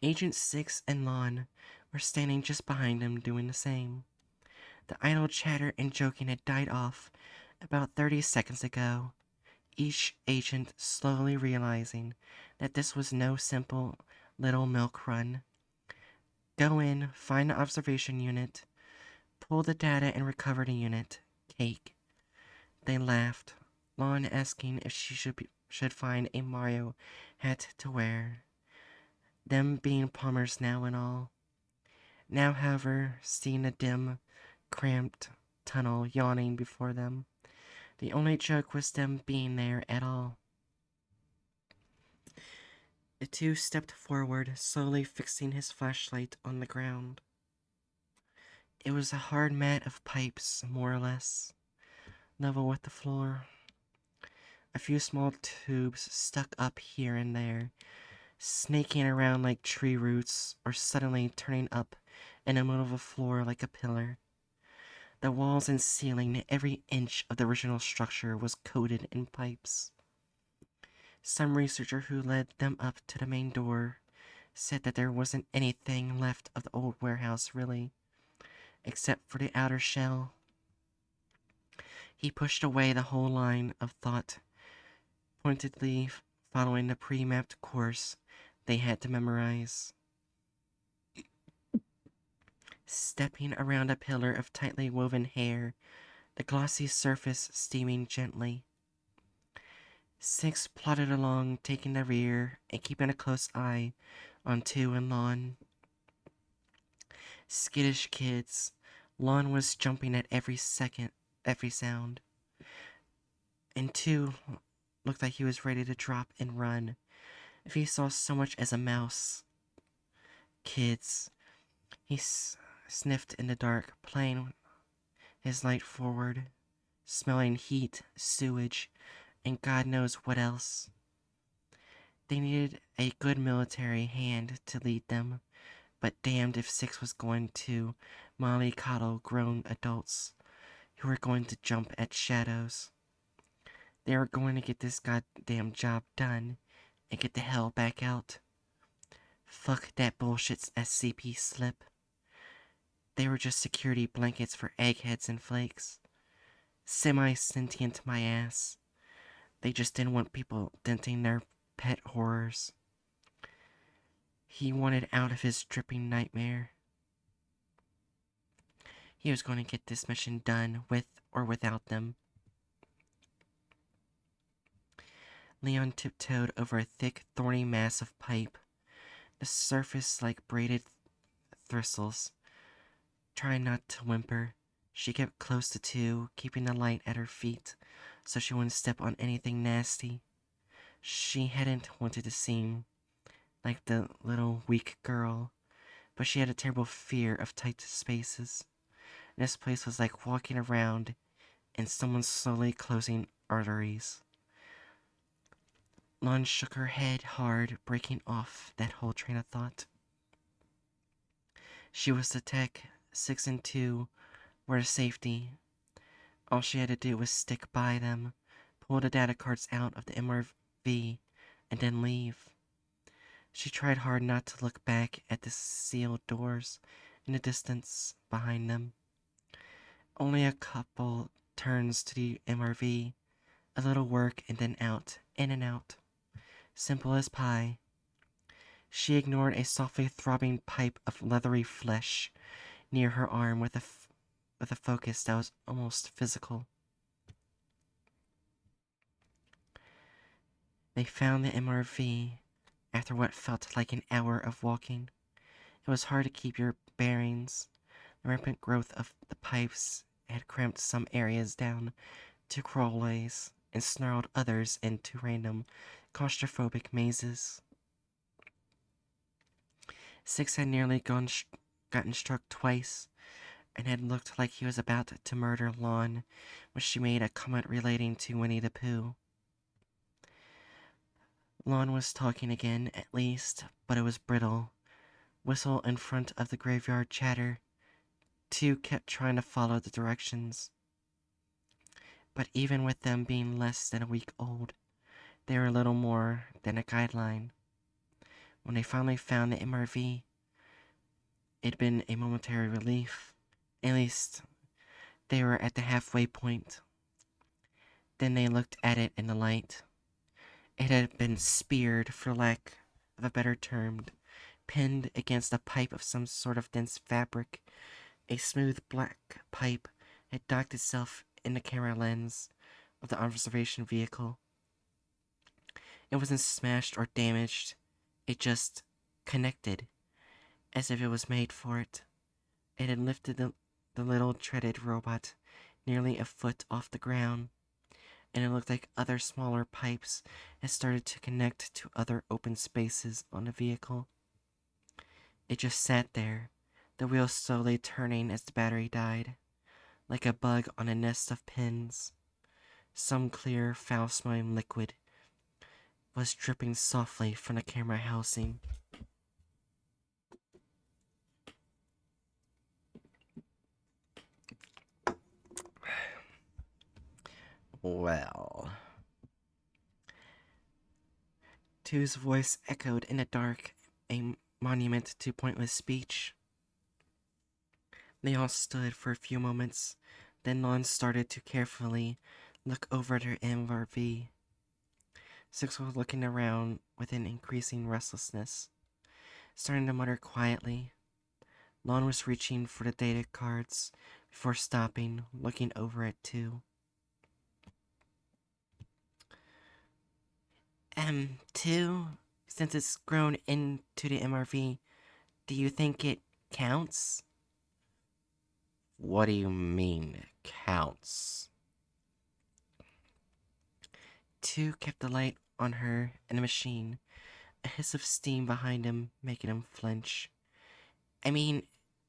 Agent 6 and Lon were standing just behind him doing the same. The idle chatter and joking had died off about 30 seconds ago, each agent slowly realizing that this was no simple little milk run. Go in, find the observation unit, pull the data and recover the unit. Cake. They laughed, Lon asking if she should find a Mario hat to wear, them being plumbers now and all. Now, however, seeing a dim, cramped tunnel yawning before them, the only joke was them being there at all. The two stepped forward, slowly fixing his flashlight on the ground. It was a hard mat of pipes, more or less, level with the floor. A few small tubes stuck up here and there, snaking around like tree roots, or suddenly turning up in the middle of the floor like a pillar. The walls and ceiling, every inch of the original structure was coated in pipes. Some researcher who led them up to the main door said that there wasn't anything left of the old warehouse, really, except for the outer shell. He pushed away the whole line of thought, pointedly following the pre-mapped course they had to memorize. Stepping around a pillar of tightly woven hair, the glossy surface steaming gently. 6 plodded along, taking the rear and keeping a close eye on 2 and Lon. Skittish kids, Lon was jumping at every sound, and 2 looked like he was ready to drop and run if he saw so much as a mouse. Kids, he sniffed in the dark, playing his light forward, smelling heat, sewage, and God knows what else. They needed a good military hand to lead them, but damned if 6 was going to mollycoddle grown adults who were going to jump at shadows. They were going to get this goddamn job done and get the hell back out. Fuck that bullshit SCP slip. They were just security blankets for eggheads and flakes. Semi-sentient my ass. They just didn't want people denting their pet horrors. He wanted out of his dripping nightmare. He was going to get this mission done with or without them. Leon tiptoed over a thick, thorny mass of pipe, the surface like braided thistles. Trying not to whimper, she kept close to 2, keeping the light at her feet so she wouldn't step on anything nasty. She hadn't wanted to seem like the little weak girl, but she had a terrible fear of tight spaces. This place was like walking around in someone slowly closing arteries. Lon shook her head hard, breaking off that whole train of thought. She was the tech. 6 and 2 were a safety. All she had to do was stick by them, pull the data cards out of the MRV, and then leave. She tried hard not to look back at the sealed doors in the distance behind them. Only a couple turns to the MRV, a little work and then out, in and out. Simple as pie. She ignored a softly throbbing pipe of leathery flesh near her arm with a focus that was almost physical. They found the MRV after what felt like an hour of walking. It was hard to keep your bearings. The rampant growth of the pipes had cramped some areas down to crawlways and snarled others into random, claustrophobic mazes. 6 had nearly gotten struck twice, and had looked like he was about to murder Lon when she made a comment relating to Winnie the Pooh. Lon was talking again, at least, but it was brittle. Whistle in front of the graveyard chatter. Two kept trying to follow the directions. But even with them being less than a week old, they were little more than a guideline. When they finally found the MRV, it'd been a momentary relief. At least, they were at the halfway point. Then they looked at it in the light. It had been speared, for lack of a better term, pinned against a pipe of some sort of dense fabric. A smooth black pipe had docked itself in the camera lens of the observation vehicle. It wasn't smashed or damaged. It just connected, as if it was made for it. It had lifted the little treaded robot nearly a foot off the ground, and it looked like other smaller pipes had started to connect to other open spaces on the vehicle. It just sat there, the wheels slowly turning as the battery died, like a bug on a nest of pins. Some clear, foul-smelling liquid was dripping softly from the camera housing. Well, Two's voice echoed in the dark, a monument to pointless speech. They all stood for a few moments, then Lon started to carefully look over their MRV. Six was looking around with an increasing restlessness, starting to mutter quietly. Lon was reaching for the data cards before stopping, looking over it too. Two, since it's grown into the MRV, do you think it counts? what do you mean, counts? Two kept the light on her and the machine, a hiss of steam behind him making him flinch. I mean,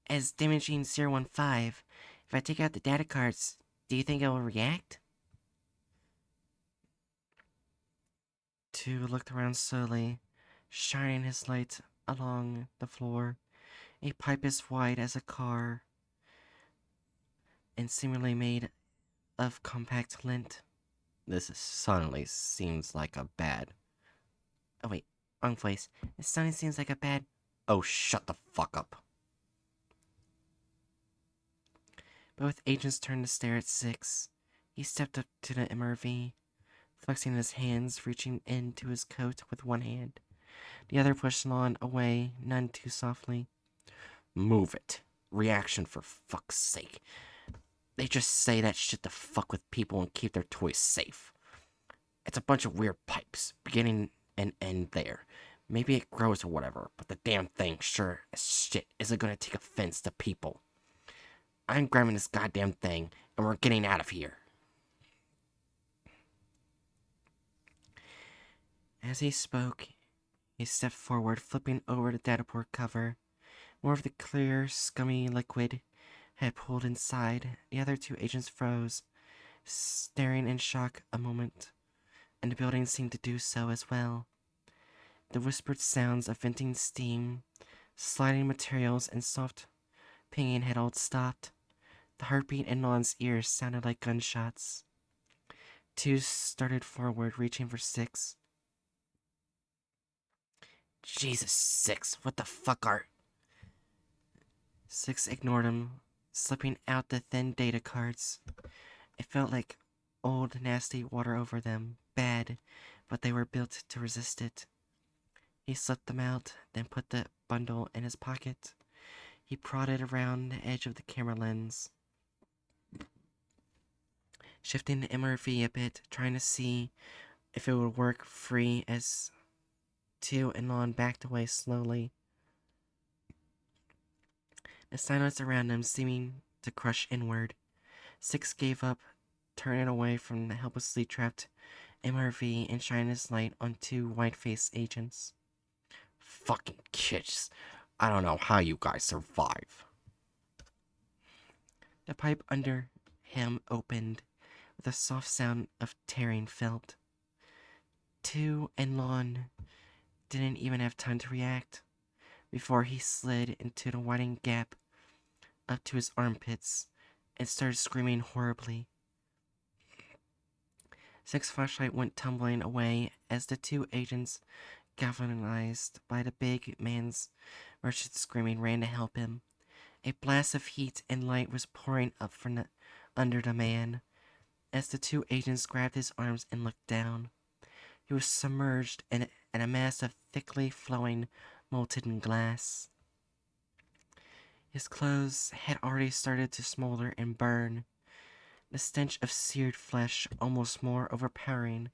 as damaging 015, if I take out the data cards, do you think it will react? Two looked around slowly, shining his light along the floor, a pipe as wide as a car, and seemingly made of compact lint. This suddenly seems like a bad. Oh wait, wrong place. It suddenly seems like a bad. Oh, shut the fuck up. Both agents turned to stare at Six. He stepped up to the MRV, flexing his hands, reaching into his coat with one hand. The other pushed Lon away, none too softly. Move it. Reaction for fuck's sake. They just say that shit to fuck with people and keep their toys safe. It's a bunch of weird pipes, beginning and end there. Maybe it grows or whatever, but the damn thing, sure as shit, isn't gonna take offense to people. I'm grabbing this goddamn thing, and we're getting out of here. As he spoke, he stepped forward, flipping over the dataport cover. More of the clear, scummy liquid had pooled inside. The other two agents froze, staring in shock a moment, and the building seemed to do so as well. The whispered sounds of venting steam, sliding materials, and soft pinging had all stopped. The heartbeat in Lon's ears sounded like gunshots. Two started forward, reaching for Six. Jesus, Six, what the fuck are. Six ignored him, slipping out the thin data cards. It felt like old, nasty water over them. Bad, but they were built to resist it. He slipped them out, then put the bundle in his pocket. He prodded around the edge of the camera lens, shifting the MRV a bit, trying to see if it would work free as Two and Lon backed away slowly. The silence around them seeming to crush inward. Six gave up, turning away from the helplessly trapped MRV and shining his light on two white-faced agents. Fucking kids. I don't know how you guys survive. The pipe under him opened with a soft sound of tearing felt. Two and Lon didn't even have time to react before he slid into the widening gap up to his armpits and started screaming horribly. Six flashlight went tumbling away as the two agents, galvanized by the big man's wretched screaming, ran to help him. A blast of heat and light was pouring up from under the man as the two agents grabbed his arms and looked down. He was submerged in a mass of thickly flowing molten glass. His clothes had already started to smolder and burn, the stench of seared flesh almost more overpowering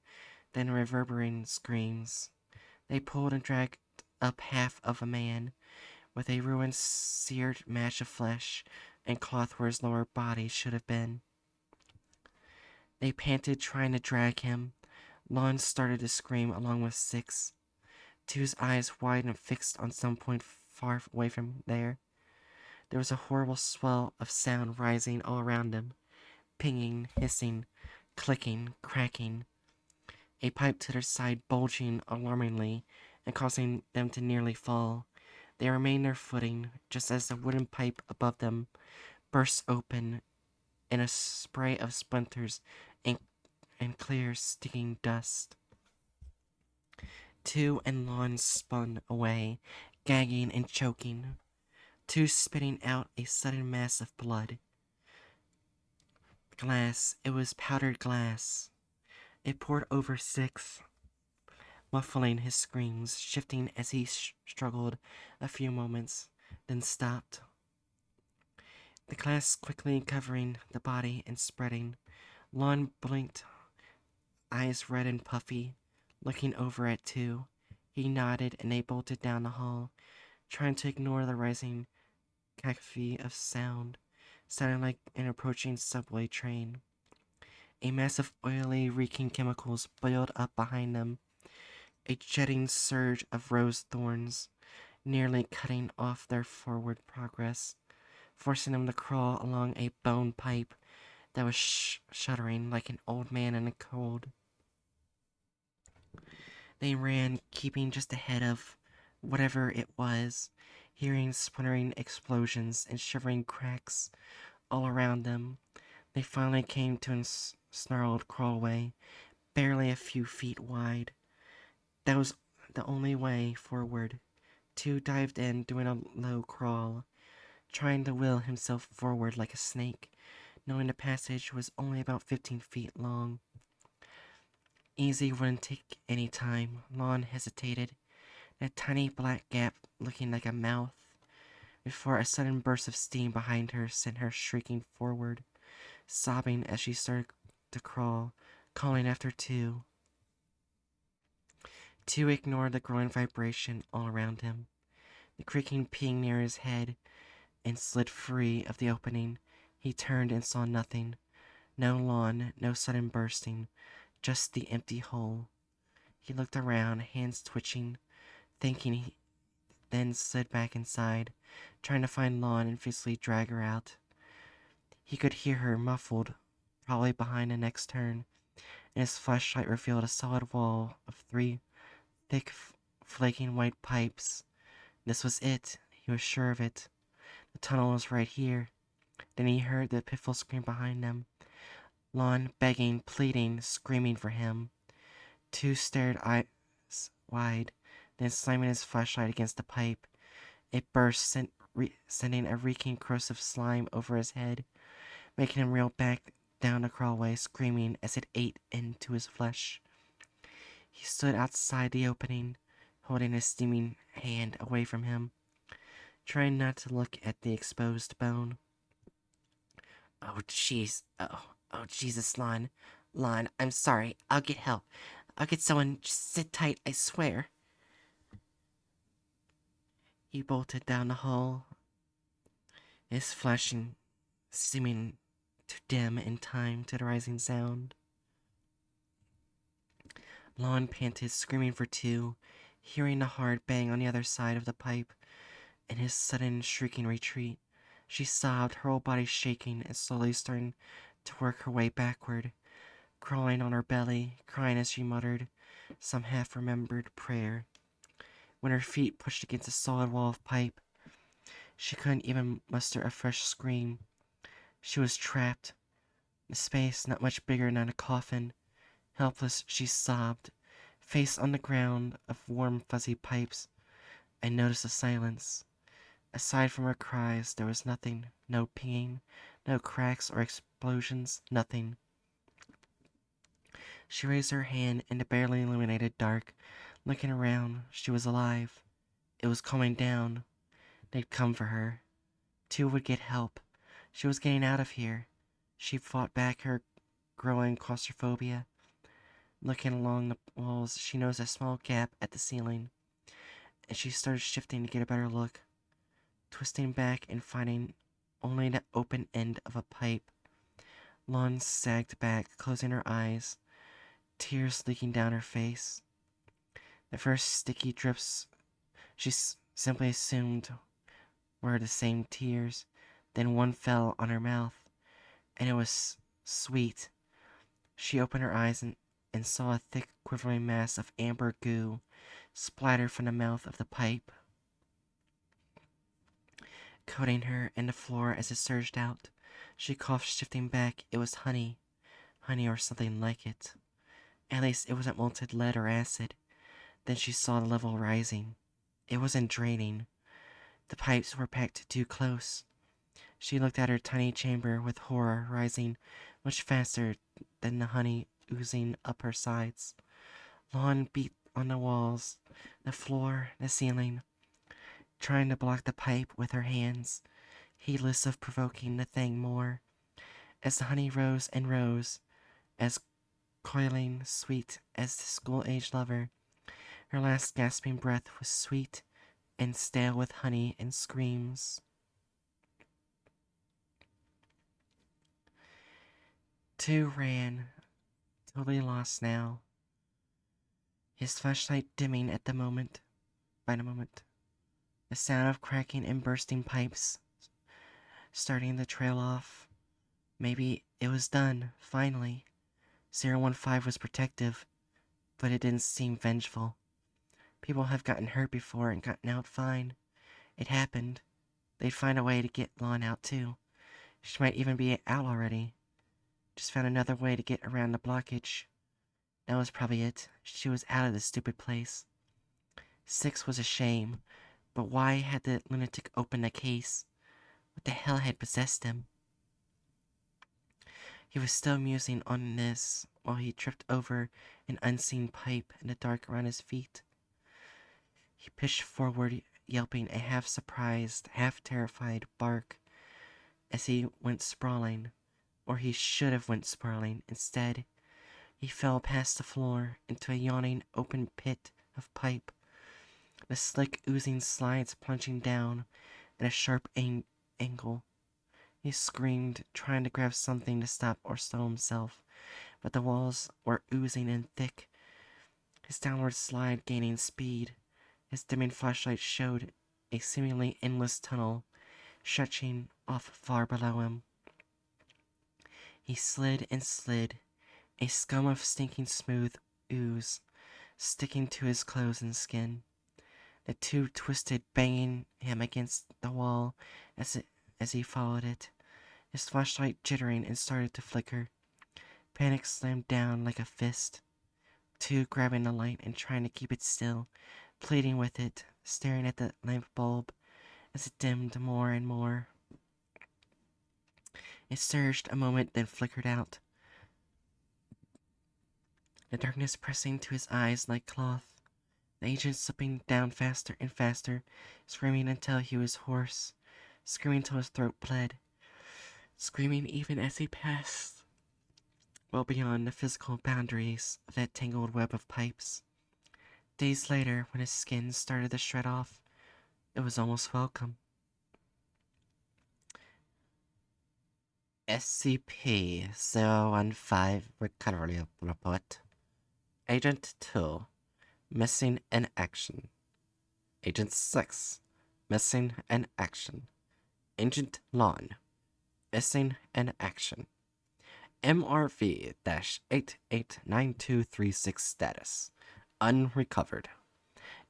than reverberating screams. They pulled and dragged up half of a man, with a ruined, seared mash of flesh and cloth where his lower body should have been. They panted, trying to drag him. Lon started to scream along with Six, Two's eyes wide and fixed on some point far away from there. There was a horrible swell of sound rising all around them, pinging, hissing, clicking, cracking. A pipe to their side bulging alarmingly and causing them to nearly fall. They remained their footing just as the wooden pipe above them burst open in a spray of splinters and clear, sticking dust. Two and Lon spun away, gagging and choking. Two spitting out a sudden mass of blood. Glass. It was powdered glass. It poured over Six, muffling his screams, shifting as he struggled a few moments, then stopped. The glass quickly covering the body and spreading. Lon blinked, eyes red and puffy, looking over at Two. He nodded and they bolted down the hall, trying to ignore the rising cacophony of sound, sounding like an approaching subway train. A mass of oily, reeking chemicals boiled up behind them, a jetting surge of rose thorns, nearly cutting off their forward progress, forcing them to crawl along a bone pipe that was shuddering like an old man in a cold. They ran, keeping just ahead of whatever it was, hearing splintering explosions and shivering cracks all around them. They finally came to a snarled crawlway, barely a few feet wide. That was the only way forward. Two dived in, doing a low crawl, trying to will himself forward like a snake, knowing the passage was only about 15 feet long. Easy wouldn't take any time. Lon hesitated, that tiny black gap looking like a mouth, before a sudden burst of steam behind her sent her shrieking forward, sobbing as she started to crawl, calling after Two. Two ignored the growing vibration all around him, the creaking ping near his head, and slid free of the opening. He turned and saw nothing. No Lon, no sudden bursting, just the empty hole. He looked around, hands twitching, thinking he then slid back inside, trying to find Lon and physically drag her out. He could hear her muffled, probably behind the next turn, and his flashlight revealed a solid wall of three thick, flaking white pipes. This was it. He was sure of it. The tunnel was right here. Then he heard the pitiful scream behind them. Lon begging, pleading, screaming for him. Two stared eyes wide, then slamming his flashlight against the pipe. It burst, sending a reeking corrosive slime over his head, making him reel back down the crawlway, screaming as it ate into his flesh. He stood outside the opening, holding his steaming hand away from him, trying not to look at the exposed bone. Oh, jeez. Oh, Jesus, Lon. Lon, I'm sorry. I'll get help. I'll get someone. Just sit tight, I swear. He bolted down the hall, his flashing seeming to dim in time to the rising sound. Lon panted, screaming for Two, hearing the hard bang on the other side of the pipe, and his sudden shrieking retreat. She sobbed, her whole body shaking and slowly starting to work her way backward. crawling on her belly, crying as she muttered some half-remembered prayer. When her feet pushed against a solid wall of pipe, she couldn't even muster a fresh scream. She was trapped, in a space not much bigger than a coffin. Helpless, she sobbed, face on the ground of warm, fuzzy pipes. I noticed a silence. Aside from her cries, there was nothing. No pinging, no cracks or explosions, nothing. She raised her hand in the barely illuminated dark. Looking around, she was alive. It was calming down. They'd come for her. Two would get help. She was getting out of here. She fought back her growing claustrophobia. Looking along the walls, she noticed a small gap at the ceiling, and she started shifting to get a better look, twisting back and finding only the open end of a pipe. Lawn sagged back, closing her eyes, tears leaking down her face. The first sticky drips she simply assumed were the same tears. Then one fell on her mouth, and it was sweet. She opened her eyes and saw a thick, quivering mass of amber goo splatter from the mouth of the pipe, coating her and the floor as it surged out. She coughed, shifting back. It was honey. Honey or something like it. At least it wasn't molten lead or acid. Then she saw the level rising. It wasn't draining. The pipes were packed too close. She looked at her tiny chamber with horror, rising much faster than the honey oozing up her sides. Lawn beat on the walls, the floor, the ceiling, trying to block the pipe with her hands, heedless of provoking the thing more. As the honey rose and rose, as coiling sweet as the school-age lover, her last gasping breath was sweet and stale with honey and screams. Two ran, totally lost now, his flashlight dimming at the moment, by the moment. The sound of cracking and bursting pipes starting to trail off. Maybe it was done, finally. 015 was protective, but it didn't seem vengeful. People have gotten hurt before and gotten out fine. It happened. They'd find a way to get Lon out too. She might even be out already. Just found another way to get around the blockage. That was probably it. She was out of this stupid place. 6 was a shame, but why had the lunatic opened the case? What the hell had possessed him? He was still musing on this while he tripped over an unseen pipe in the dark around his feet. He pitched forward, yelping a half-surprised, half-terrified bark as he went sprawling, or he should have went sprawling. Instead, he fell past the floor into a yawning open pit of pipe, the slick oozing slides plunging down at a sharp angle. He screamed, trying to grab something to stop or slow himself, but the walls were oozing and thick, his downward slide gaining speed. His dimming flashlight showed a seemingly endless tunnel stretching off far below him. He slid and slid, a scum of stinking smooth ooze sticking to his clothes and skin. The tube twisted, banging him against the wall as he followed it, his flashlight jittering and started to flicker. Panic slammed down like a fist. 2 grabbing the light and trying to keep it still, pleading with it, staring at the lamp bulb as it dimmed more and more. It surged a moment, then flickered out, the darkness pressing to his eyes like cloth. The agent slipping down faster and faster, screaming until he was hoarse, screaming till his throat bled, screaming even as he passed well beyond the physical boundaries of that tangled web of pipes. Days later, when his skin started to shred off, it was almost welcome. SCP-015 Recovery Report. Agent 2, missing in action. Agent 6, missing in action. Agent Lon, missing in action. MRV 889236 status. Unrecovered.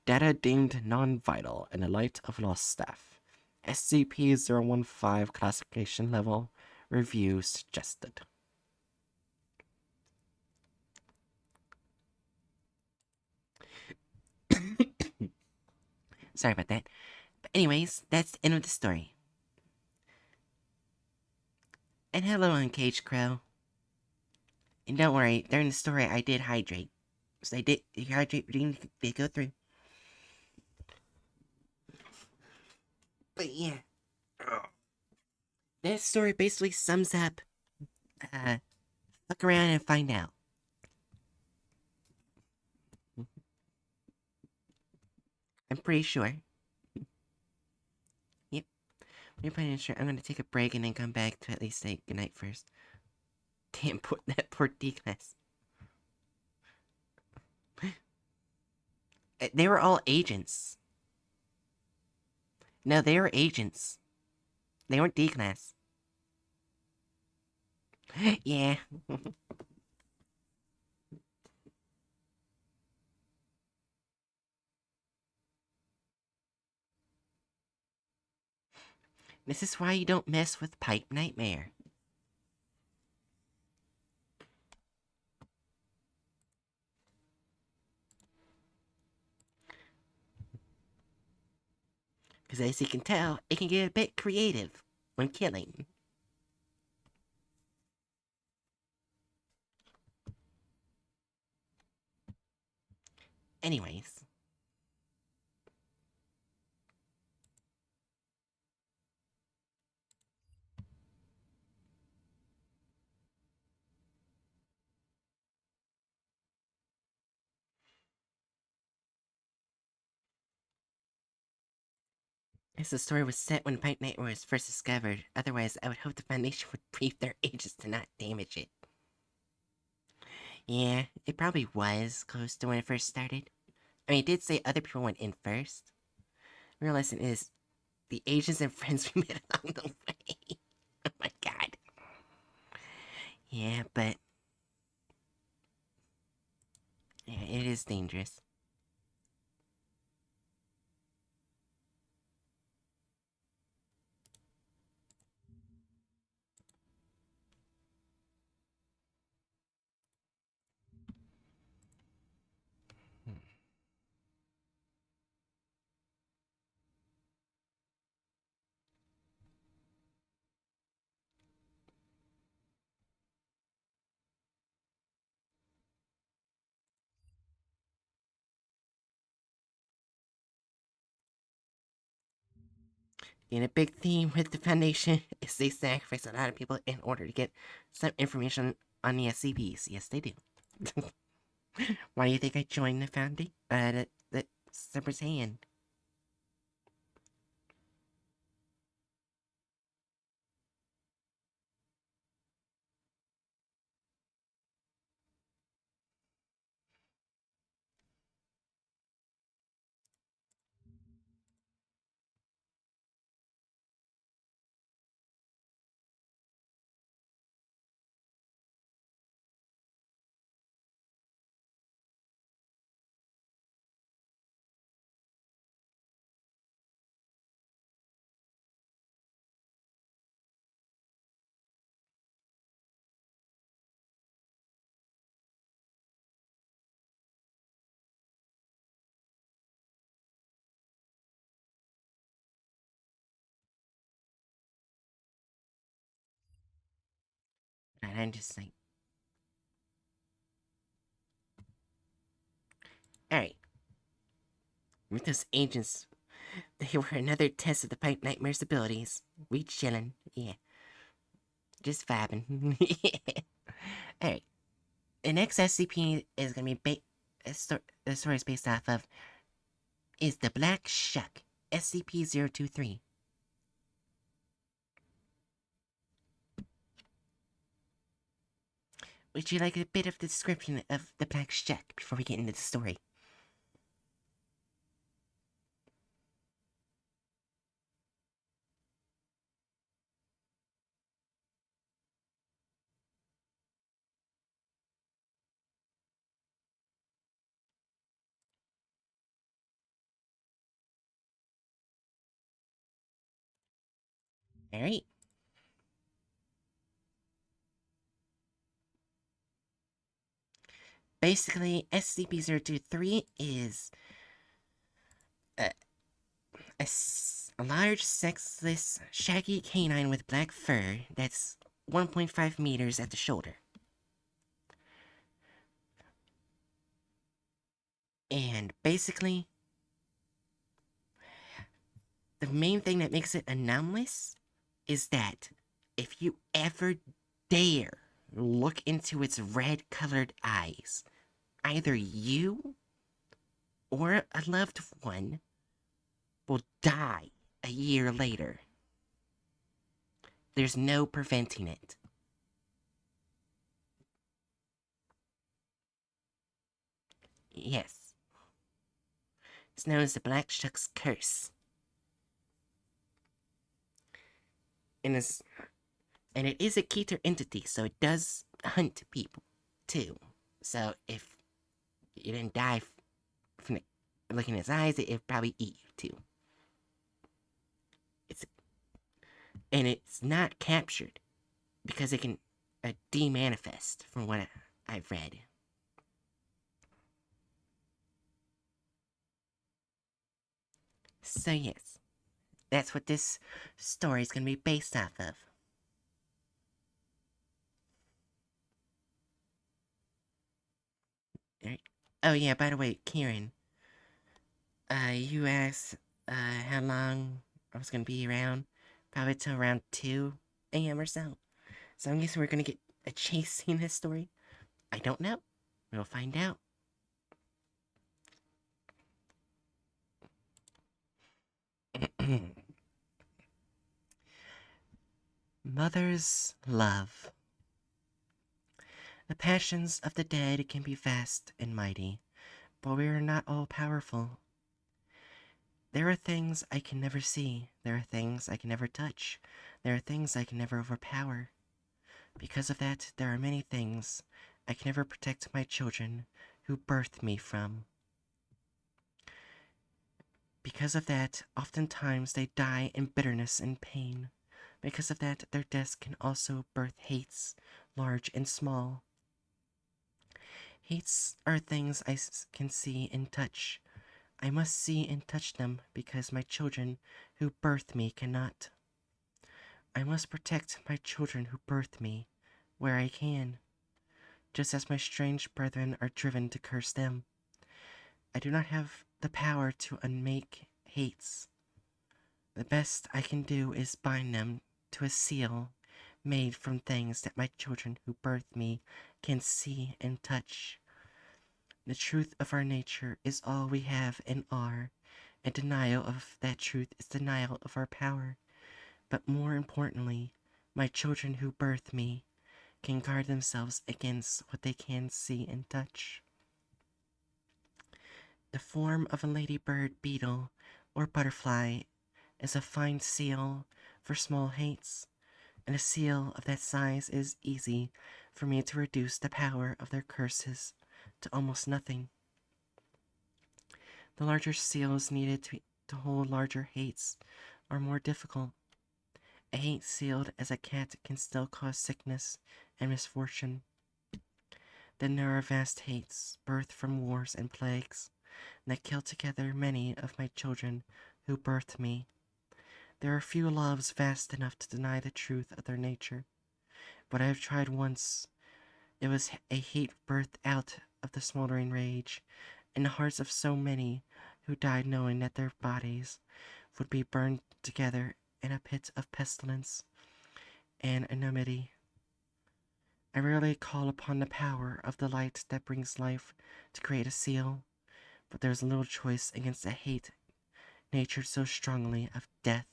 Data deemed non vital in the light of lost staff. SCP 015 classification level. Review suggested. Sorry about that. But anyways, that's the end of the story. And hello, Uncaged Crow. And don't worry, during the story I did hydrate. So I did, the hydrate routine did go through. But yeah. That story basically sums up, fuck around and find out. I'm pretty sure. Yep. We're pretty sure. I'm gonna take a break and then come back to at least say goodnight first. Damn, that poor D-class. They were all agents. No, they were agents. They weren't D-class. Yeah. This is why you don't mess with Pipe Nightmare. Because as you can tell, it can get a bit creative when killing. Anyways. As the story was set when Pipe Nightmare was first discovered, otherwise I would hope the Foundation would brief their agents to not damage it. Yeah, it probably was close to when it first started. I mean, it did say other people went in first. Real lesson is, the agents and friends we met along the way. Oh my god. Yeah, but... yeah, it is dangerous. And a big theme with the Foundation is they sacrifice a lot of people in order to get some information on the SCPs. Yes, they do. Why do you think I joined the Foundation? The Summer's Hand. And I'm just like, alright. With those agents, they were another test of the Pipe Nightmare's abilities. We chillin', yeah. Just vibing. Alright. The next SCP is gonna be the story is based off of is the Black Shuck, SCP-023. Would you like a bit of the description of the Black Shuck before we get into the story? Alright. Basically, SCP-023 is a, a large, sexless, shaggy canine with black fur that's 1.5 meters at the shoulder. And basically, the main thing that makes it anomalous is that if you ever dare look into its red colored eyes, either you or a loved one will die a year later. There's no preventing it. Yes, it's known as the Black Shuck's Curse. And, it's, and it is a Keter entity, so it does hunt people, too. So if you didn't die from looking in its eyes, it'd probably eat you, too. It's And it's not captured because it can demanifest, from what I've read. So yes, that's what this story is going to be based off of. Right. Oh yeah, by the way, Kieran, you asked how long I was going to be around. Probably till around 2 a.m. or so. So I'm guessing we're going to get a chase scene in this story. I don't know. We'll find out. Mother's love. The passions of the dead can be vast and mighty, but we are not all powerful. There are things I can never see. There are things I can never touch. There are things I can never overpower. Because of that, there are many things I can never protect my children who birthed me from. Because of that, oftentimes they die in bitterness and pain. Because of that, their deaths can also birth hates, large and small. Hates are things I can see and touch. I must see and touch them because my children who birthed me cannot. I must protect my children who birthed me where I can, just as my strange brethren are driven to curse them. I do not have the power to unmake hates. The best I can do is bind them to a seal made from things that my children who birthed me can see and touch. The truth of our nature is all we have and are, and denial of that truth is denial of our power. But more importantly, my children who birthed me can guard themselves against what they can see and touch. The form of a ladybird, beetle, or butterfly is a fine seal for small hates, and a seal of that size is easy for me to reduce the power of their curses to almost nothing. The larger seals needed to hold larger hates are more difficult. A hate sealed as a cat can still cause sickness and misfortune. Then there are vast hates, birthed from wars and plagues, that kill together many of my children who birthed me. There are few loves vast enough to deny the truth of their nature, but I have tried once. It was a hate birthed out of the smoldering rage in the hearts of so many who died knowing that their bodies would be burned together in a pit of pestilence and enmity. I rarely call upon the power of the light that brings life to create a seal, but there is little choice against a hate natured so strongly of death.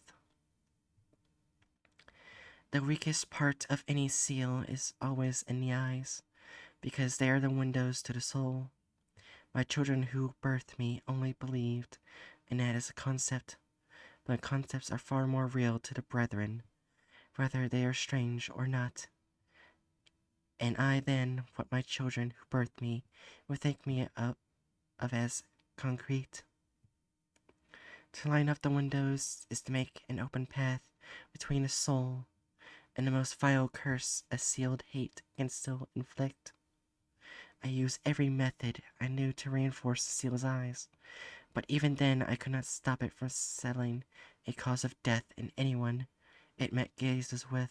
The weakest part of any seal is always in the eyes, because they are the windows to the soul. My children who birthed me only believed in that as a concept, but concepts are far more real to the brethren, whether they are strange or not. And I then, what my children who birthed me would think me of as concrete. To line up the windows is to make an open path between a soul and the most vile curse a sealed hate can still inflict. I used every method I knew to reinforce the seal's eyes, but even then I could not stop it from settling a cause of death in anyone it met gazes with.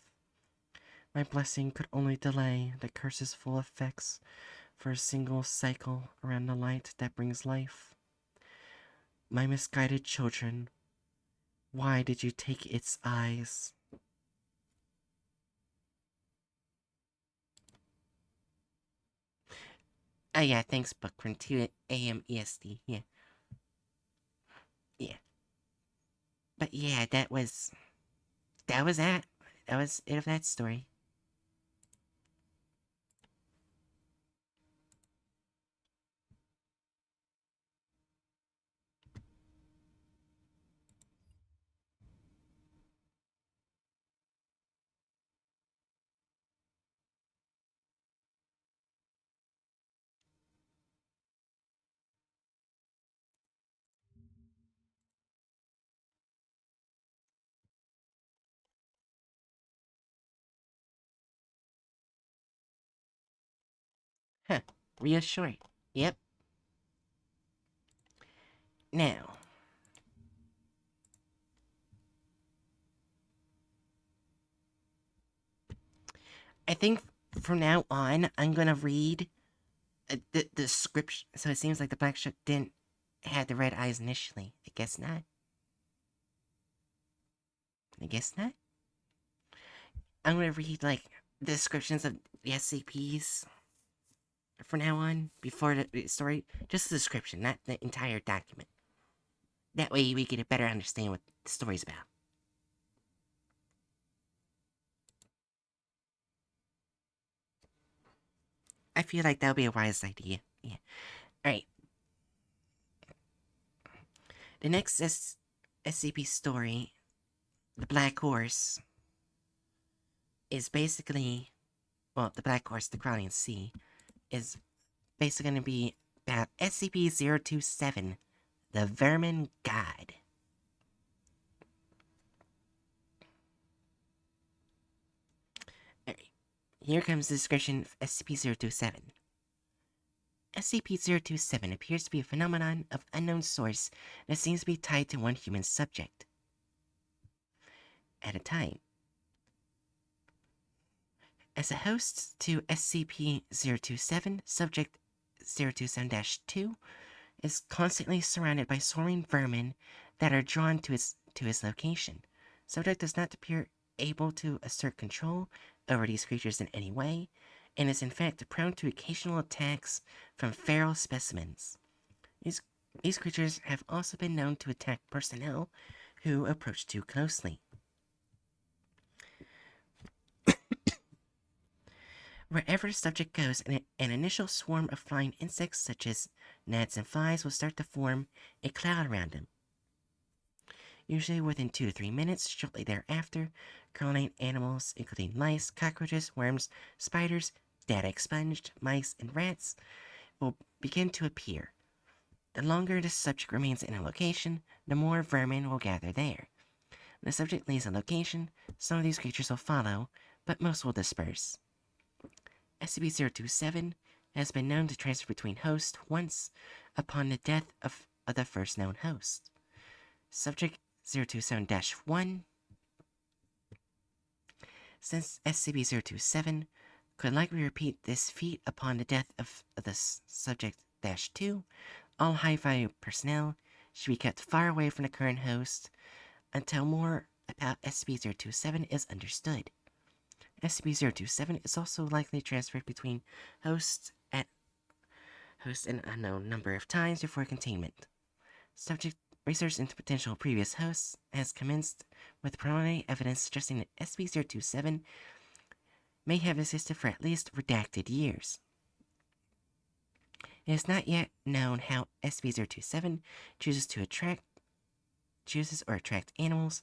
My blessing could only delay the curse's full effects for a single cycle around the light that brings life. My misguided children, why did you take its eyes? Oh yeah, thanks Bookworm, 2 a.m. EST, yeah. Yeah. But yeah, that was that. That was it of that story. Huh. Real short. Yep. Now, I think from now on, I'm gonna read the description. So it seems like the black shark didn't have the red eyes initially. I guess not. I guess not. I'm gonna read like the descriptions of the SCPs from now on before the story. Just the description, not the entire document. That way we get a better understanding what the story's about. I feel like that would be a wise idea. Yeah. Alright. The next SCP story, The Black Horse, is basically. Well, The Black Horse, The Crawling Sea, is basically going to be about SCP 027, The Vermin God. Alright. Here comes the description of SCP 027. SCP 027 appears to be a phenomenon of unknown source that seems to be tied to one human subject at a time. As a host to SCP 027, Subject 027 2 is constantly surrounded by swarming vermin that are drawn to his location. Subject does not appear able to assert control over these creatures in any way, and is in fact prone to occasional attacks from feral specimens. These creatures have also been known to attack personnel who approach too closely. Wherever the subject goes, an initial swarm of flying insects such as gnats and flies will start to form a cloud around him. Usually within 2 to 3 minutes, shortly thereafter, crawling animals, including lice, cockroaches, worms, spiders, data expunged, mice, and rats, will begin to appear. The longer the subject remains in a location, the more vermin will gather there. When the subject leaves a location, some of these creatures will follow, but most will disperse. SCP-027 has been known to transfer between hosts once upon the death of the first known host. Subject 027-1, since SCP-027 could likely repeat this feat upon the death of the Subject-2, all high-value personnel should be kept far away from the current host until more about SCP-027 is understood. SCP-027 is also likely transferred between hosts an unknown number of times before containment. Subject research into potential previous hosts has commenced with preliminary evidence suggesting that SCP-027 may have existed for at least redacted years. It is not yet known how SCP-027 chooses or attract animals,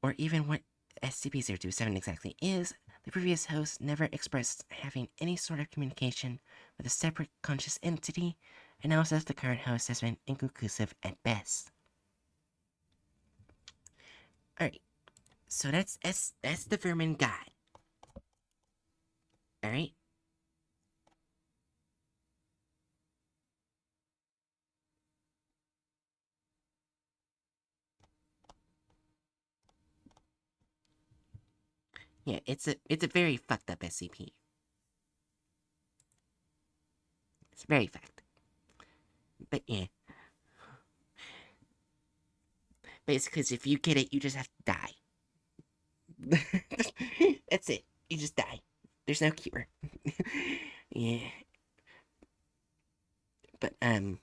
or even what SCP-027 exactly is. The previous host never expressed having any sort of communication with a separate conscious entity, and also the current host has been inconclusive at best. Alright. So that's the vermin god. All right. Yeah, it's a very fucked up SCP. It's very fucked. But yeah, basically, if you get it, you just have to die. That's it. You just die. There's no cure. Yeah, but all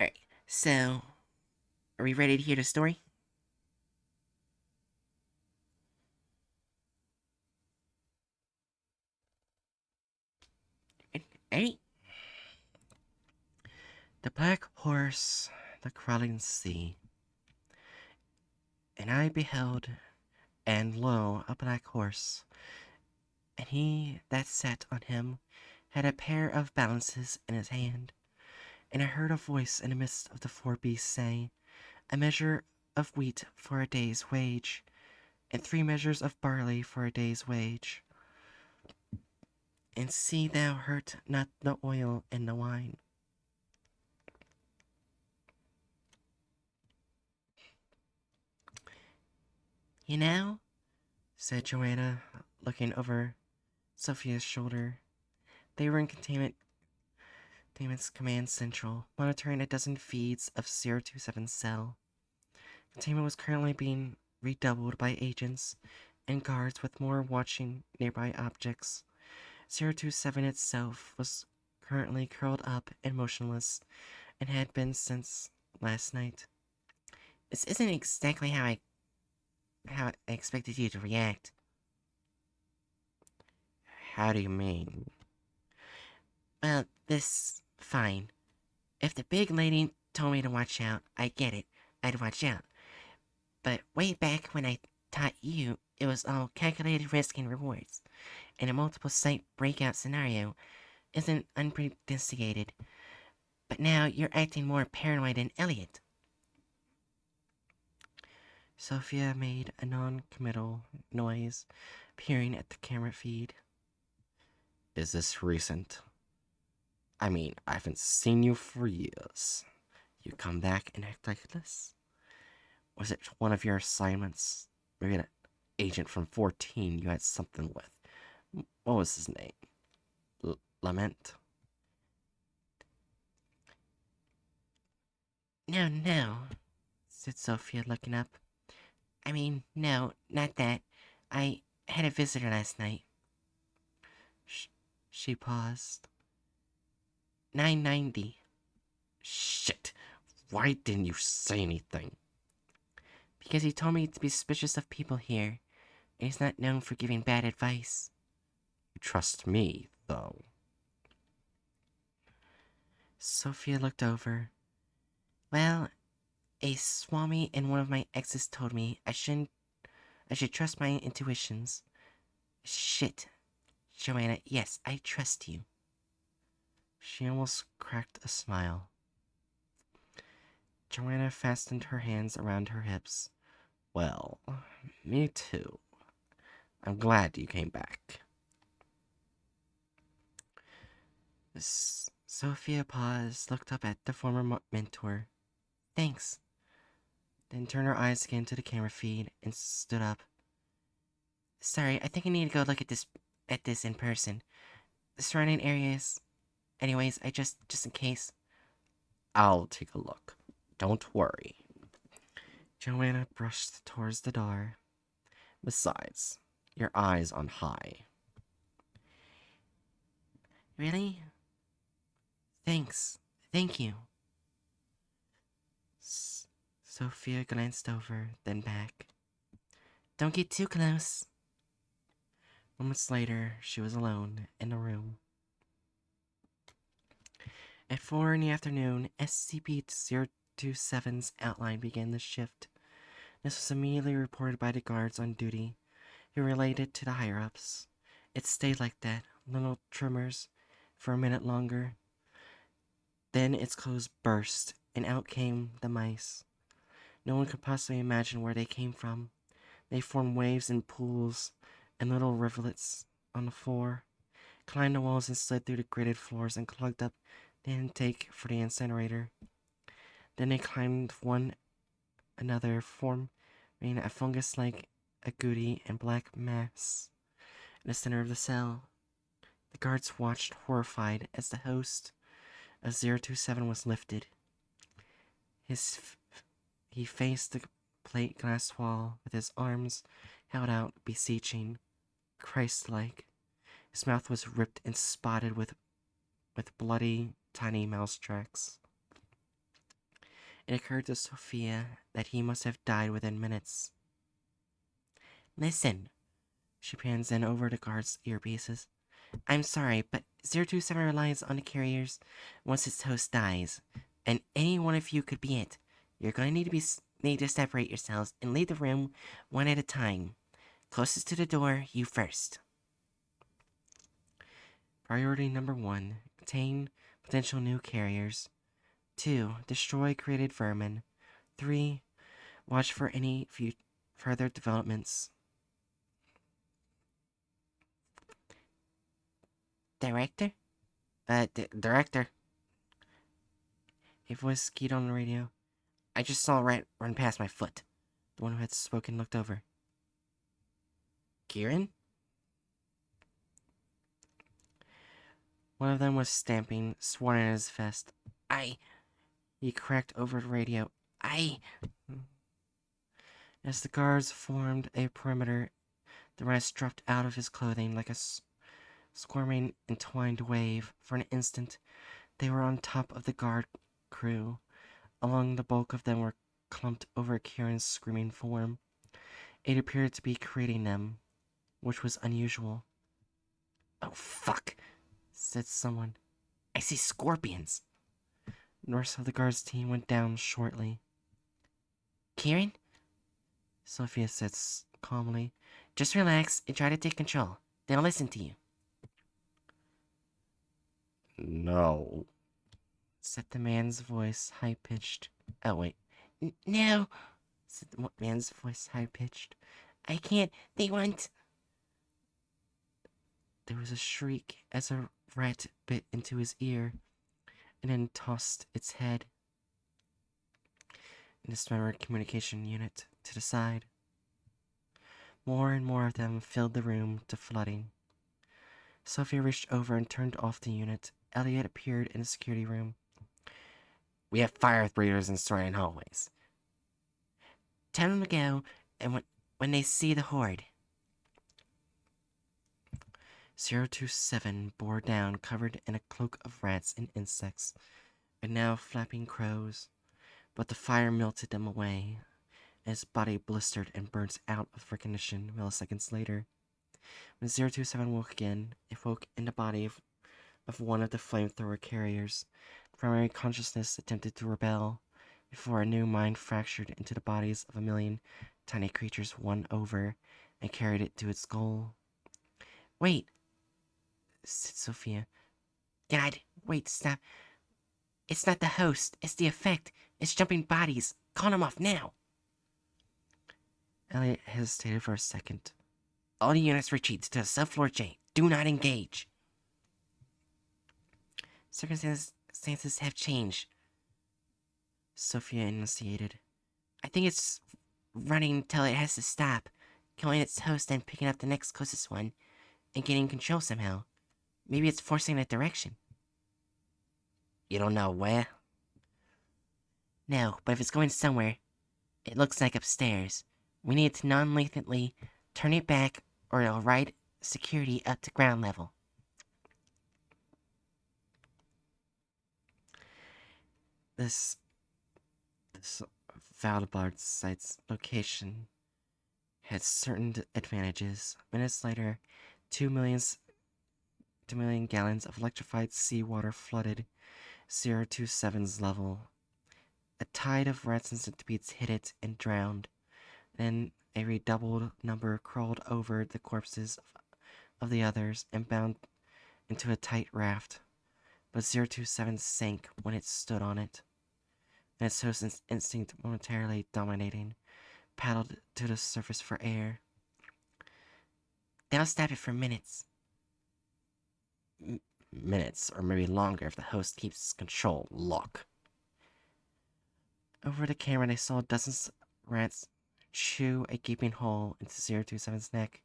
right. So, are we ready to hear the story? All right. The black horse, the crawling sea. And I beheld, and lo, a black horse, and he that sat on him had a pair of balances in his hand. And I heard a voice in the midst of the four beasts say, a measure of wheat for a day's wage, and 3 measures of barley for a day's wage. And see thou hurt not the oil and the wine. You know, Said Joanna, looking over Sophia's shoulder. They were in Containment's command central, monitoring a dozen feeds of 027's cell. Containment was currently being redoubled by agents and guards with more watching nearby objects. 027 itself was currently curled up and motionless and had been since last night. this isn't exactly how I expected you to react. How do you mean? Well, this fine. If the big lady told me to watch out, I get it. I'd watch out. But way back when I taught you, it was all calculated risk and rewards, and a multiple site breakout scenario isn't unprecedented. But now you're acting more paranoid than Elliot. Sophia made a non-committal noise, peering at the camera feed. Is this recent? I mean, I haven't seen you for years. You come back and act like this? Was it one of your assignments? Maybe an agent from 14 you had something with. What was his name? Lament? No, no, said Sophia, looking up. I mean, no, not that. I had a visitor last night. She paused. 990. Shit! Why didn't you say anything? Because he told me to be suspicious of people here, and he's not known for giving bad advice. You trust me, though. Sophia looked over. Well, a swami and one of my exes told me I should trust my intuitions. Shit. Joanna, yes, I trust you. She almost cracked a smile. Joanna fastened her hands around her hips. Well, me too. I'm glad you came back. Sophia paused, looked up at the former mentor. Thanks. Then turned her eyes again to the camera feed and stood up. Sorry, I think I need to go look at this in person. The surrounding areas. Anyways, I just in case. I'll take a look. Don't worry. Joanna brushed towards the door. Besides, your eyes on high. Really? Thanks. Thank you. Sophia glanced over, then back. Don't get too close. Moments later, she was alone in the room. At 4 in the afternoon, SCP-027's outline began to shift. This was immediately reported by the guards on duty, who relayed it to the higher-ups. It stayed like that, little tremors, for a minute longer. Then its clothes burst, and out came the mice. No one could possibly imagine where they came from. They formed waves and pools and little rivulets on the floor, climbed the walls and slid through the gritted floors and clogged up the intake for the incinerator. Then they climbed one another, forming a fungus-like agouti and black mass in the center of the cell. The guards watched horrified as the host of 027 was lifted. He faced the plate glass wall with his arms held out, beseeching, Christ-like. His mouth was ripped and spotted with bloody, tiny mouse tracks. It occurred to Sophia that he must have died within minutes. Listen, she pans in over the guard's earpieces. I'm sorry, but 027 relies on the carriers once its host dies, and any one of you could be it. You're going to need to separate yourselves and leave the room one at a time. Closest to the door, you first. Priority number 1, contain potential new carriers. 2, destroy created vermin. 3, watch for any further developments. Director? Director. A voice keyed on the radio. I just saw a rat run past my foot. The one who had spoken looked over. Kieran? One of them was stamping, sworn in his vest. He cracked over the radio. As the guards formed a perimeter, the rest dropped out of his clothing like a squirming, entwined wave. For an instant, they were on top of the guard crew. Along the bulk of them were clumped over Kieran's screaming form. It appeared to be creating them, which was unusual. Oh, fuck, said someone. I see scorpions. The rest of the guards team went down shortly. Kieran? Sophia said calmly. Just relax and try to take control. Then I'll listen to you. No, Said the man's voice, high-pitched. Oh, wait. No, said the man's voice, high-pitched. I can't. They want... There was a shriek as a rat bit into his ear and then tossed its head in its memory communication unit to the side. More and more of them filled the room to flooding. Sophia reached over and turned off the unit. Elliot appeared in the security room. We have fire breathers in surrounding hallways. Tell them to go, and when they see the horde. 027 bore down, covered in a cloak of rats and insects, and now flapping crows, but the fire melted them away. His body blistered and burnt out of recognition milliseconds later. When 027 woke again, it woke in the body of one of the flamethrower carriers. Primary consciousness attempted to rebel before a new mind fractured into the bodies of a million tiny creatures won over and carried it to its goal. Wait, said Sophia. God, wait, stop. It's not the host, it's the effect. It's jumping bodies. Call them off now. Elliot hesitated for a second. All units retreat to the subfloor J. Do not engage. Circumstances have changed, Sophia enunciated. I think it's running until it has to stop, killing its host and picking up the next closest one, and gaining control somehow. Maybe it's forcing a direction. You don't know where? No, but if it's going somewhere, it looks like upstairs. We need to non-lethally turn it back, or it'll ride security up to ground level. This Valdebard site's location had certain advantages. Minutes later, 2 million gallons of electrified seawater flooded 027's level. A tide of rats and centipedes hit it and drowned. Then a redoubled number crawled over the corpses of the others and bound into a tight raft. But 027 sank when it stood on it. and its host's instinct momentarily dominating, paddled to the surface for air. They'll stop it for minutes. Minutes, or maybe longer if the host keeps control. Look. Over the camera, they saw dozens of rats chew a gaping hole into 027's neck.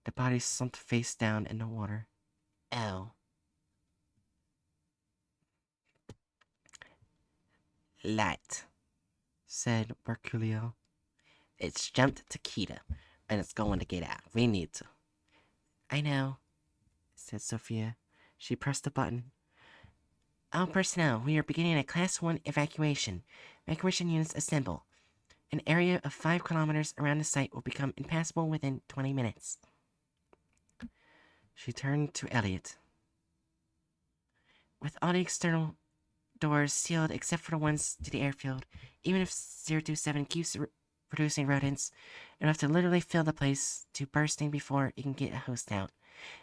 The body slumped face down in the water. Oh. Light, said Merculio. It's jumped to Kita, and it's going to get out. We need to. I know, said Sophia. She pressed the button. All personnel, we are beginning a Class 1 evacuation. Evacuation units assemble. An area of 5 kilometers around the site will become impassable within 20 minutes. She turned to Elliot. With all the external doors sealed except for the ones to the airfield, even if 027 keeps producing rodents, it'll have to literally fill the place to bursting before it can get a host out.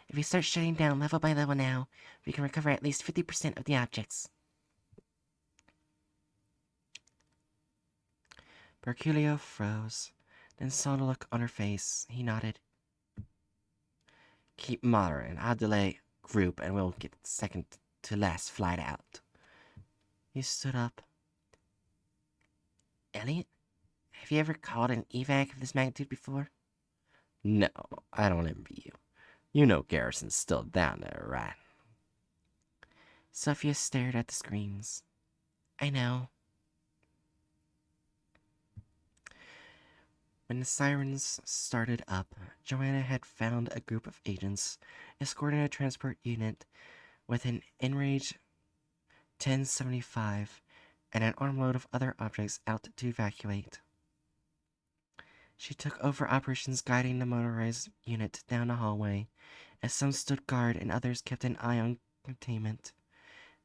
If we start shutting down level by level now, we can recover at least 50% of the objects. Merculio froze, then saw the look on her face. He nodded. Keep moderating. I'll delay group and we'll get second to last flight out. He stood up. Elliot, have you ever called an evac of this magnitude before? No, I don't envy you. You know Garrison's still down there, right? Sophia stared at the screens. I know. When the sirens started up, Joanna had found a group of agents escorting a transport unit with an Enrage 1075 and an armload of other objects out to evacuate. She took over operations guiding the motorized unit down the hallway, as some stood guard and others kept an eye on containment.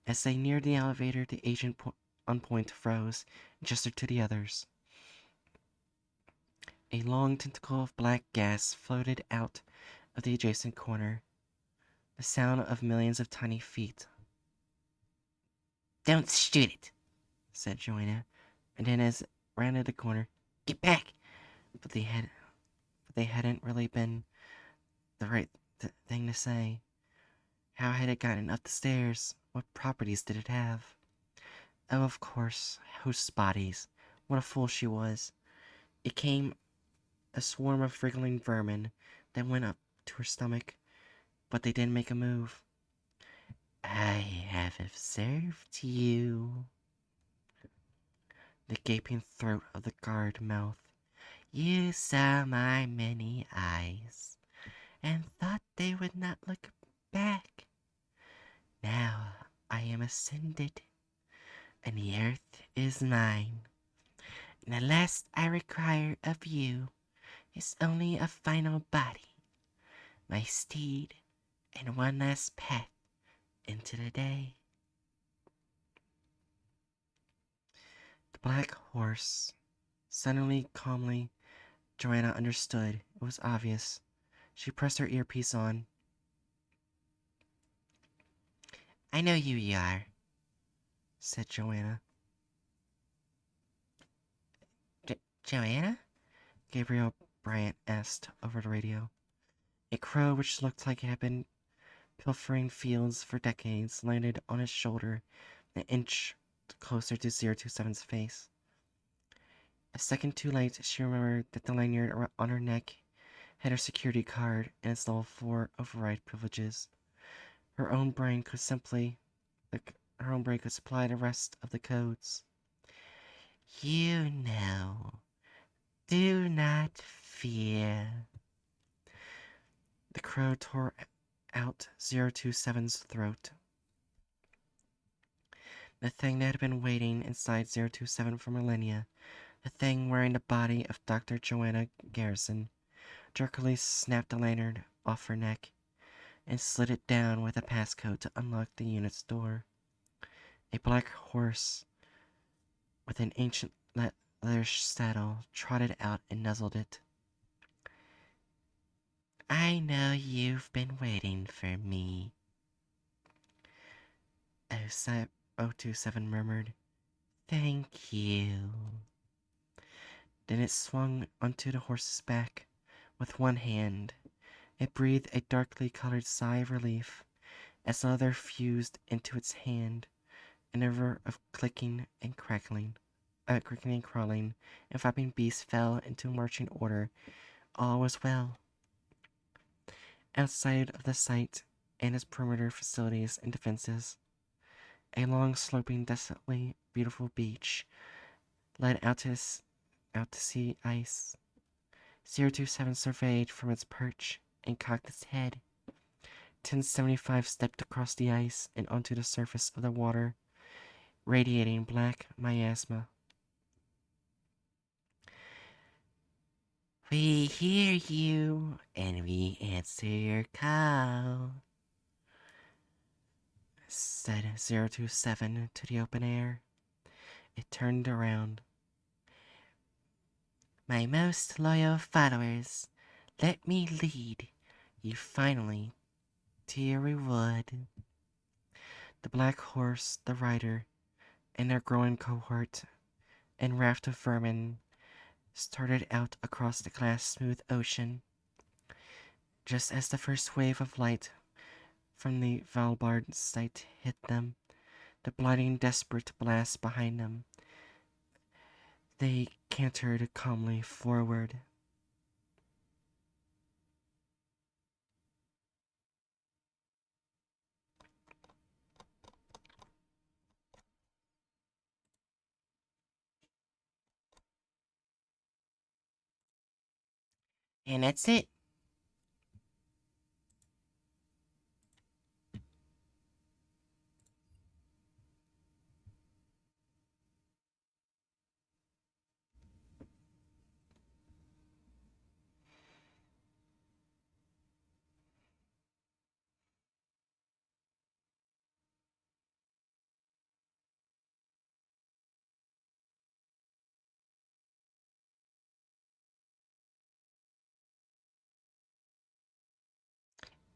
As they neared the elevator, the agent on point froze and gestured to the others. A long tentacle of black gas floated out of the adjacent corner, the sound of millions of tiny feet. Don't shoot it, said Joanna, and then as it rounded the corner, get back! But they hadn't really been the right thing to say. How had it gotten up the stairs? What properties did it have? Oh, of course, host bodies. What a fool she was. It came a swarm of wriggling vermin that went up to her stomach, but they didn't make a move. I have observed you. The gaping throat of the guard mouth. You saw my many eyes, and thought they would not look back. Now I am ascended, and the earth is mine. And the last I require of you is only a final body, my steed, and one last path into the day. The black horse. Suddenly, calmly, Joanna understood. It was obvious. She pressed her earpiece on. I know who you are, said Joanna. Joanna? Gabriel Bryant asked over the radio. A crow which looked like it had been pilfering fields for decades landed on his shoulder an inch closer to 027's face. A second too late, she remembered that the lanyard on her neck had her security card and its level 4 override privileges. Her own brain could supply the rest of the codes. You know. Do not fear. The crow tore out 027's throat. The thing that had been waiting inside 027 for millennia, the thing wearing the body of Dr. Joanna Garrison, jerkily snapped the lanyard off her neck and slid it down with a passcode to unlock the unit's door. A black horse with an ancient leather saddle trotted out and nuzzled it. I know you've been waiting for me, 027 murmured. Thank you. Then it swung onto the horse's back with one hand. It breathed a darkly colored sigh of relief as leather fused into its hand. An river of clicking and crackling, creaking and crawling, and flapping beasts fell into marching order. All was well. Outside of the site and its perimeter facilities and defenses, a long, sloping, desolately beautiful beach led out to sea ice. 027 surveyed from its perch and cocked its head. 1075 stepped across the ice and onto the surface of the water, radiating black miasma. We hear you, and we answer your call, Said 027 to the open air. It turned around. My most loyal followers, let me lead you finally to your reward. The black horse, the rider, and their growing cohort and raft of vermin started out across the glass smooth ocean. Just as the first wave of light from the Valbard site hit them, the blinding, desperate blast behind them, they cantered calmly forward. And that's it.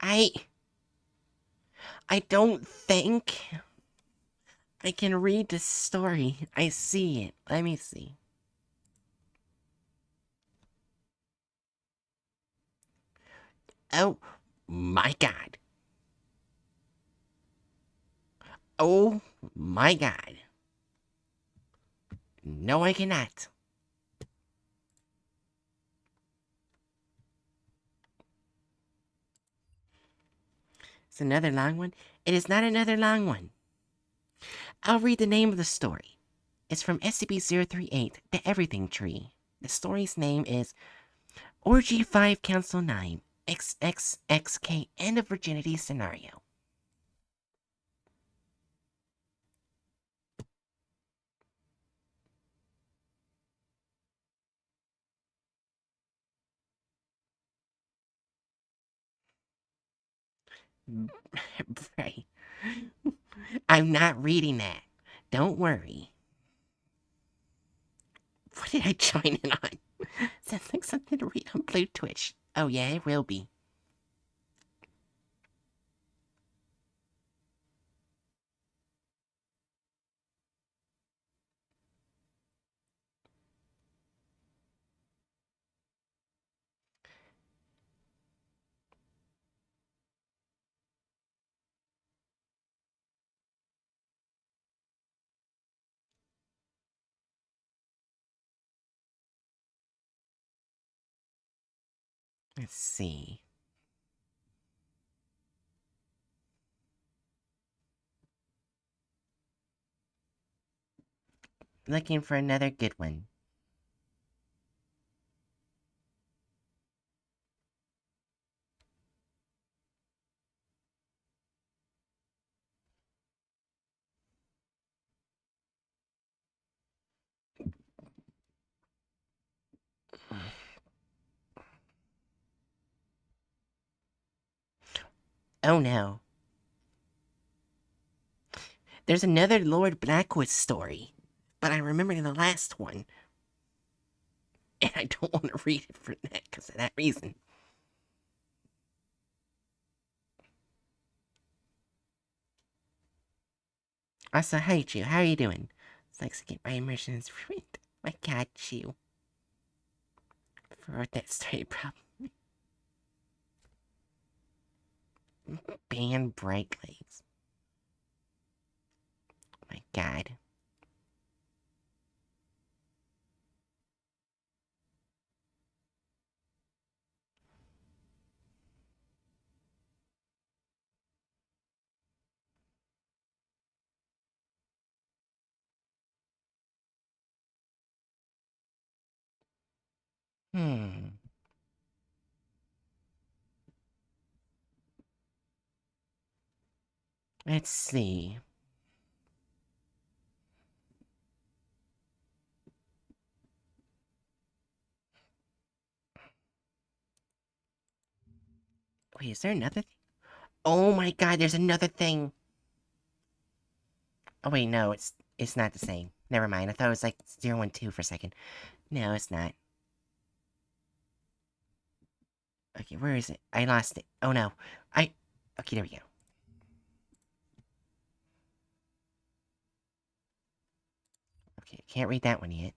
I I don't think I can read the story. I see it. Let me see. Oh my god. Oh my god. No, I cannot. It's another long one. It is not another long one. I'll read the name of the story. It's from SCP-038, The Everything Tree. The story's name is Orgy 5 Council 9, XXXK End of Virginity Scenario. Right. I'm not reading that. Don't worry. What did I join in on? Sounds like something to read on Blue Twitch. Oh yeah, it will be. Let's see. Looking for another good one. Oh no. There's another Lord Blackwood story, but I remember the last one, and I don't want to read it for that because of that reason. Also, hey, Chu, how are you doing? Let's get my immersions ruined. I got you. For that story problem. Ban bright lights. My god. Hmm. Let's see. Wait, is there another thing? Oh my god, there's another thing. Oh wait, no, it's not the same. Never mind. I thought it was like 012 for a second. No, it's not. Okay, where is it? I lost it. Oh no. Okay, there we go. Okay, can't read that one yet.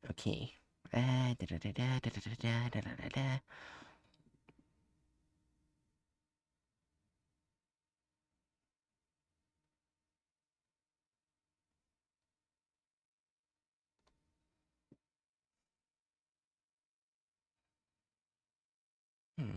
Okay. Da, da, da, da, da, da, da, da, da, da, da. Hmm.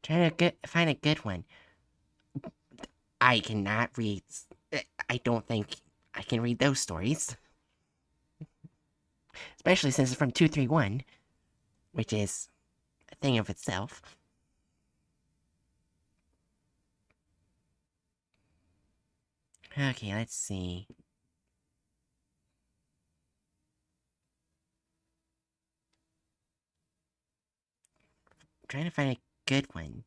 Trying to find a good one. I cannot read. I don't think I can read those stories. Especially since it's from 231, which is a thing of itself. Okay, let's see. I'm trying to find a good one.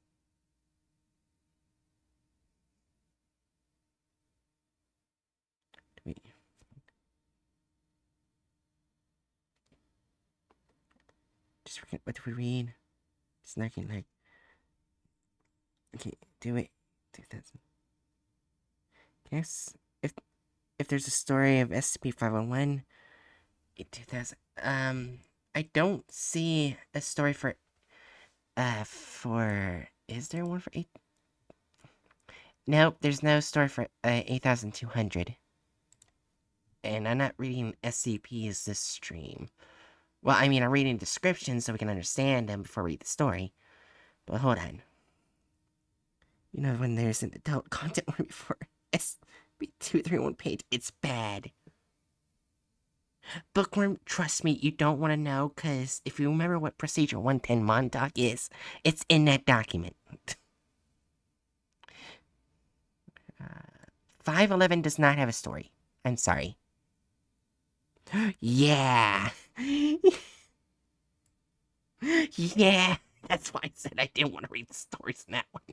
Wait. What do we read? Snarking like. Okay, do it. 2000. Guess if there's a story of SCP-511 in 2000. I don't see a story for. Is there one for 8? Nope, there's no story for 8,200. And I'm not reading SCPs this stream. Well, I mean, I'm reading descriptions so we can understand them before we read the story. But hold on. You know, when there's an adult content warning before SB231 page, it's bad. Bookworm, trust me, you don't want to know, because if you remember what Procedure 110 Montauk is, it's in that document. 511 does not have a story. I'm sorry. Yeah. Yeah. That's why I said I didn't want to read the stories in that one.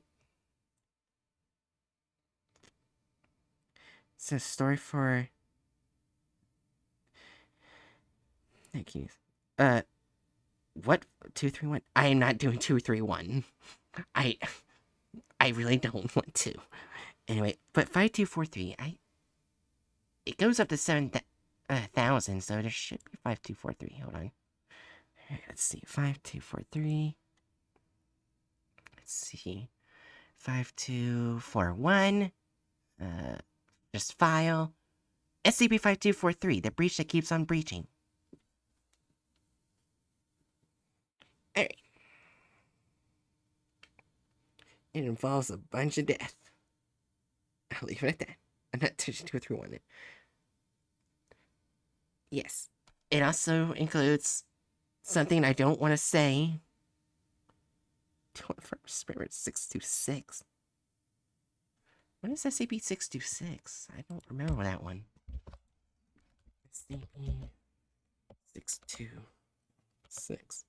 It's a story for. Thank you. What? 231? I am not doing 231. I I really don't want to. Anyway, but 5243, it goes up to 7,000, so there should be 5243. Hold on. Alright, let's see. 5243. Let's see. 5241. Just file. SCP-5243, the breach that keeps on breaching. Alright. It involves a bunch of death. I'll leave it at that. I'm not touching 231. Yes. It also includes something I don't want to say. From Spirit 626. What is SCP 626? I don't remember that one. SCP 626.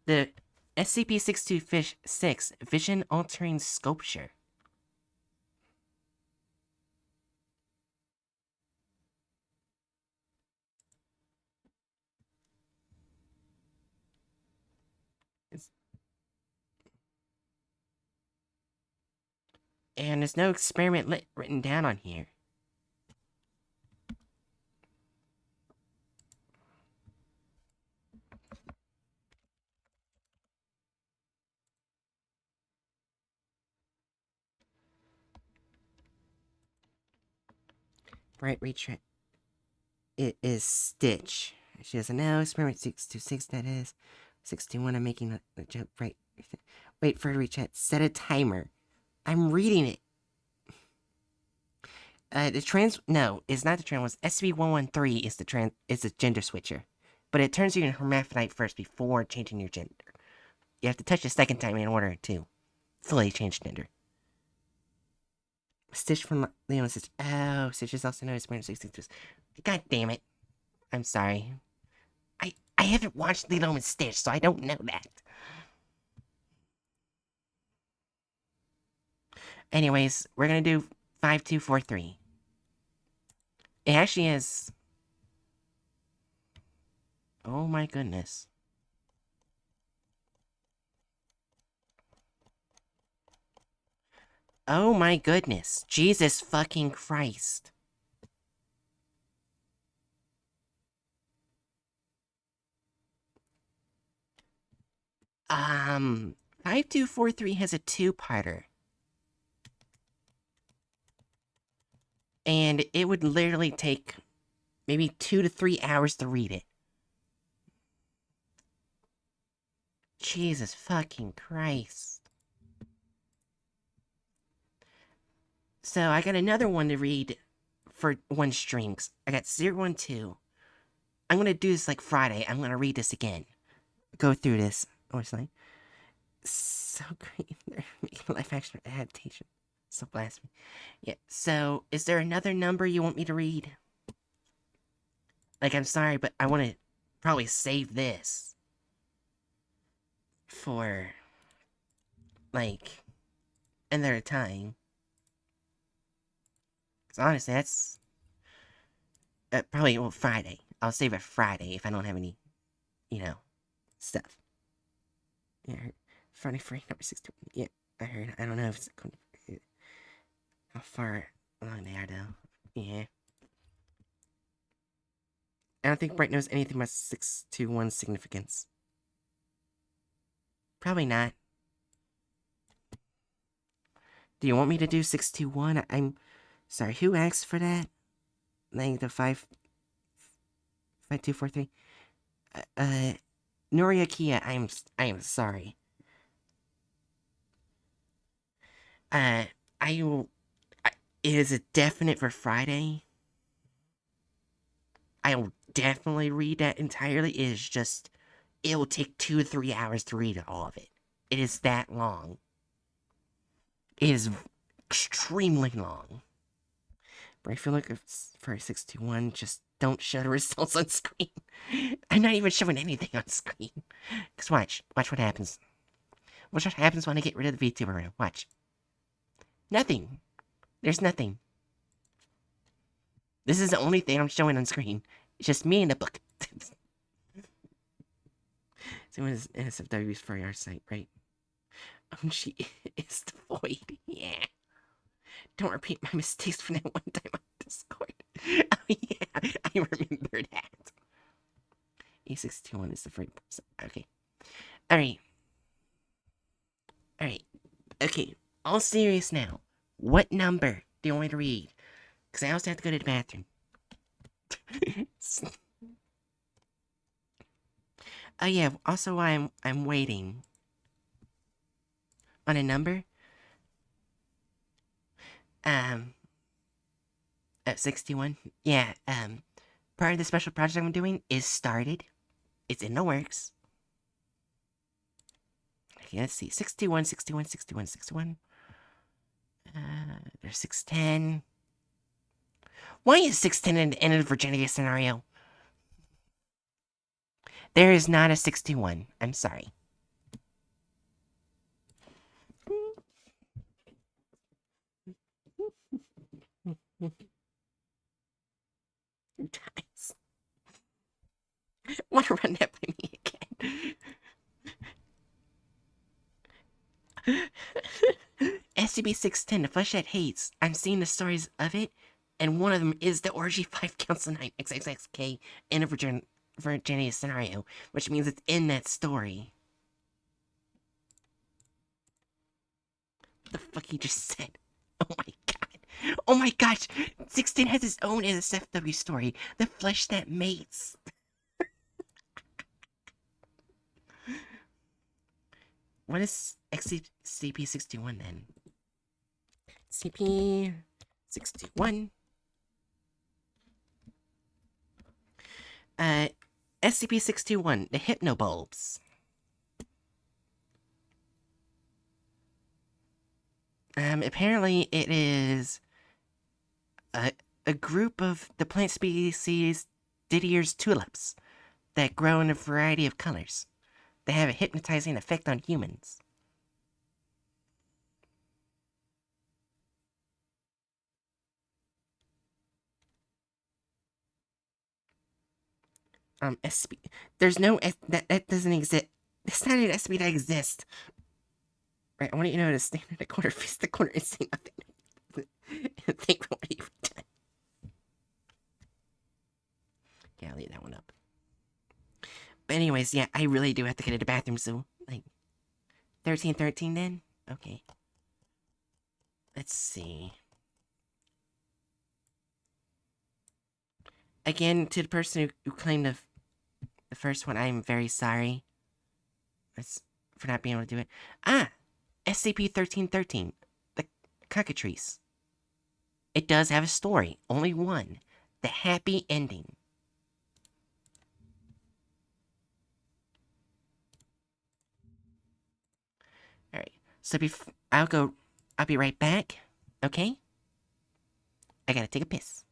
The SCP-62-6 Vision Altering Sculpture. And there's no experiment written down on here. Bright retract. It is Stitch. She doesn't know. Experiment 626, that is. 61, I'm making a joke. Right. Wait for a rechat. Set a timer. I'm reading it. No, it's not the trans one. SCP-113 is the gender switcher. But it turns you into hermaphrodite first before changing your gender. You have to touch the second time in order to fully change gender. Stitch from Leon Stitch. Oh, Stitch is also known as Spirit 66. God damn it. I'm sorry. I haven't watched Lilo and Stitch, so I don't know that. Anyways, we're gonna do 5243. It actually is. Oh my goodness. Oh my goodness. Jesus fucking Christ. 5243 has a two-parter. And it would literally take maybe 2 to 3 hours to read it. Jesus fucking Christ. So I got another one to read for one streams. I got 012. I'm gonna do this like Friday. I'm gonna read this again. Go through this. Oh, it's like so great. They're making live action adaptation. So blasphemy. Yeah. So is there another number you want me to read? Like, I'm sorry, but I want to probably save this for like another time. Because honestly, that's probably Friday. I'll save it Friday if I don't have any, stuff. Yeah, Friday free number 61. Yeah, I heard. I don't know if it's how far along they are though. Yeah. I don't think Bright knows anything about 621's significance. Probably not. Do you want me to do 621? I'm sorry, who asked for that? Like the 5243? Noria Kia, I am sorry. I will. Is it definite for Friday? I will definitely read that entirely. It is just. It will take 2 to 3 hours to read all of it. It is that long. It is extremely long. But I feel like it's for 621, just don't show the results on screen. I'm not even showing anything on screen. Because watch what happens. Watch what happens when I get rid of the VTuber room. Watch. Nothing. There's nothing. This is the only thing I'm showing on screen. It's just me and the book. So it was NSFW's for our site, right? She is the void. Yeah. Don't repeat my mistakes from that one time on Discord. Oh yeah, I remember that. A621 is the free person. Okay. Alright. Okay. All serious now. What number do you want me to read? Because I also have to go to the bathroom. Oh yeah, also while I'm waiting on a number. At 61. Yeah, part of the special project I'm doing is started. It's in the works. Okay, let's see. 61, 61, 61, 61. There's 610. Why is 610 in the end of the virginity scenario? There is not a 61. I'm sorry. times. Want to run that by me again? SCP-610, the flesh that hates. I'm seeing the stories of it, and one of them is the Orgy 5 Council 9 XXXK in a virginity scenario, which means it's in that story. What the fuck he just said? Oh my god. Oh my gosh! 16 has his own NSFW story, The Flesh That Mates. What is SCP-61 then? SCP-61. SCP-621, the Hypnobulbs. Apparently it is a group of the plant species Didier's tulips that grow in a variety of colors. They have a hypnotizing effect on humans. SCP. There's no that doesn't exist. It's not an SCP that exists. Right, I want you to know the standard at corner fist the corner is saying nothing. Think what you've done. Yeah, I'll leave that one up. But anyways, yeah, I really do have to go to the bathroom, so like 1313 then? Okay. Let's see. Again, to the person who claimed the first one, I am very sorry. For not being able to do it. SCP-1313. The Cockatrice. It does have a story. Only one. The happy ending. Alright. So I'll be right back. Okay? I gotta take a piss.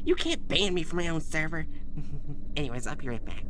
You can't ban me from my own server. Anyways, I'll be right back.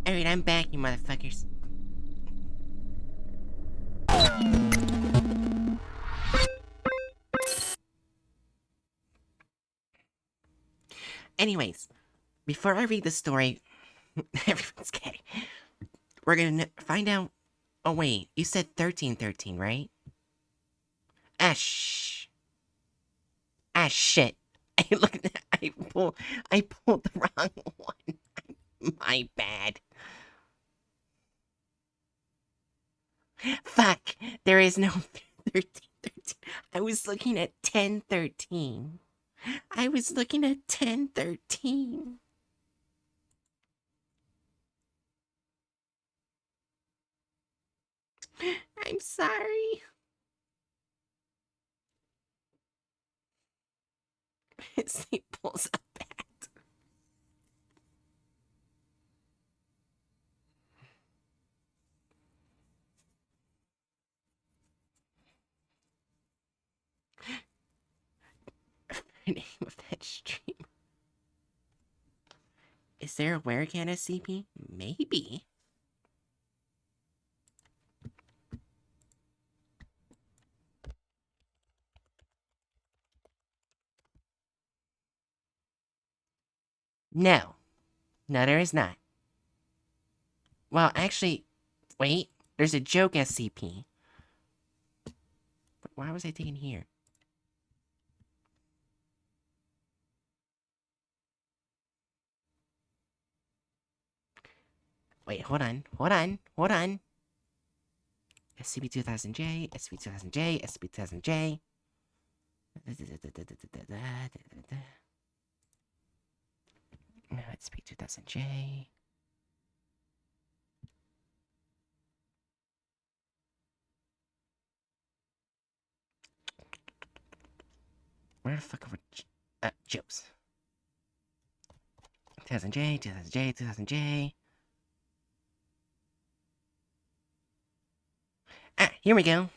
Alright, I'm back, you motherfuckers. Anyways, before I read the story, everyone's kidding. We're gonna find out. Oh, wait, you said 1313, right? Ah, Ah, shit. Look, I pulled the wrong one. My bad. Fuck, there is no 1313. I was looking at 1013. I was looking at 1013. I'm sorry. He pulls a bat. The name of that stream. Is there a Werecat SCP? Maybe. No. No, there is not. Well, actually, wait. There's a joke SCP. But why was I taken here? Wait, hold on. Hold on. Hold on. SCP-2000J, SCP-2000J, SCP-2000J. SCP-2000J. Where the fuck are jokes? 2000J, 2000J, 2000J. Ah, here we go.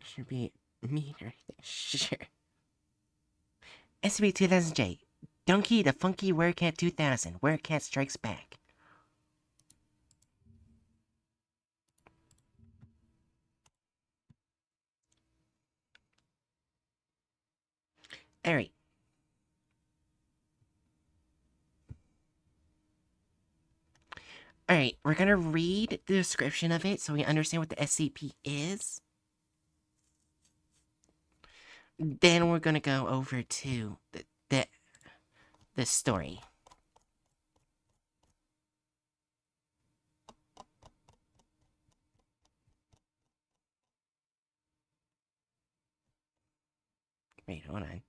Should be me or anything. Sure. SCP-2000J. Donkey the Funky Werecat 2000. Werecat Strikes Back. Alright. Alright, we're gonna read the description of it so we understand what the SCP is. Then we're gonna go over to the story. Wait, hold on.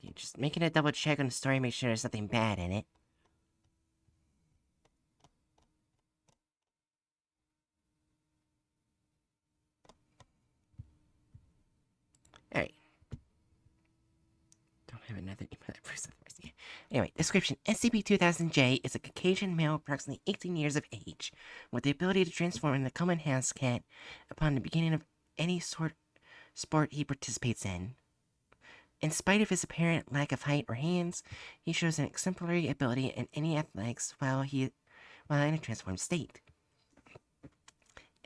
Okay, just making a double check on the story, make sure there's nothing bad in it. Alright. Don't have another email address. Anyway, description. SCP-2000J is a Caucasian male approximately 18 years of age, with the ability to transform into a common house cat upon the beginning of any sport he participates in. In spite of his apparent lack of height or hands, he shows an exemplary ability in any athletics while in a transformed state.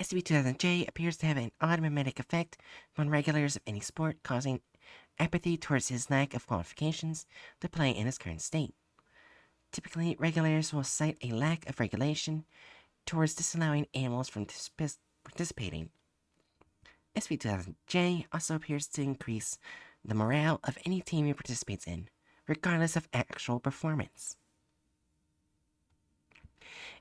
SCP-2000J appears to have an odd mimetic effect on regulars of any sport, causing apathy towards his lack of qualifications to play in his current state. Typically, regulators will cite a lack of regulation towards disallowing animals from participating. SCP-2000J also appears to increase the morale of any team he participates in, regardless of actual performance.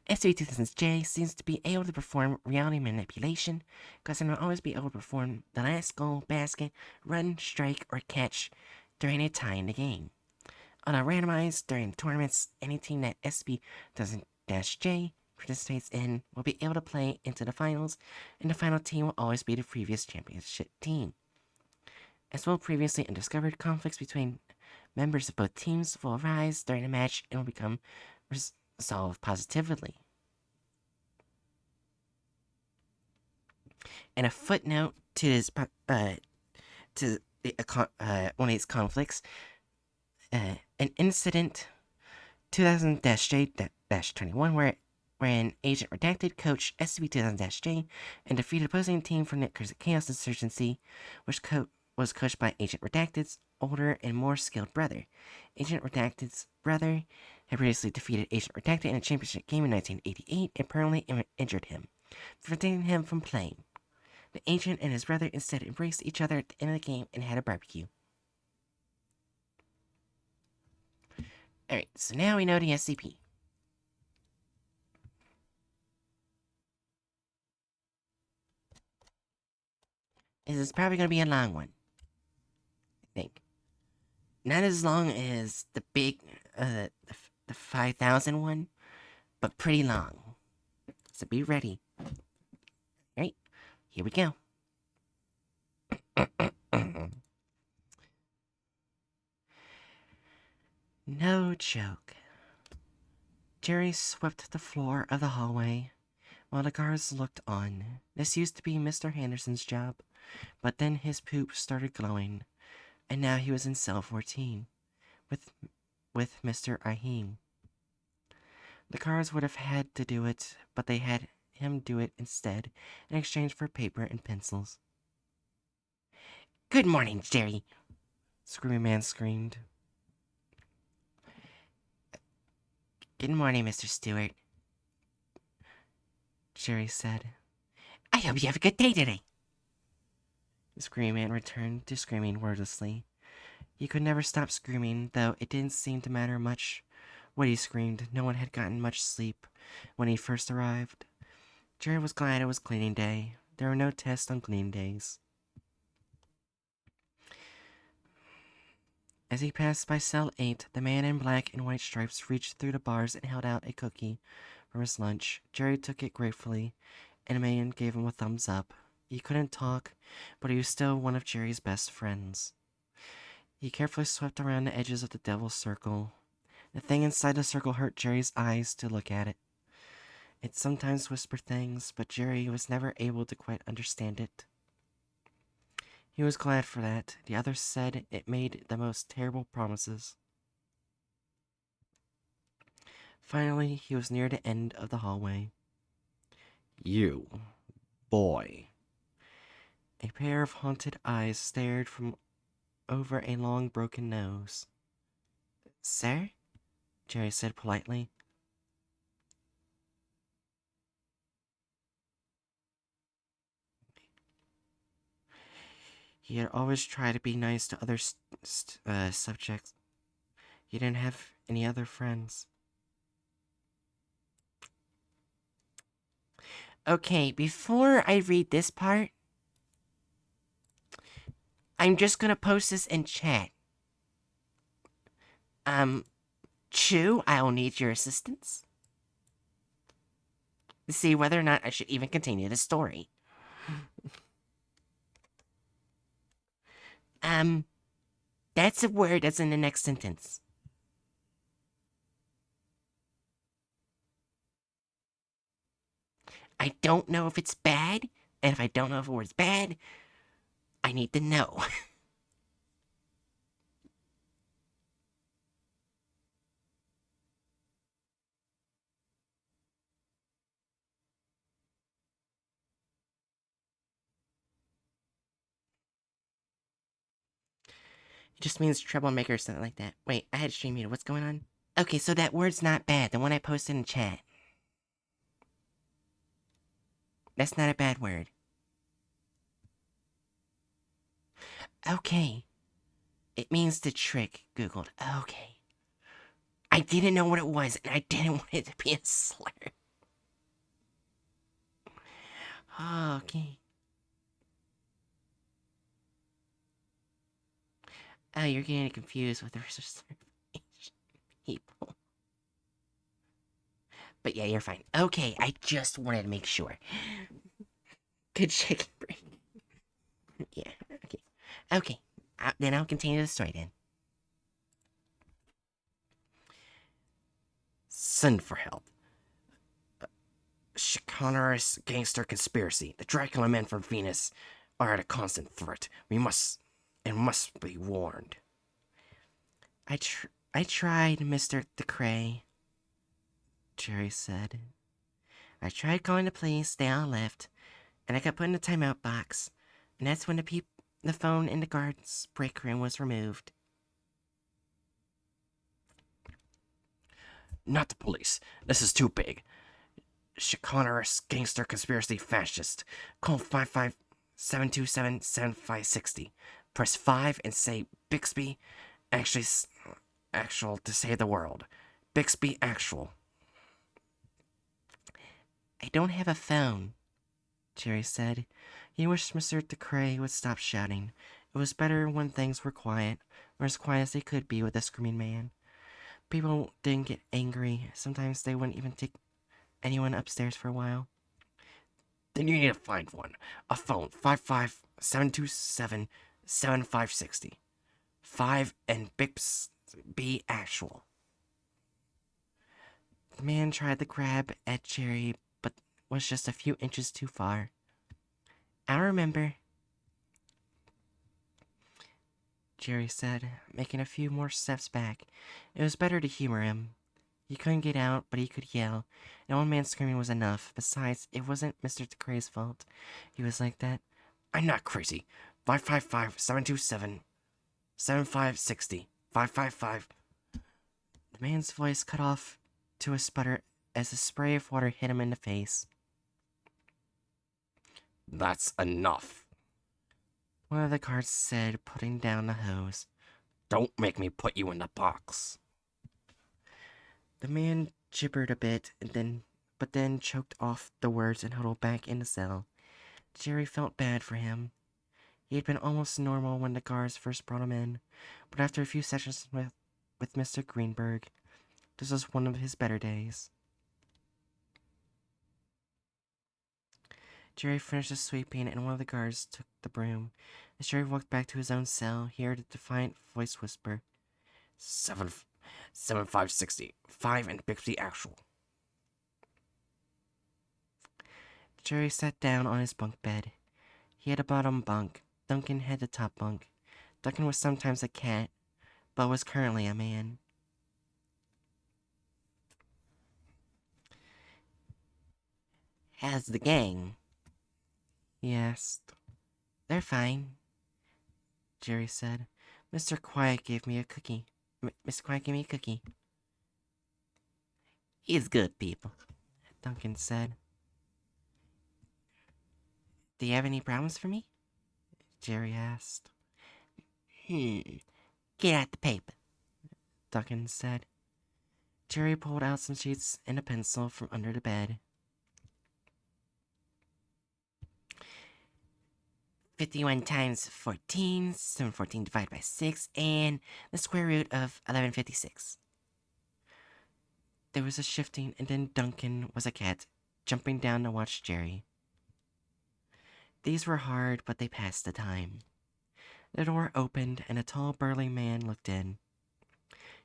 SCP-2000J seems to be able to perform reality manipulation, causing him to always be able to perform the last goal, basket, run, strike, or catch during a tie in the game. Although randomized during tournaments, any team that SCP-2000-J participates in will be able to play into the finals, and the final team will always be the previous championship team. As well, previously undiscovered conflicts between members of both teams will arise during a match and will become resolved positively. And a footnote to his to one of his conflicts, an incident 2000-J-21 wherein Agent Redacted coached SCP 2000-J and defeated opposing team from Netcur's Chaos Insurgency, which was coached by Agent Redacted's older and more skilled brother. Agent Redacted's brother had previously defeated Agent Redacted in a championship game in 1988 and permanently injured him, preventing him from playing. The agent and his brother instead embraced each other at the end of the game and had a barbecue. Alright, so now we know the SCP. This is probably going to be a long one, I think. Not as long as the big, the 5,000 one, but pretty long. So be ready. Alright, here we go. No joke. Jerry swept the floor of the hallway while the guards looked on. This used to be Mr. Henderson's job, but then his poop started glowing, and now he was in cell 14 with Mr. Ahim. The guards would have had to do it, but they had him do it instead in exchange for paper and pencils. Good morning, Jerry, Screaming Man screamed. Good morning, Mr. Stewart, Jerry said. I hope you have a good day today. The Screaming Man returned to screaming wordlessly. He could never stop screaming, though it didn't seem to matter much what he screamed. No one had gotten much sleep when he first arrived. Jerry was glad it was cleaning day. There were no tests on cleaning days. As he passed by cell 8, the man in black and white stripes reached through the bars and held out a cookie from his lunch. Jerry took it gratefully, and the man gave him a thumbs up. He couldn't talk, but he was still one of Jerry's best friends. He carefully swept around the edges of the devil's circle. The thing inside the circle hurt Jerry's eyes to look at it. It sometimes whispered things, but Jerry was never able to quite understand it. He was glad for that. The others said it made the most terrible promises. Finally, he was near the end of the hallway. You, boy. A pair of haunted eyes stared from over a long broken nose. Sir? Jerry said politely. He had always tried to be nice to other subjects. He didn't have any other friends. Okay, before I read this part, I'm just gonna post this in chat. Chew, I'll need your assistance to see whether or not I should even continue the story. That's a word that's in the next sentence. I don't know if it's bad, and if I don't know if a word's bad, I need to know. It just means troublemaker or something like that. Wait, I had stream muted. What's going on? Okay, so that word's not bad. The one I posted in chat. That's not a bad word. Okay. It means to trick, Googled. Okay. I didn't know what it was, and I didn't want it to be a slur. Okay. Oh, you're getting confused with the research people. But yeah, you're fine. Okay, I just wanted to make sure. Good chicken brain. Yeah, okay. Okay, then I'll continue the story then. Send for help. chicanerous gangster conspiracy. The Dracula men from Venus are at a constant threat. We must be warned. I tried, Mr. DeCray, Jerry said. I tried calling the police, they all left, and I got put in the timeout box, and that's when the phone in the guard's break room was removed. Not the police. This is too big. Chicanerous gangster conspiracy fascist. Call 557277560. Press 5 and say Bixby actual to save the world. Bixby actual. I don't have a phone, Jerry said. He wished Mr. DeCray would stop shouting. It was better when things were quiet, or as quiet as they could be with a screaming man. People didn't get angry. Sometimes they wouldn't even take anyone upstairs for a while. Then you need to find one. A phone. 557277560. 5 and Bixby actual. The man tried to grab at Jerry, but was just a few inches too far. I'll remember, Jerry said, making a few more steps back. It was better to humor him. He couldn't get out, but he could yell, and one man screaming was enough. Besides, it wasn't Mr. DeCray's fault. He was like that. I'm not crazy. 555-727-7560. 555. The man's voice cut off to a sputter as a spray of water hit him in the face. That's enough. One of the guards said, putting down the hose. Don't make me put you in the box. The man gibbered a bit, but then choked off the words and huddled back in the cell. Jerry felt bad for him. He had been almost normal when the guards first brought him in, but after a few sessions with Mr. Greenberg, this was one of his better days. Jerry finished his sweeping, and one of the guards took the broom. As Jerry walked back to his own cell, he heard a defiant voice whisper, 7560. 5 and Bixby actual. Jerry sat down on his bunk bed. He had a bottom bunk. Duncan had the top bunk. Duncan was sometimes a cat, but was currently a man. How's the gang? He asked. They're fine, Jerry said. Mr. Quiet gave me a cookie. Mr. Quiet gave me a cookie. He's good people, Duncan said. Do you have any problems for me? Jerry asked. Get out the paper, Duncan said. Jerry pulled out some sheets and a pencil from under the bed. 51 times 14, 714 divided by 6, and the square root of 1156. There was a shifting, and then Duncan was a cat, jumping down to watch Jerry. These were hard, but they passed the time. The door opened, and a tall, burly man looked in.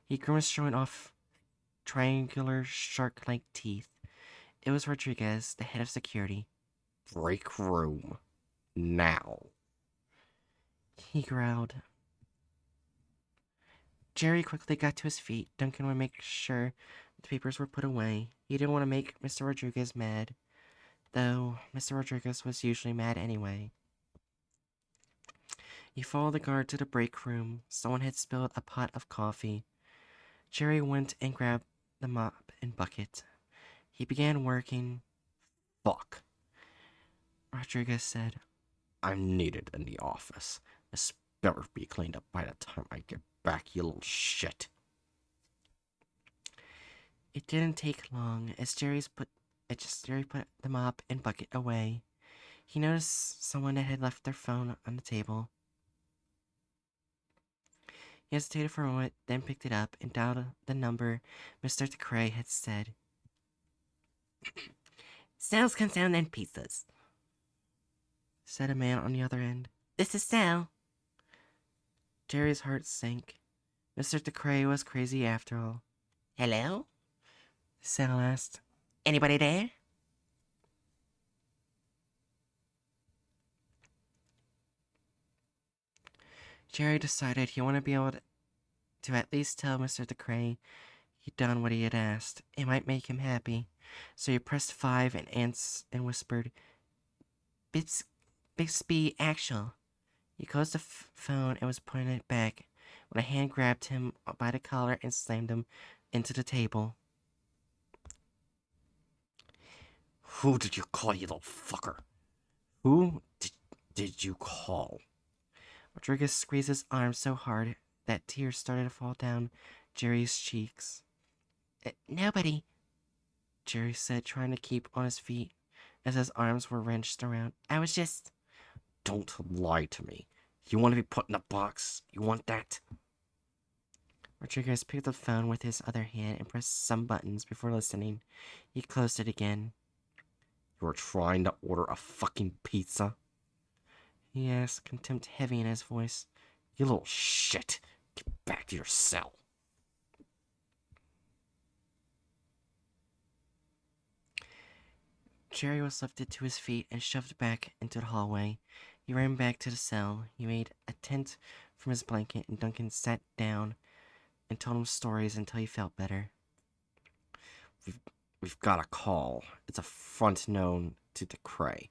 He grimaced, showing off triangular, shark-like teeth. It was Rodriguez, the head of security. Break room. Now. He growled. Jerry quickly got to his feet. Duncan would make sure the papers were put away. He didn't want to make Mr. Rodriguez mad, though Mr. Rodriguez was usually mad anyway. He followed the guard to the break room. Someone had spilled a pot of coffee. Jerry went and grabbed the mop and bucket. He began working. Fuck. Rodriguez said. I'm needed in the office. This better be cleaned up by the time I get back, you little shit. It didn't take long as Jerry put the mop and bucket away. He noticed someone that had left their phone on the table. He hesitated for a moment, then picked it up and dialed the number Mr. DeCray had said. Sales comes down and pizzas, said a man on the other end. This is Sal. Jerry's heart sank. Mr. DeCray was crazy after all. Hello? Sal asked. Anybody there? Jerry decided he wanted to be able to at least tell Mr. DeCray he'd done what he had asked. It might make him happy. So he pressed 5 and and whispered, Bixby Actual. He closed the phone and was putting it back when a hand grabbed him by the collar and slammed him into the table. Who did you call, you little fucker? Who did you call? Rodriguez squeezed his arm so hard that tears started to fall down Jerry's cheeks. Nobody, Jerry said, trying to keep on his feet as his arms were wrenched around. I was just... Don't lie to me. You want to be put in a box? You want that? Rodriguez picked up the phone with his other hand and pressed some buttons before listening. He closed it again. You were trying to order a fucking pizza? He asked, contempt heavy in his voice. You little shit. Get back to your cell. Jerry was lifted to his feet and shoved back into the hallway. He ran back to the cell. He made a tent from his blanket, and Duncan sat down and told him stories until he felt better. We've got a call. It's a front known to DeCray,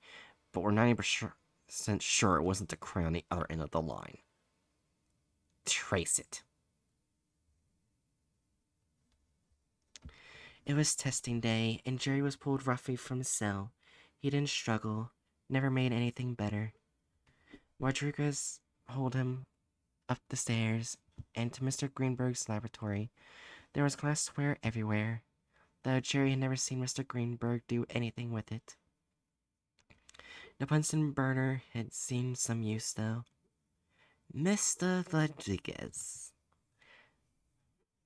but we're 90% sure it wasn't DeCray on the other end of the line. Trace it. It was testing day, and Jerry was pulled roughly from his cell. He didn't struggle, never made anything better. Rodriguez hauled him up the stairs and to Mr. Greenberg's laboratory. There was glassware everywhere, though Jerry had never seen Mr. Greenberg do anything with it. The Bunsen burner had seen some use, though. Mr. Rodriguez.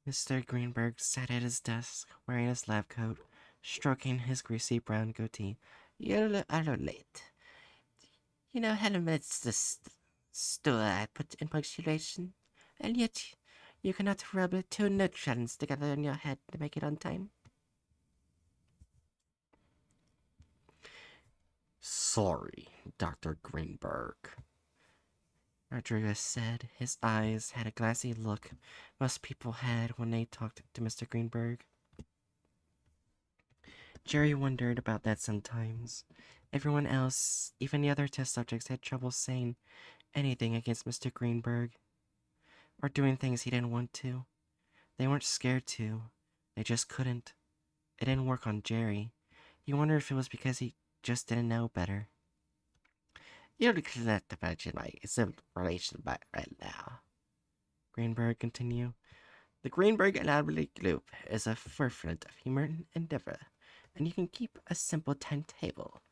Mr. Greenberg sat at his desk, wearing his lab coat, stroking his greasy brown goatee. You're a little late. You know how much the store I put in punctuation, and yet you cannot rub 2 neutrons together in your head to make it on time. Sorry, Dr. Greenberg. Rodriguez said. His eyes had a glassy look most people had when they talked to Mr. Greenberg. Jerry wondered about that sometimes. Everyone else, even the other test subjects, had trouble saying anything against Mr. Greenberg, or doing things he didn't want to. They weren't scared to. They just couldn't. It didn't work on Jerry. He wondered if it was because he just didn't know better. You cannot imagine my civil relation right now, Greenberg continued. The Greenberg Anomaly Group is a forefront of human endeavor, and you can keep a simple timetable.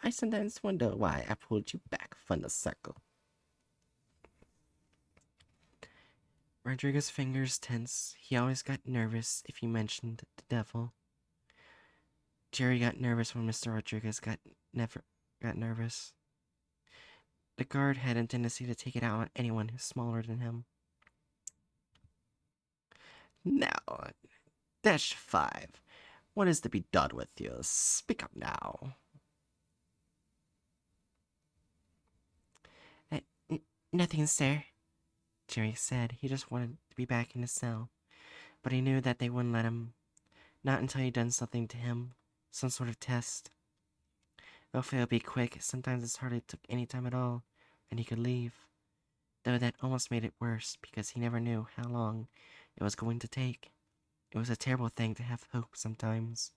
I sometimes wonder why I pulled you back from the circle. Rodriguez's fingers tense. He always got nervous if you mentioned the devil. Jerry got nervous when Mr. Rodriguez never got nervous. The guard had a tendency to take it out on anyone who's smaller than him. Now, Dash 5, what is to be done with you? Speak up now. Nothing, sir, Jerry said. He just wanted to be back in his cell. But he knew that they wouldn't let him. Not until he'd done something to him. Some sort of test. Hopefully it'll be quick. Sometimes it's hardly took any time at all, and he could leave. Though that almost made it worse, because he never knew how long it was going to take. It was a terrible thing to have hope sometimes.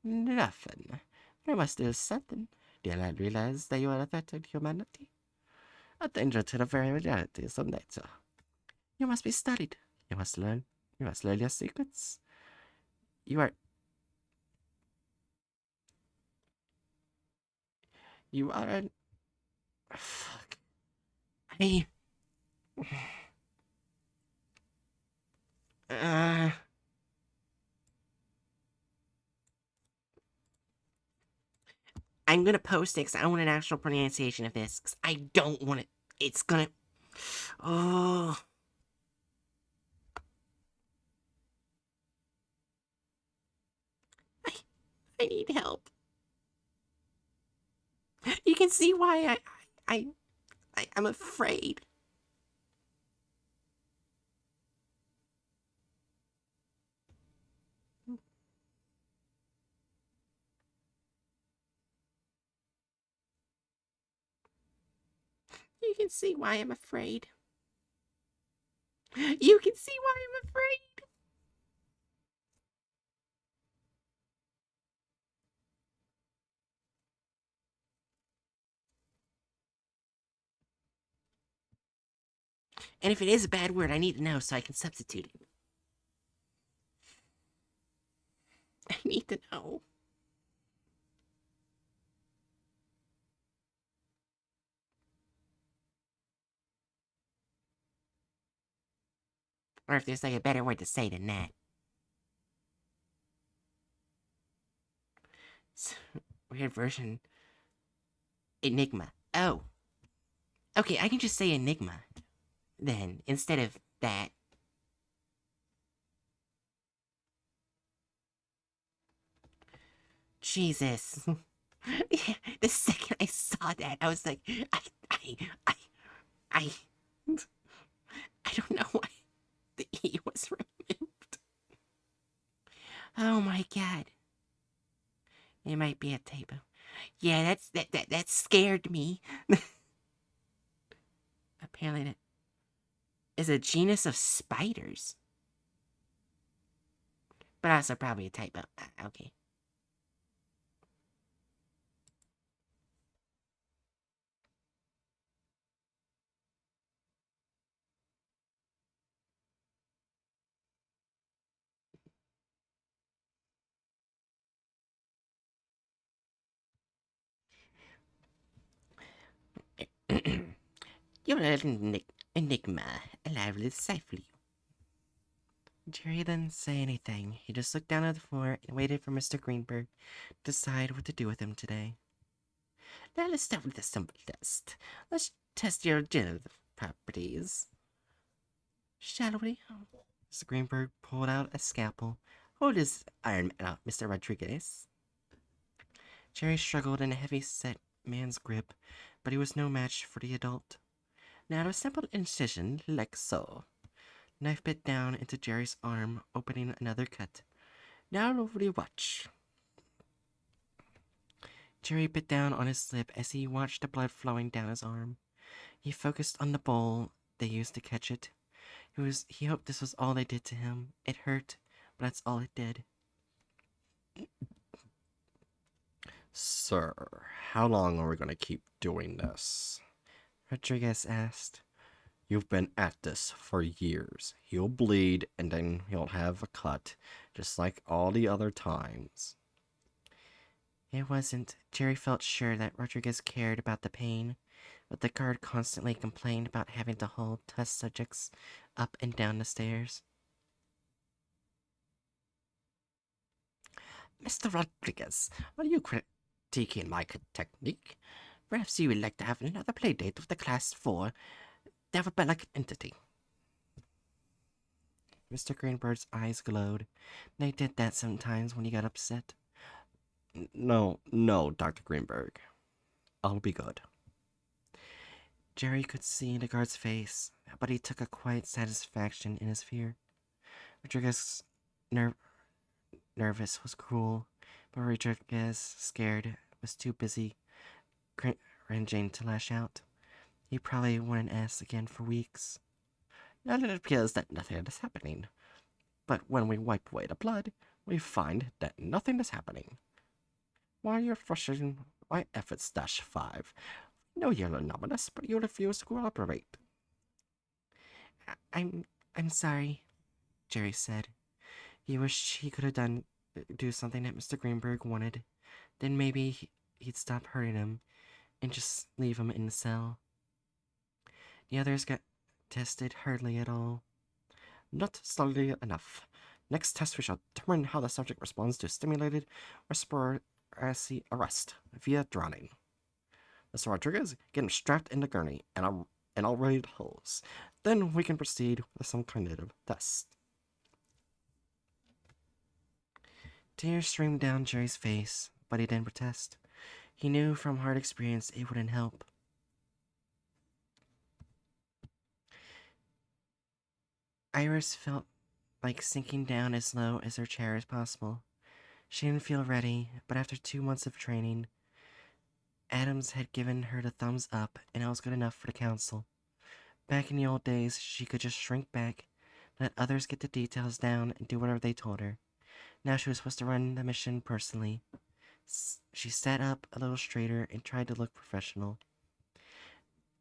Nothing. You must do something. Do you not realize that you are a threat to humanity? A danger to the very realities of nature. You must be studied. You must learn. You must learn your secrets. You are an... Fuck. I'm gonna post it because I want an actual pronunciation of this. Because I don't want it. It's gonna... Oh... I need help. You can see why I'm afraid. You can see why I'm afraid. You can see why I'm afraid. And if it is a bad word, I need to know so I can substitute it. I need to know. Or if there's like a better word to say than that. Weird version. Enigma. Oh. Okay, I can just say enigma. Then, instead of that. Jesus. The second I saw that, I was like, I, I, I don't know why the E was removed. Oh my god. It might be a typo. Yeah, that scared me. Apparently that is a genus of spiders. But also probably a typo. Okay. You're an enigma. Allow me to decipher you. Jerry didn't say anything. He just looked down at the floor and waited for Mr. Greenberg to decide what to do with him today. Now let's start with a simple test. Let's test your generative properties. Shall we? Mr. Greenberg pulled out a scalpel. Hold his arm out, Mr. Rodriguez. Jerry struggled in a heavy-set man's grip, but he was no match for the adult. Now a simple incision, like so. Knife bit down into Jerry's arm, opening another cut. Now over the watch. Jerry bit down on his lip as he watched the blood flowing down his arm. He focused on the bowl they used to catch it. He hoped this was all they did to him. It hurt, but that's all it did. Sir, how long are we going to keep doing this? Rodriguez asked. You've been at this for years. He'll bleed and then he'll have a cut, just like all the other times. It wasn't. Jerry felt sure that Rodriguez cared about the pain, but the guard constantly complained about having to haul test subjects up and down the stairs. Mr. Rodriguez, are you critiquing my technique? Perhaps you would like to have another playdate with the Class 4 diabolic entity. Mr. Greenberg's eyes glowed. They did that sometimes when he got upset. No, Dr. Greenberg. I'll be good. Jerry could see the guard's face, but he took a quiet satisfaction in his fear. Rodriguez, nervous, was cruel, but Rodriguez, scared, was too busy cringing to lash out. He probably wouldn't ask again for weeks. And it appears that nothing is happening. But when we wipe away the blood, we find that nothing is happening. While you're frustrating my efforts, -5. No, you're anomalous, but you refuse to cooperate. I'm sorry, Jerry said. He wished he could have do something that Mr. Greenberg wanted. Then maybe he'd stop hurting him and just leave him in the cell. The others got tested hardly at all. Not slowly enough. Next test we shall determine how the subject responds to stimulated respiratory arrest via drowning. Mr. Rodriguez, get him strapped in the gurney, and I'll ready the hose. Then we can proceed with some cognitive test. Tears streamed down Jerry's face, but he didn't protest. He knew from hard experience it wouldn't help. Iris felt like sinking down as low as her chair as possible. She didn't feel ready, but after 2 months of training, Adams had given her the thumbs up, and it was good enough for the council. Back in the old days, she could just shrink back, let others get the details down, and do whatever they told her. Now she was supposed to run the mission personally. She sat up a little straighter and tried to look professional.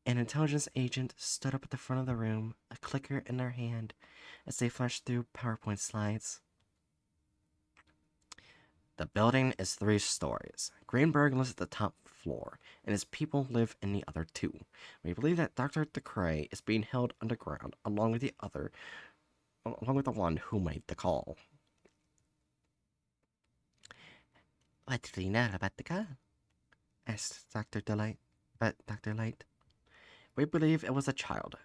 An intelligence agent stood up at the front of the room, a clicker in their hand, as they flashed through PowerPoint slides. The building is 3 stories. Greenberg lives at the top floor, and his people live in the other 2. We believe that Dr. DeCray is being held underground along with the one who made the call. What do you know about the call? Asked Dr. Light. We believe it was a child.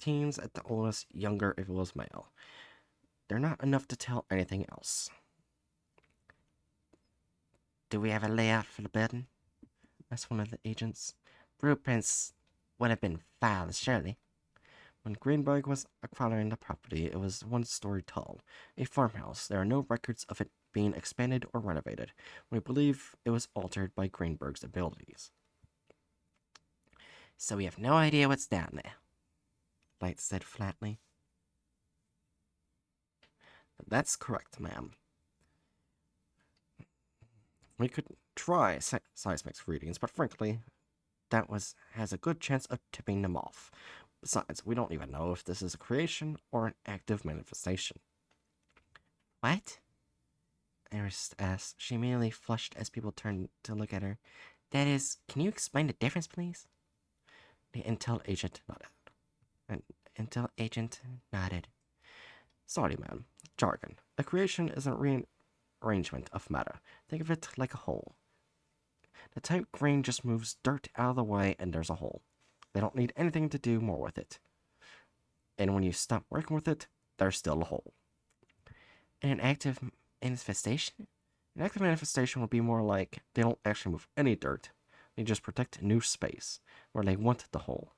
Teens at the oldest, younger if it was male. They're not enough to tell anything else. Do we have a layout for the building? Asked one of the agents. Blueprints would have been filed, surely. When Greenberg was acquiring the property, it was 1 story tall, a farmhouse. There are no records of it being expanded or renovated. We believe it was altered by Greenberg's abilities. So we have no idea what's down there, Light said flatly. That's correct, ma'am. We could try seismic readings, but frankly, has a good chance of tipping them off. Besides, we don't even know if this is a creation or an active manifestation. What? Iris asked. She immediately flushed as people turned to look at her. That is, can you explain the difference, please? The intel agent nodded. Sorry, ma'am. Jargon. A creation is a rearrangement of matter. Think of it like a hole. The type grain just moves dirt out of the way and there's a hole. They don't need anything to do more with it. And when you stop working with it, there's still a hole. An active manifestation? An active manifestation would be more like they don't actually move any dirt. They just protect new space where they want the hole.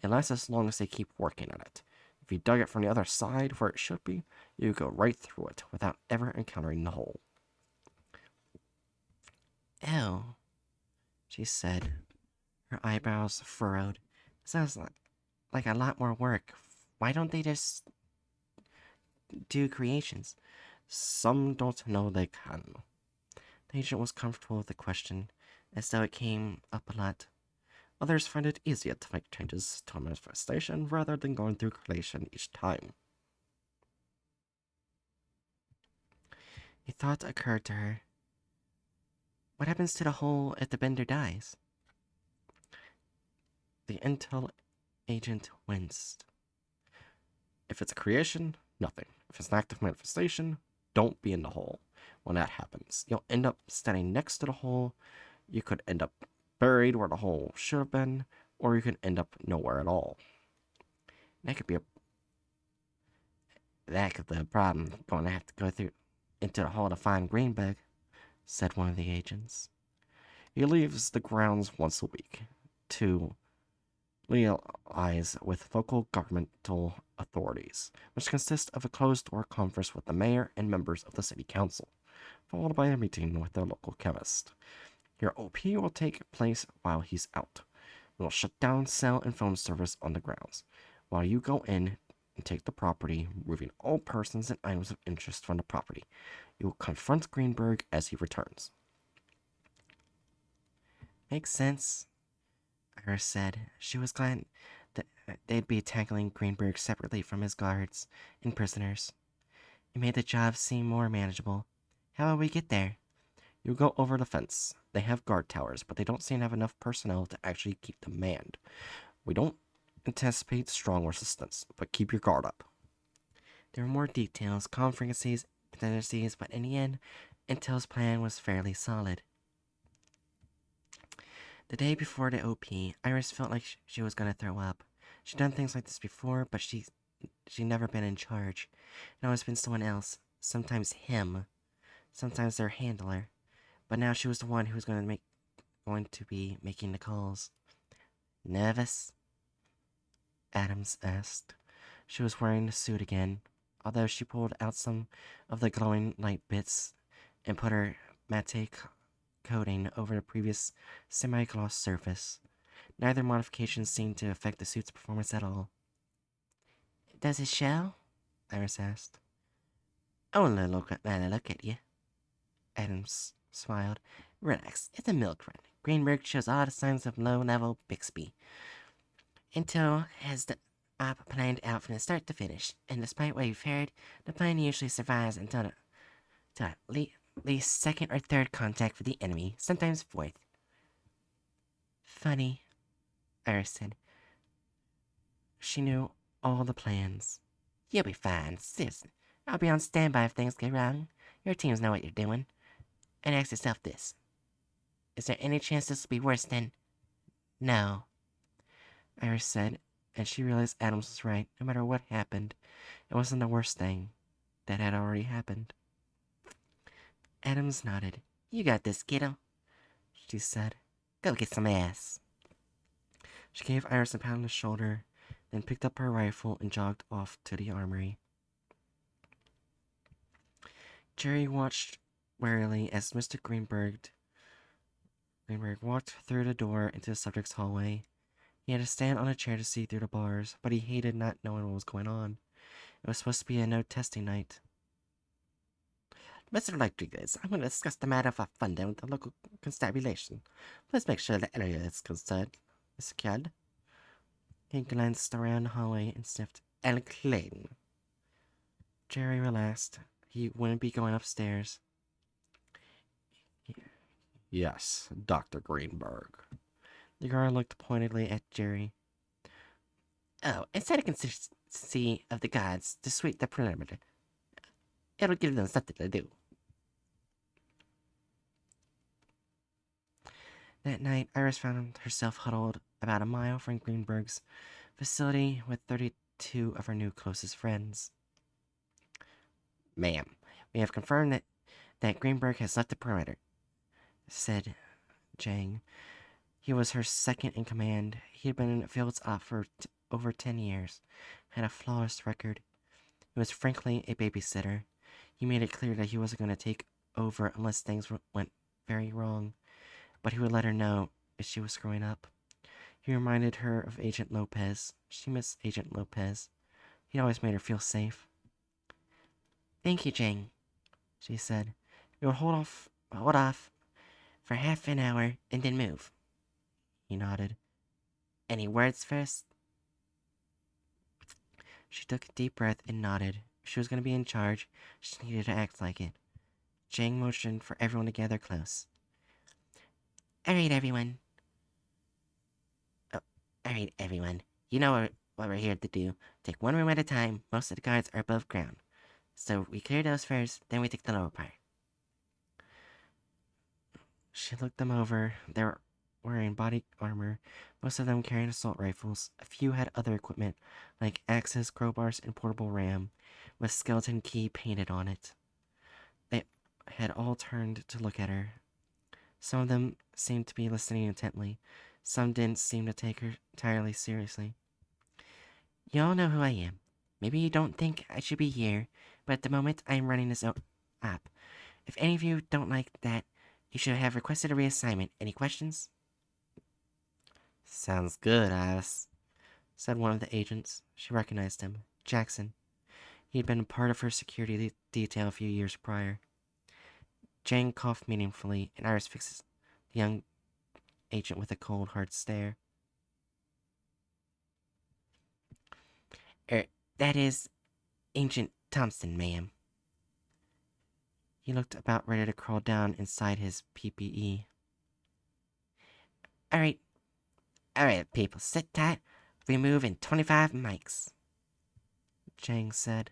It lasts as long as they keep working on it. If you dug it from the other side where it should be, you go right through it without ever encountering the hole. Oh, she said, her eyebrows furrowed. Sounds like a lot more work. Why don't they just do creations? Some don't know they can. The agent was comfortable with the question, as though it came up a lot. Others find it easier to make changes to a manifestation rather than going through creation each time. A thought occurred to her. What happens to the hole if the bender dies? The intel agent winced. If it's a creation, nothing. If it's an active manifestation, don't be in the hole. When that happens, you'll end up standing next to the hole. You could end up buried where the hole should have been, or you could end up nowhere at all. That could be a problem. Going to have to go into the hole to find Greenberg, said one of the agents. He leaves the grounds once a week to liaise with local governmental authorities, which consists of a closed-door conference with the mayor and members of the city council, followed by a meeting with their local chemist. Your OP will take place while he's out. We will shut down cell and phone service on the grounds, while you go in and take the property, removing all persons and items of interest from the property. You will confront Greenberg as he returns. Makes sense, Iris said. She was glad that they'd be tackling Greenberg separately from his guards and prisoners. It made the job seem more manageable. How will we get there? You go over the fence. They have guard towers, but they don't seem to have enough personnel to actually keep them manned. We don't anticipate strong resistance, but keep your guard up. There were more details, conferences, contingencies, but in the end, Intel's plan was fairly solid. The day before the OP, Iris felt like she was going to throw up. She'd done things like this before, but she'd never been in charge. It always been someone else, sometimes him, sometimes their handler. But now she was the one who was going to be making the calls. Nervous? Adams asked. She was wearing the suit again, although she pulled out some of the glowing light bits and put her matte coating over the previous semi-gloss surface. Neither modification seemed to affect the suit's performance at all. Does it show? Iris asked. Only look at you. Adams smiled. Relax, it's a milk run. Greenberg shows all the signs of low-level Bixby. Intel has the op planned out from the start to finish, and despite what you've heard, the plan usually survives until at least second or third contact with the enemy, sometimes fourth. Funny, Iris said. She knew all the plans. You'll be fine, seriously. I'll be on standby if things go wrong. Your teams know what you're doing. And ask yourself this. Is there any chance this will be worse than... No, Iris said, and she realized Adams was right. No matter what happened, it wasn't the worst thing that had already happened. Adams nodded. You got this, kiddo, she said. Go get some ass. She gave Iris a pat on the shoulder, then picked up her rifle and jogged off to the armory. Jerry watched warily as Mr. Greenberg walked through the door into the subject's hallway. He had to stand on a chair to see through the bars, but he hated not knowing what was going on. It was supposed to be a no-testing night. Mr. Rodriguez, I'm going to discuss the matter of funding with the local constabulation. Please make sure the area is concerned is secured. He glanced around the hallway and sniffed. And clean. Jerry relaxed. He wouldn't be going upstairs. Yes, Dr. Greenberg. The guard looked pointedly at Jerry. Oh, instead of consistency of the gods to sweep the perimeter, it'll give them something to do. That night, Iris found herself huddled about a mile from Greenberg's facility with 32 of her new closest friends. Ma'am, we have confirmed that Greenberg has left the perimeter, said Jang. He was her second in command. He had been in Fields Op for over 10 years, had a flawless record. He was frankly a babysitter. He made it clear that he wasn't going to take over unless things went very wrong, but he would let her know if she was screwing up. He reminded her of Agent Lopez. She missed Agent Lopez. He always made her feel safe. Thank you, Jang, she said. We will hold off for half an hour and then move. He nodded. Any words first? She took a deep breath and nodded. If she was going to be in charge, she needed to act like it. Jang motioned for everyone to gather close. Alright, everyone. Alright, everyone. You know what we're here to do. Take one room at a time. Most of the guards are above ground. So we clear those first, then we take the lower part. She looked them over. They were wearing body armor, most of them carrying assault rifles. A few had other equipment, like axes, crowbars, and portable ram, with skeleton key painted on it. They had all turned to look at her. Some of them seemed to be listening intently. Some didn't seem to take her entirely seriously. You all know who I am. Maybe you don't think I should be here, but at the moment I am running this op. If any of you don't like that, you should have requested a reassignment. Any questions? Sounds good, Iris, said one of the agents. She recognized him. Jackson. He had been a part of her security detail a few years prior. Jang coughed meaningfully, and Iris fixed the young agent with a cold, hard stare. That is Agent Thompson, ma'am. He looked about ready to crawl down inside his PPE. Alright, people, sit tight. We move in 25 mics, Jang said.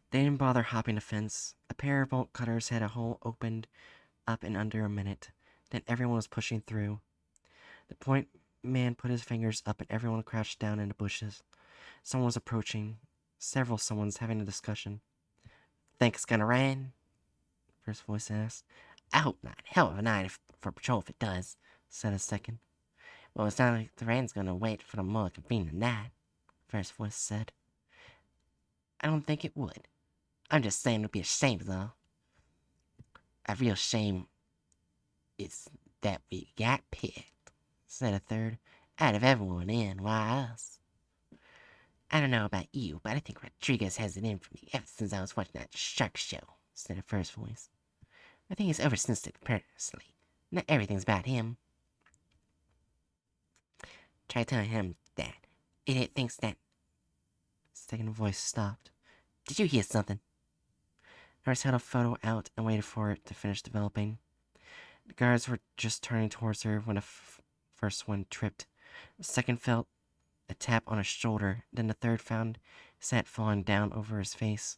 They didn't bother hopping the fence. A pair of bolt cutters had a hole opened up in under a minute. Then everyone was pushing through. The point man put his fingers up and everyone crouched down in the bushes. Someone was approaching. Several someones having a discussion. Think it's gonna rain? First voice asked. I hope not. Hell of a night for patrol if it does, said a second. Well, it's not like the rain's gonna wait for the more convenient night, first voice said. I don't think it would. I'm just saying it'd be a shame, though. A real shame is that we got picked, said a third. Out of everyone in, why us? I don't know about you, but I think Rodriguez has it in for me ever since I was watching that shark show, said a first voice. I think he's oversensitive personally. Not everything's about him. Try telling him that. Idiot thinks that. Second voice stopped. Did you hear something? Nurse held a photo out and waited for it to finish developing. The guards were just turning towards her when the first one tripped. The second felt a tap on his shoulder, then the third found his hat falling down over his face.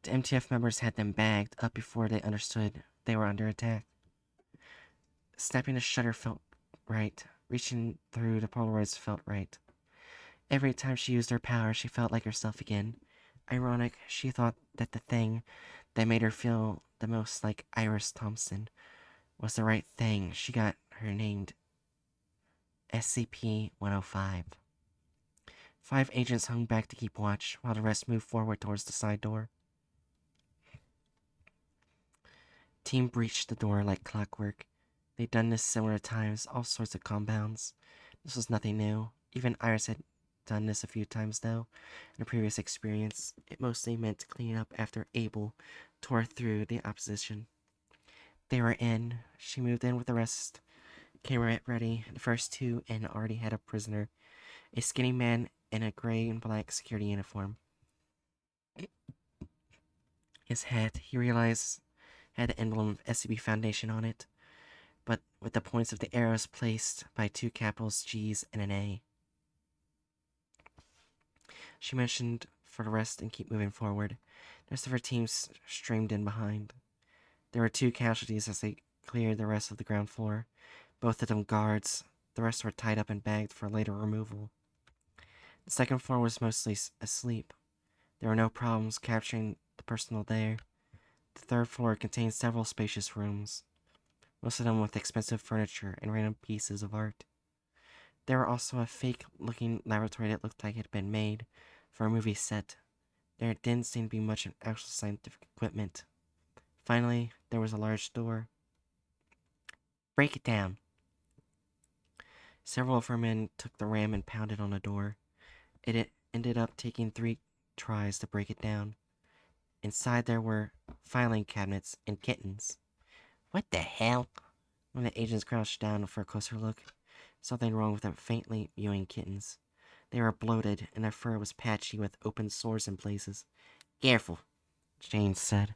The MTF members had them bagged up before they understood they were under attack. Snapping the shutter felt right. Reaching through the Polaroids felt right. Every time she used her power, she felt like herself again. Ironic, she thought that the thing that made her feel the most like Iris Thompson was the right thing. She got her named SCP-105. 5 agents hung back to keep watch, while the rest moved forward towards the side door. Team breached the door like clockwork. They'd done this similar times, all sorts of compounds. This was nothing new. Even Iris had done this a few times, though. In a previous experience, it mostly meant cleaning up after Abel tore through the opposition. They were in. She moved in with the rest. Camera ready. The first 2 in already had a prisoner. A skinny man in a gray and black security uniform. His hat, he realized, had the emblem of SCP Foundation on it, but with the points of the arrows placed by 2 capitals G's and an A. She motioned for the rest and keep moving forward. The rest of her team streamed in behind. There were 2 casualties as they cleared the rest of the ground floor, both of them guards. The rest were tied up and bagged for later removal. The second floor was mostly asleep. There were no problems capturing the personnel there. The third floor contained several spacious rooms, most of them with expensive furniture and random pieces of art. There were also a fake-looking laboratory that looked like it had been made for a movie set. There didn't seem to be much actual scientific equipment. Finally, there was a large door. Break it down. Several of her men took the ram and pounded on the door. It ended up taking 3 tries to break it down. Inside there were filing cabinets and kittens. What the hell? When the agents crouched down for a closer look, something wrong with the faintly mewing kittens. They were bloated, and their fur was patchy with open sores in places. Careful, Jane said.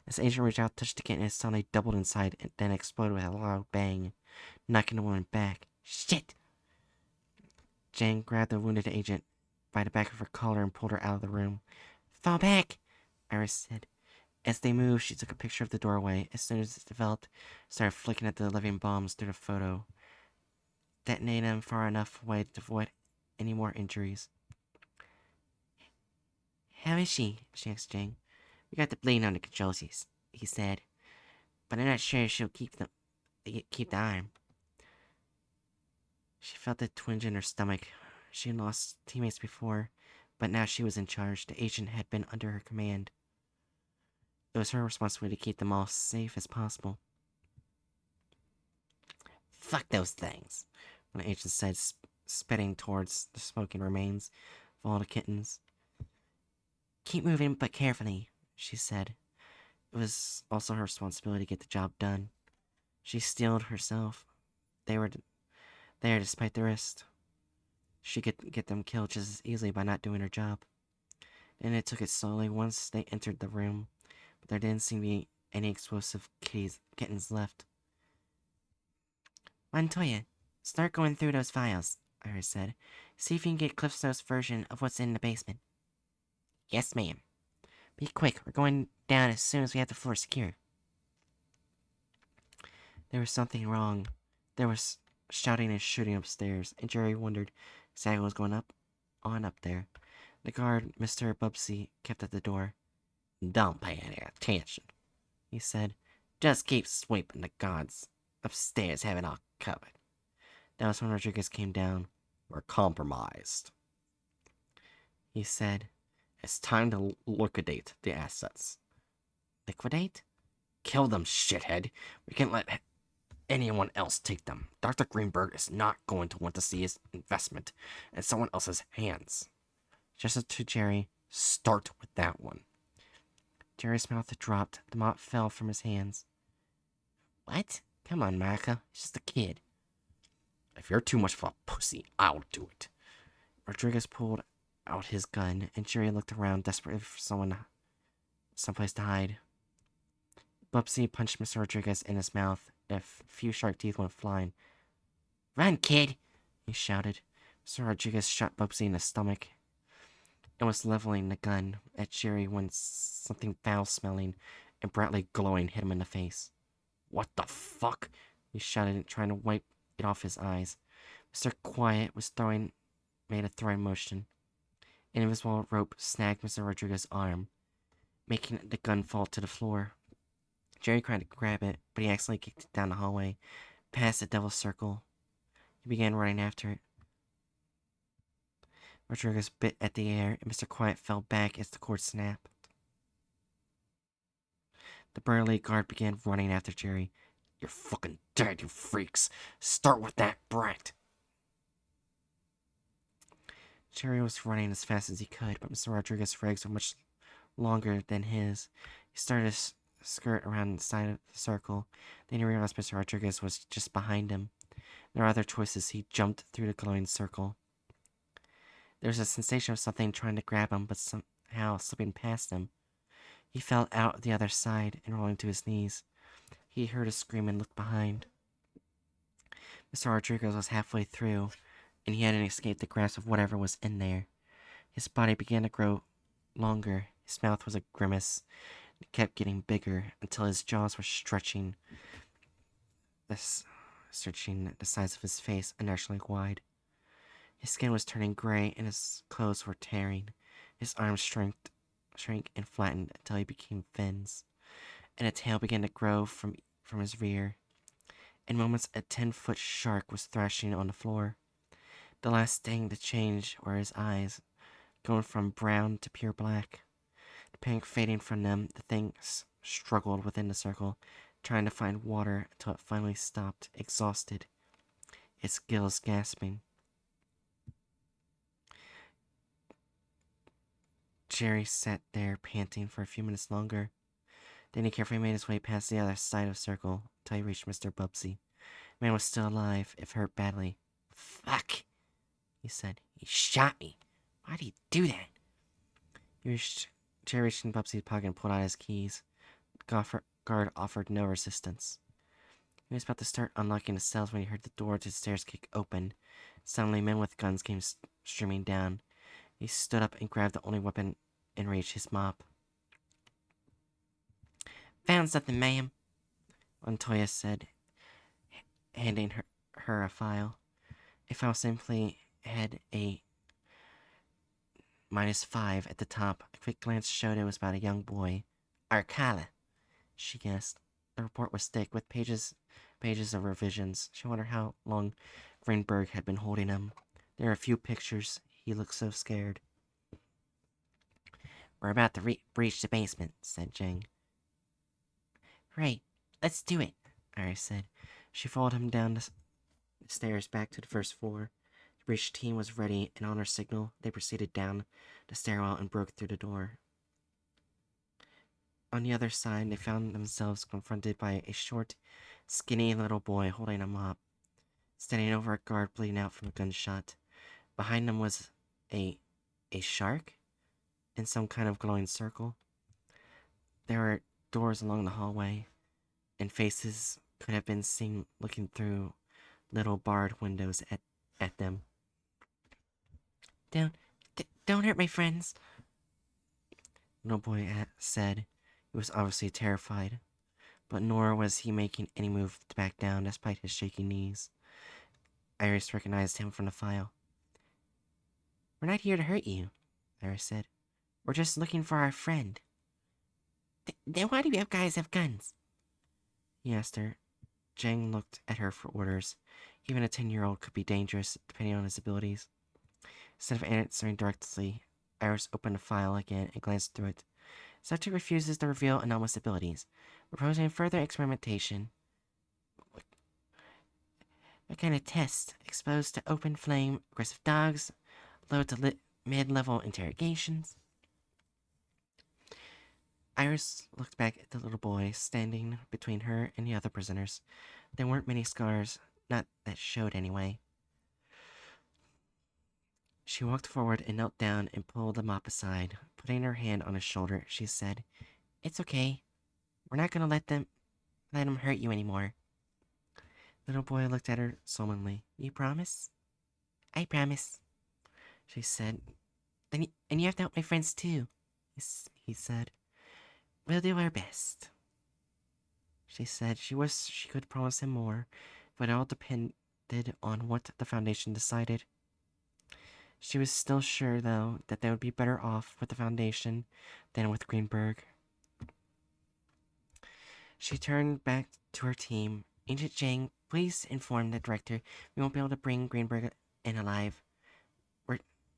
As the agent reached out, touched the kitten, it suddenly doubled inside and then exploded with a loud bang, knocking the woman back. Shit! Jane grabbed the wounded agent by the back of her collar and pulled her out of the room. Fall back, Iris said. As they moved, she took a picture of the doorway. As soon as it developed, started flicking at the living bombs through the photo. Detonate them far enough away to avoid any more injuries. How is she? She asked Jane. We got the bleeding under control, he said. But I'm not sure she'll keep the arm. She felt a twinge in her stomach. She had lost teammates before, but now she was in charge. The agent had been under her command. It was her responsibility to keep them all safe as possible. Fuck those things, one agent said, spitting towards the smoking remains of all the kittens. Keep moving, but carefully, she said. It was also her responsibility to get the job done. She steeled herself. They were there despite the risk. She could get them killed just as easily by not doing her job. And it took it slowly once they entered the room, but there didn't seem to be any explosive kittens left. Montoya, start going through those files, Iris said. See if you can get CliffsNote's version of what's in the basement. Yes, ma'am. Be quick, we're going down as soon as we have the floor secure. There was something wrong. There was shouting and shooting upstairs, and Jerry wondered exactly what was going on up there. The guard, Mr. Bubsy, kept at the door. Don't pay any attention, he said. Just keep sweeping the guards upstairs, have it all covered. That was when Rodriguez came down. We're compromised, he said. It's time to liquidate the assets. Liquidate? Kill them, shithead. We can't let anyone else take them. Dr. Greenberg is not going to want to see his investment in someone else's hands. Just to Jerry, start with that one. Jerry's mouth dropped. The mop fell from his hands. What? Come on, Marco. He's just a kid. If you're too much of a pussy, I'll do it. Rodriguez pulled out his gun, and Jerry looked around desperately for someplace to hide. Bubsy punched Mr. Rodriguez in his mouth, and a few sharp teeth went flying. Run, kid! He shouted. Mr. Rodriguez shot Bubsy in the stomach and was leveling the gun at Jerry when something foul-smelling and brightly glowing hit him in the face. What the fuck? He shouted, trying to wipe it off his eyes. Mr. Quiet made a throwing motion. An invisible rope snagged Mr. Rodriguez's arm, making the gun fall to the floor. Jerry tried to grab it, but he accidentally kicked it down the hallway, past the Devil's Circle. He began running after it. Rodriguez bit at the air, and Mr. Quiet fell back as the cord snapped. The burly guard began running after Jerry. You're fucking dead, you freaks. Start with that brat. Jerry was running as fast as he could, but Mr. Rodriguez's legs were much longer than his. He started to skirt around the side of the circle. Then he realized Mr. Rodriguez was just behind him. There were other choices. He jumped through the glowing circle. There was a sensation of something trying to grab him, but somehow slipping past him. He fell out the other side and rolling to his knees. He heard a scream and looked behind. Mr. Rodriguez was halfway through, and he hadn't escaped the grasp of whatever was in there. His body began to grow longer. His mouth was a grimace. It kept getting bigger until his jaws were stretching the size of his face unnaturally wide. His skin was turning gray, and his clothes were tearing. His arms shrank and flattened until he became fins, and a tail began to grow from his rear. In moments, a 10-foot shark was thrashing on the floor. The last thing to change were his eyes, going from brown to pure black. The panic fading from them, the thing struggled within the circle, trying to find water until it finally stopped, exhausted, its gills gasping. Jerry sat there, panting for a few minutes longer. Then he carefully made his way past the other side of the circle until he reached Mr. Bubsy. The man was still alive, if hurt badly. Fuck, he said. He shot me. Why'd he do that? Jerry reached in Bubsy's pocket and pulled out his keys. The guard offered no resistance. He was about to start unlocking the cells when he heard the door to the stairs kick open. Suddenly, men with guns came streaming down. He stood up and grabbed the only weapon in reach, his mop. Found something, ma'am, Montoya said, handing her a file. A file simply had a -5 at the top. A quick glance showed it was about a young boy. Arcala, she guessed. The report was thick, with pages of revisions. She wondered how long Greenberg had been holding him. There were a few pictures. He looked so scared. We're about to breach the basement, said Jang. Right, let's do it, Iris said. She followed him down the stairs back to the first floor. The breach team was ready, and on her signal, they proceeded down the stairwell and broke through the door. On the other side, they found themselves confronted by a short, skinny little boy holding a mop, standing over a guard bleeding out from a gunshot. Behind them was a shark in some kind of glowing circle. There were doors along the hallway, and faces could have been seen looking through little barred windows at them. Don't hurt my friends, the little boy said. He was obviously terrified, but nor was he making any move to back down despite his shaky knees. Iris recognized him from the file. We're not here to hurt you, Iris said. We're just looking for our friend. Then why do you guys have guns? He asked her. Jang looked at her for orders. Even a 10-year-old could be dangerous, depending on his abilities. Instead of answering directly, Iris opened the file again and glanced through it. Subject refuses to reveal anomalous abilities, proposing further experimentation. What kind of test? Exposed to open flame, aggressive dogs, low to mid-level interrogations. Iris looked back at the little boy standing between her and the other prisoners. There weren't many scars, not that showed anyway. She walked forward and knelt down and pulled the mop aside. Putting her hand on his shoulder, she said, "It's okay. We're not gonna let him hurt you anymore." Little boy looked at her solemnly. "You promise?" "I promise," she said. And you have to help my friends too," he said. "We'll do our best." She said she wished she could promise him more, but it all depended on what the Foundation decided. She was still sure, though, that they would be better off with the Foundation than with Greenberg. She turned back to her team. "Agent Jang, please inform the director we won't be able to bring Greenberg in alive.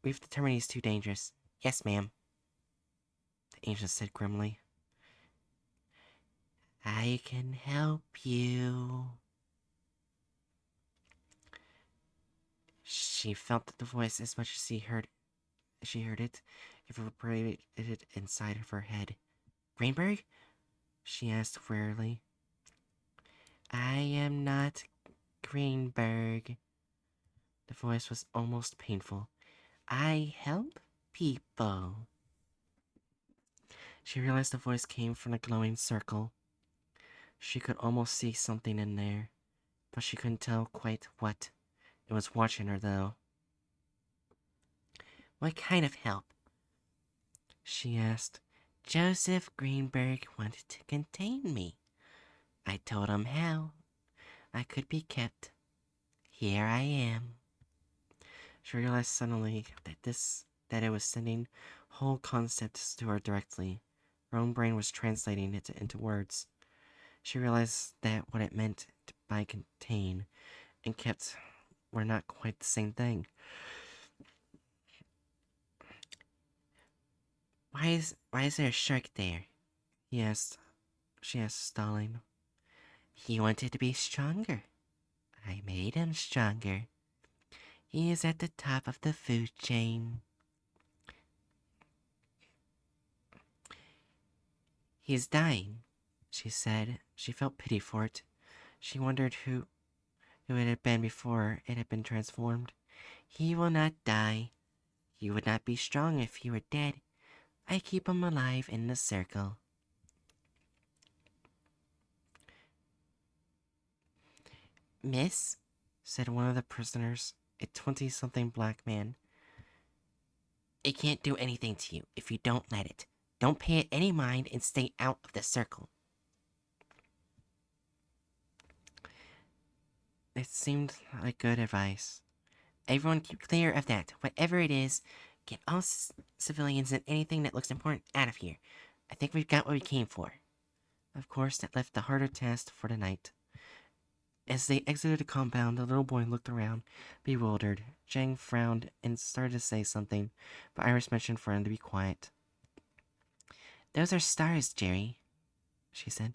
We've determined he's too dangerous." "Yes, ma'am," the agent said grimly. "I can help you." She felt the voice as much as she heard it. It reverberated inside of her head. "Greenberg?" she asked wearily. "I am not Greenberg." The voice was almost painful. "I help people." She realized the voice came from a glowing circle. She could almost see something in there, but she couldn't tell quite what. It was watching her, though. "What kind of help?" she asked. "Joseph Greenberg wanted to contain me. I told him how I could be kept. Here I am." She realized suddenly that it was sending whole concepts to her directly. Her own brain was translating it into words. She realized that what it meant by contain and kept were not quite the same thing. Why is there a shark there?" She asked, stalling. "He wanted to be stronger. I made him stronger. He is at the top of the food chain." "He is dying," she said. She felt pity for it. She wondered who it had been before it had been transformed. "He will not die. He would not be strong if he were dead. I keep him alive in the circle." "Miss," said one of the prisoners, a 20-something black man, "it can't do anything to you if you don't let it. Don't pay it any mind and stay out of the circle." It seemed like good advice. "Everyone keep clear of that. Whatever it is, get all civilians and anything that looks important out of here. I think we've got what we came for." Of course, that left the harder task for the night. As they exited the compound, the little boy looked around, bewildered. Jang frowned and started to say something, but Iris mentioned for him to be quiet. "Those are stars, Jerry," she said.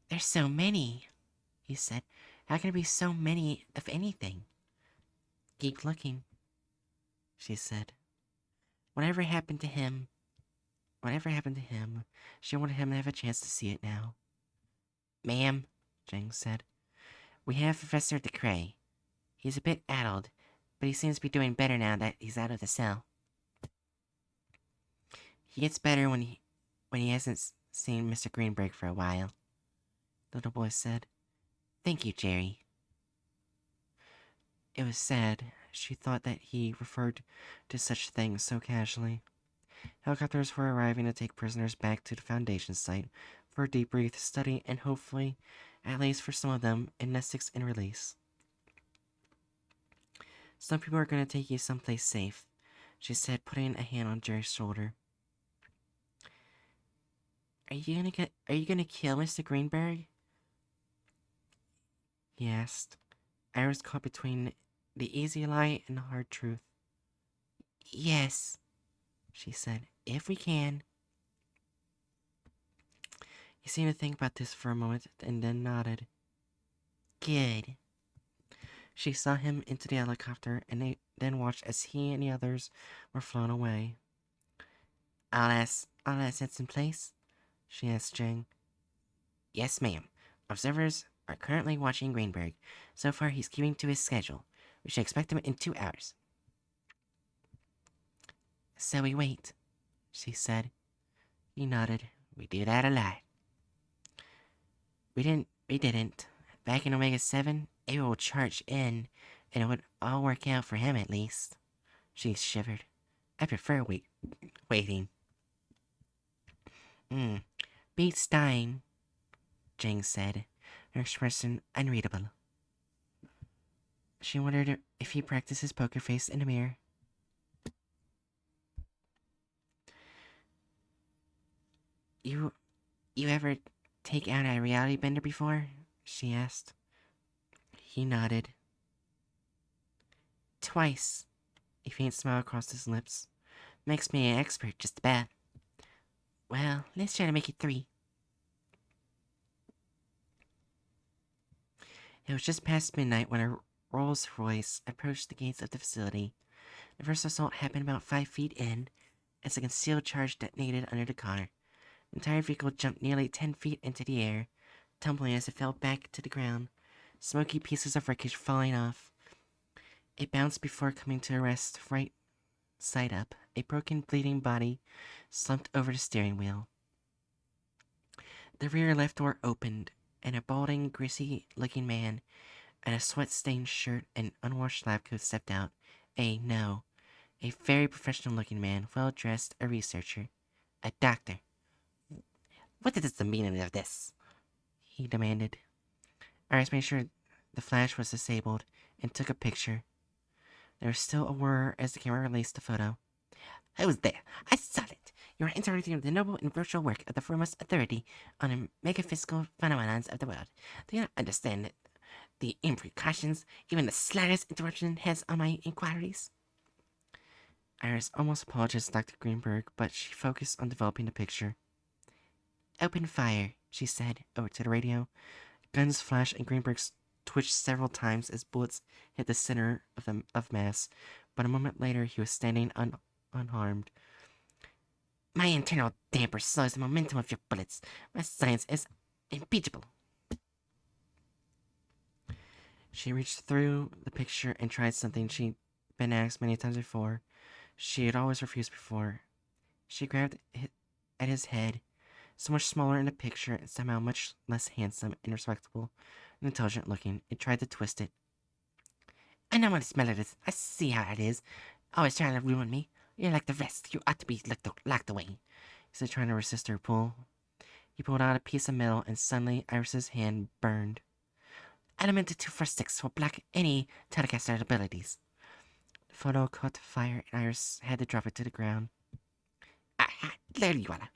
"There's so many," he said. "How can there be so many of anything?" "Keep looking," she said. Whatever happened to him, she wanted him to have a chance to see it now. "Ma'am," Jang said, "we have Professor DeCray. He's a bit addled, but he seems to be doing better now that he's out of the cell. He gets better when he hasn't seen Mr. Greenberg for a while," the little boy said. "Thank you, Jerry." It was sad. She thought that he referred to such things so casually. Helicopters were arriving to take prisoners back to the Foundation site for a debrief, study, and hopefully, at least for some of them, amnestics and release. "Some people are going to take you someplace safe," she said, putting a hand on Jerry's shoulder. Are you gonna kill Mr. Greenberg?" he asked. Iris caught between the easy lie and the hard truth. "Yes," she said, "if we can." He seemed to think about this for a moment and then nodded. Good. She saw him into the helicopter and they then watched as he and the others were flown away. All assets in place? She asked Jang. Yes, ma'am. Observers are currently watching Greenberg. So far, he's keeping to his schedule. We should expect him in 2 hours. So we wait, she said. He nodded. We do that a lot. We didn't. Back in Omega 7, Ava will charge in, and it would all work out for him at least. She shivered. I prefer waiting. Beats dying, Jang said, her expression unreadable. She wondered if he practices poker face in the mirror. You ever take out a reality bender before? She asked. He nodded. Twice. A faint smile crossed his lips. Makes me an expert, just about. Well, let's try to make it 3. It was just past midnight when a Rolls Royce approached the gates of the facility. The first assault happened about 5 feet in, as a concealed charge detonated under the car. The entire vehicle jumped nearly 10 feet into the air, tumbling as it fell back to the ground, smoky pieces of wreckage falling off. It bounced before coming to a rest right side up. A broken, bleeding body slumped over the steering wheel. The rear left door opened, and a balding, greasy-looking man in a sweat-stained shirt and unwashed lab coat stepped out. A very professional-looking man, well-dressed, a researcher, a doctor. What is the meaning of this? He demanded. Iris made sure the flash was disabled and took a picture. There was still a whir as the camera released the photo. I was there. I saw it. You are interpreting the noble and virtual work of the foremost authority on the metaphysical phenomena of the world. Do you not understand the implications even the slightest interruption has on my inquiries? Iris almost apologized to Dr. Greenberg, but she focused on developing the picture. Open fire, she said, over to the radio. Guns flashed and Greenberg twitched several times as bullets hit the center of mass, but a moment later he was standing unharmed. My internal damper slows the momentum of your bullets. My science is impeachable. She reached through the picture and tried something she'd been asked many times before. She had always refused before. She grabbed at his head, so much smaller in the picture and somehow much less handsome and respectable and intelligent looking, and tried to twist it. I know what the smell of this. I see how it is. Always trying to ruin me. You're like the rest. You ought to be locked away. He said, trying to resist her pull. He pulled out a piece of metal, and suddenly Iris's hand burned. Element 246 will block any telecaster abilities. The photo caught fire, and Iris had to drop it to the ground. Aha, there you are,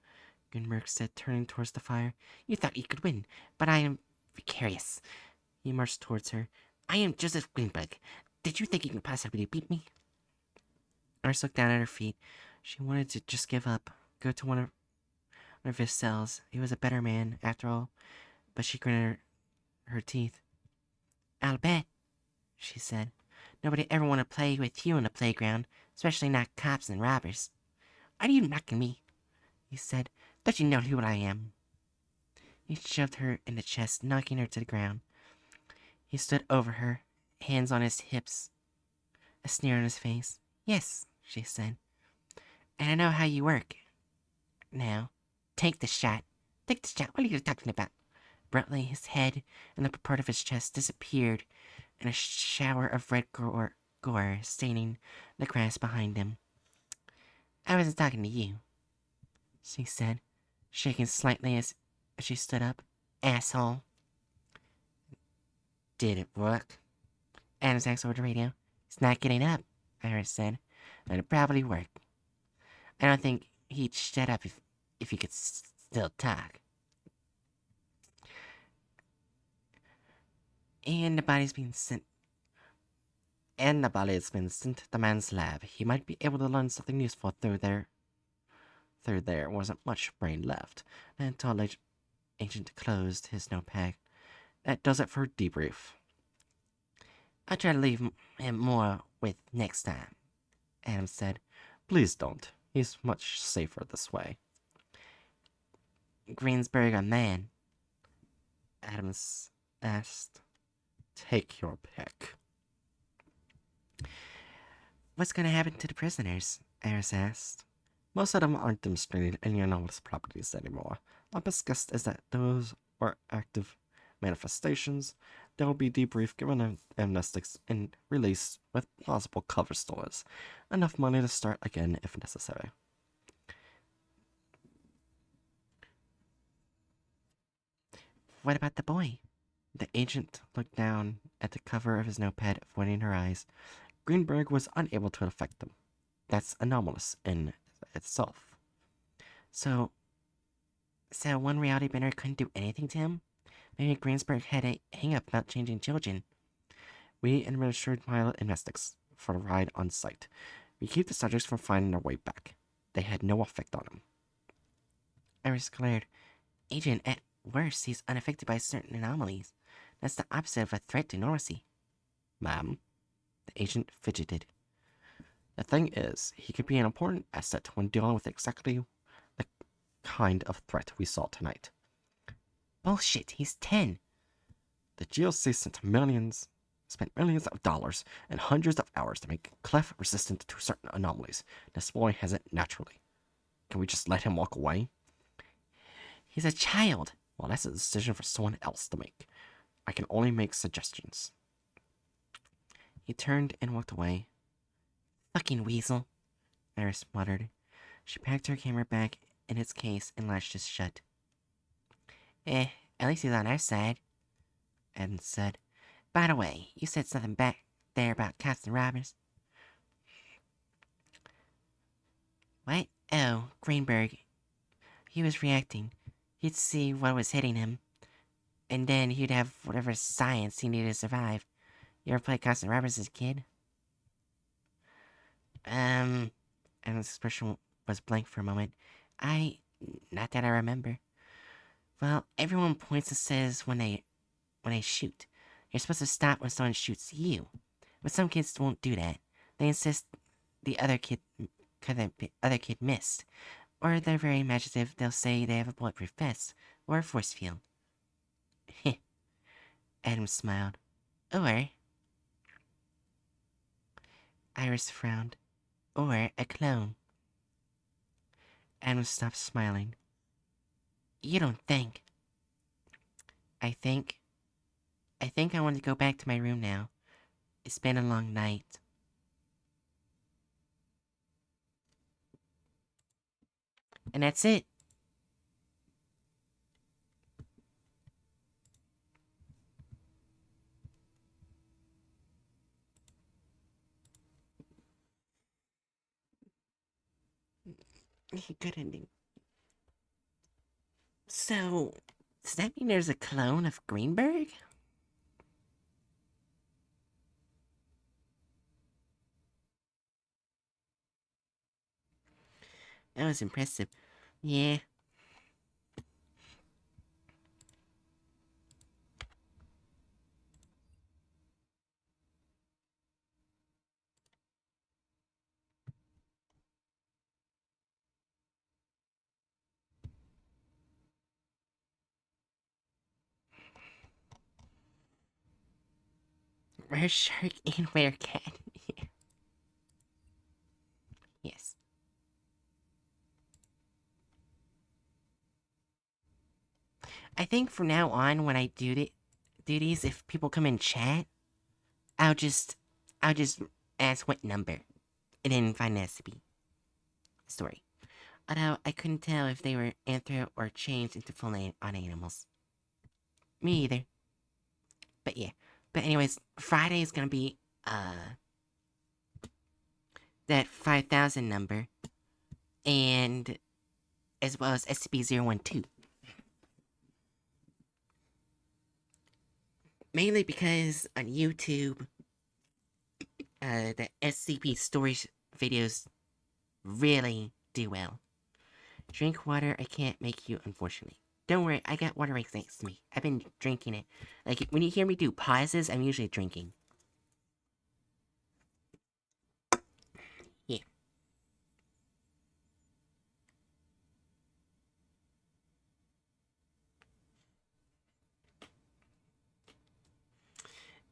Greenberg said, turning towards the fire. You thought you could win, but I am vicarious. He marched towards her. I am Joseph Greenberg. Did you think you could possibly beat me? Iris looked down at her feet. She wanted to just give up, go to one of his cells. He was a better man, after all, but she gritted her teeth. I'll bet, she said. Nobody ever want to play with you in the playground, especially not cops and robbers. Are you mocking me? He said. Don't you know who I am? He shoved her in the chest, knocking her to the ground. He stood over her, hands on his hips, a sneer on his face. Yes, she said. And I know how you work. Now, take the shot. Take the shot. What are you talking about? Abruptly, his head and the upper part of his chest disappeared in a shower of red gore staining the grass behind him. I wasn't talking to you, she said, shaking slightly as she stood up. Asshole. Did it work? Adams asked over the radio. He's not getting up, Iris said. But it probably worked. I don't think he'd shut up if he could still talk. And the body's been sent. And the body has been sent to the man's lab. He might be able to learn something useful through there. There wasn't much brain left. agent closed his notepad. That does it for debrief. I'll try to leave him more with next time, Adams said. Please don't. He's much safer this way. Greensburg a man, Adams asked. Take your pick. What's gonna happen to the prisoners? Iris asked. Most of them aren't demonstrating any anomalous properties anymore. My best guess is that those are active manifestations. They will be debriefed, given amnestics, and released with plausible cover stories. Enough money to start again if necessary. What about the boy? The agent looked down at the cover of his notepad, avoiding her eyes. Greenberg was unable to affect them. That's anomalous in itself. So one reality bender couldn't do anything to him? Maybe Greensburg had a hang-up about changing children. We administered mild amnestics for the ride on site. We keep the subjects from finding their way back. They had no effect on him. Iris glared. Agent, at worst, he's unaffected by certain anomalies. That's the opposite of a threat to normalcy. Ma'am, the agent fidgeted. The thing is, he could be an important asset when dealing with exactly the kind of threat we saw tonight. Bullshit, he's 10. The GOC spent millions of dollars and hundreds of hours to make Clef resistant to certain anomalies. This boy has it naturally. Can we just let him walk away? He's a child. Well, that's a decision for someone else to make. I can only make suggestions. He turned and walked away. Fucking weasel, Iris muttered. She packed her camera back in its case and latched it shut. At least he's on our side, Adams said. By the way, you said something back there about cops and robbers. What? Oh, Greenberg. He was reacting. He'd see what was hitting him, and then he'd have whatever science he needed to survive. You ever played cops and robbers as a kid? Adam's expression was blank for a moment. Not that I remember. Well, everyone points and says when they shoot. You're supposed to stop when someone shoots you. But some kids won't do that. They insist the other kid missed. Or they're very imaginative. They'll say they have a bulletproof vest or a force field. Heh. Adam smiled. Or... Iris frowned. Or a clone. Adam stopped smiling. You don't think... I think I want to go back to my room now. It's been a long night. And that's it. Good ending. So, does that mean there's a clone of Greenberg? That was impressive. Yeah. Where shark and where cat. Yes. I think from now on, when I do these, if people come in chat, I'll just ask what number, and then find the SCP story. Although I couldn't tell if they were anthro or changed into full name on animals. Me either. But yeah. But anyways, Friday is gonna be that 5,000 number, and as well as SCP-012. Mainly because on YouTube, the SCP stories videos really do well. Drink water, I can't make you, unfortunately. don't worry, I got water right next to me. I've been drinking it. Like, when you hear me do pauses, I'm usually drinking. Yeah.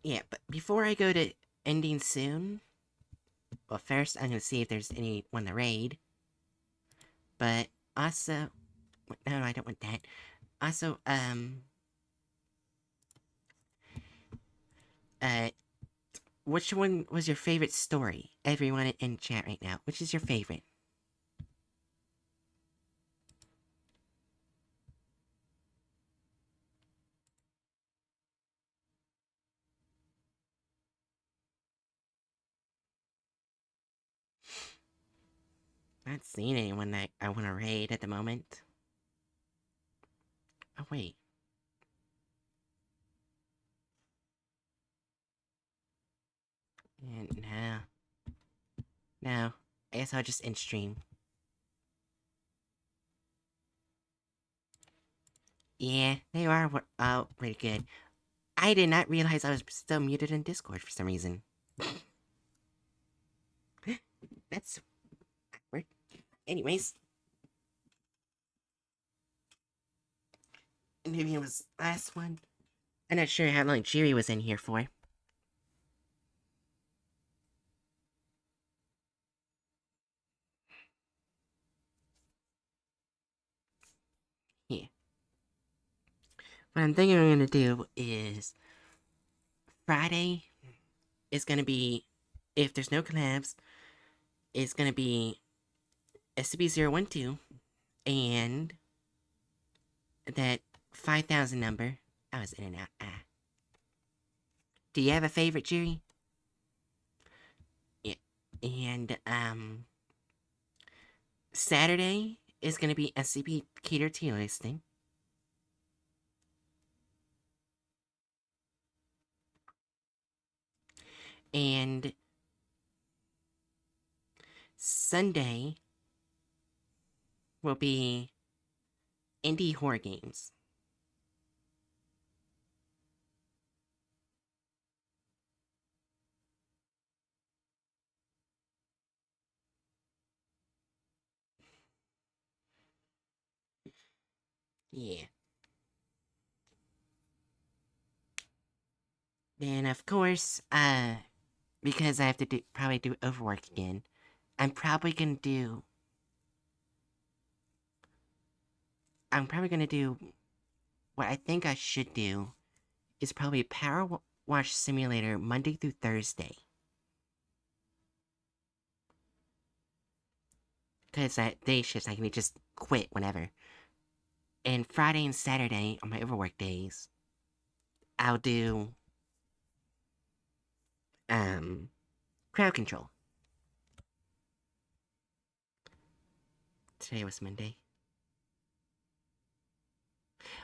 Yeah, but before I go to ending soon, well, first I'm gonna see if there's anyone to raid. But also, no, I don't want that. Also, uh, which one was your favorite story? Everyone in chat right now, which is your favorite? Not seeing anyone that I want to raid at the moment. Oh wait. No. No. I guess I'll just end stream. Yeah, they are pretty good. I did not realize I was still muted in Discord for some reason. That's awkward. Anyways. Maybe it was last one. I'm not sure how long Jiri was in here for. Yeah. What I'm thinking I'm gonna do is Friday is gonna be, if there's no collabs, it's gonna be SCP-012 and that 5,000 number. I was in and out. Do you have a favorite, Jiri? Yeah. And, Saturday is gonna be SCP Cater T listing. And Sunday will be indie horror games. Yeah. Then of course, because I have to probably do overwork again, I'm probably gonna do. I'm probably gonna do what I think I should do is probably Power Wash Simulator Monday through Thursday. Because that day shifts, I can just quit whenever. And Friday and Saturday on my overwork days, I'll do crowd control. Today was Monday.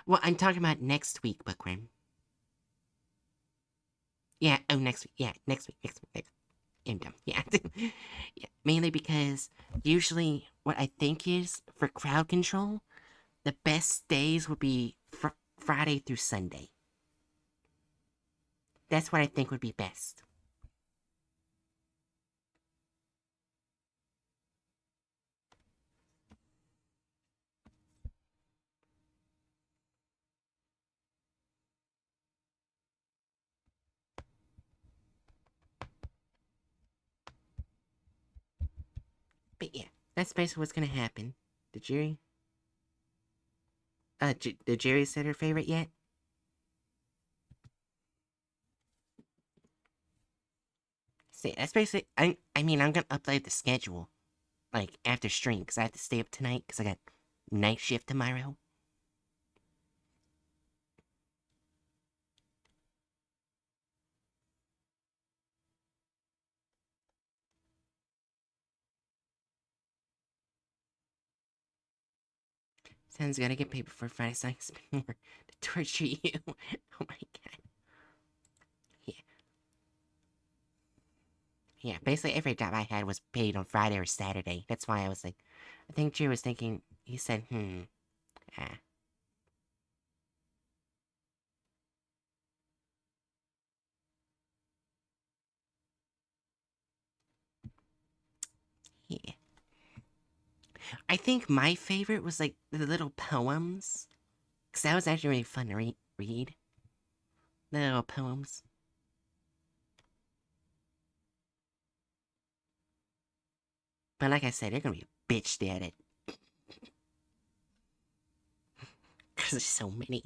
Well, I'm talking about next week, Bookworm. Yeah, oh, next week. Yeah, next week. I'm dumb. Yeah. Yeah. Mainly because usually what I think is for crowd control, the best days would be Friday through Sunday. That's what I think would be best. But yeah, that's basically what's gonna happen. Did Jerry? Did Jerry set her favorite yet? See, that's basically. I mean, I'm gonna upload the schedule, like after stream, because I have to stay up tonight, because I got night shift tomorrow. Sounds gotta get paid before Friday, so I can spend more to torture you. Oh my god. Yeah. Yeah, basically every job I had was paid on Friday or Saturday. That's why I was like, I think Drew was thinking, he said, ah. I think my favorite was like the little poems, because that was actually really fun to read. The little poems. But like I said, they're gonna be bitched at it. Because there's so many.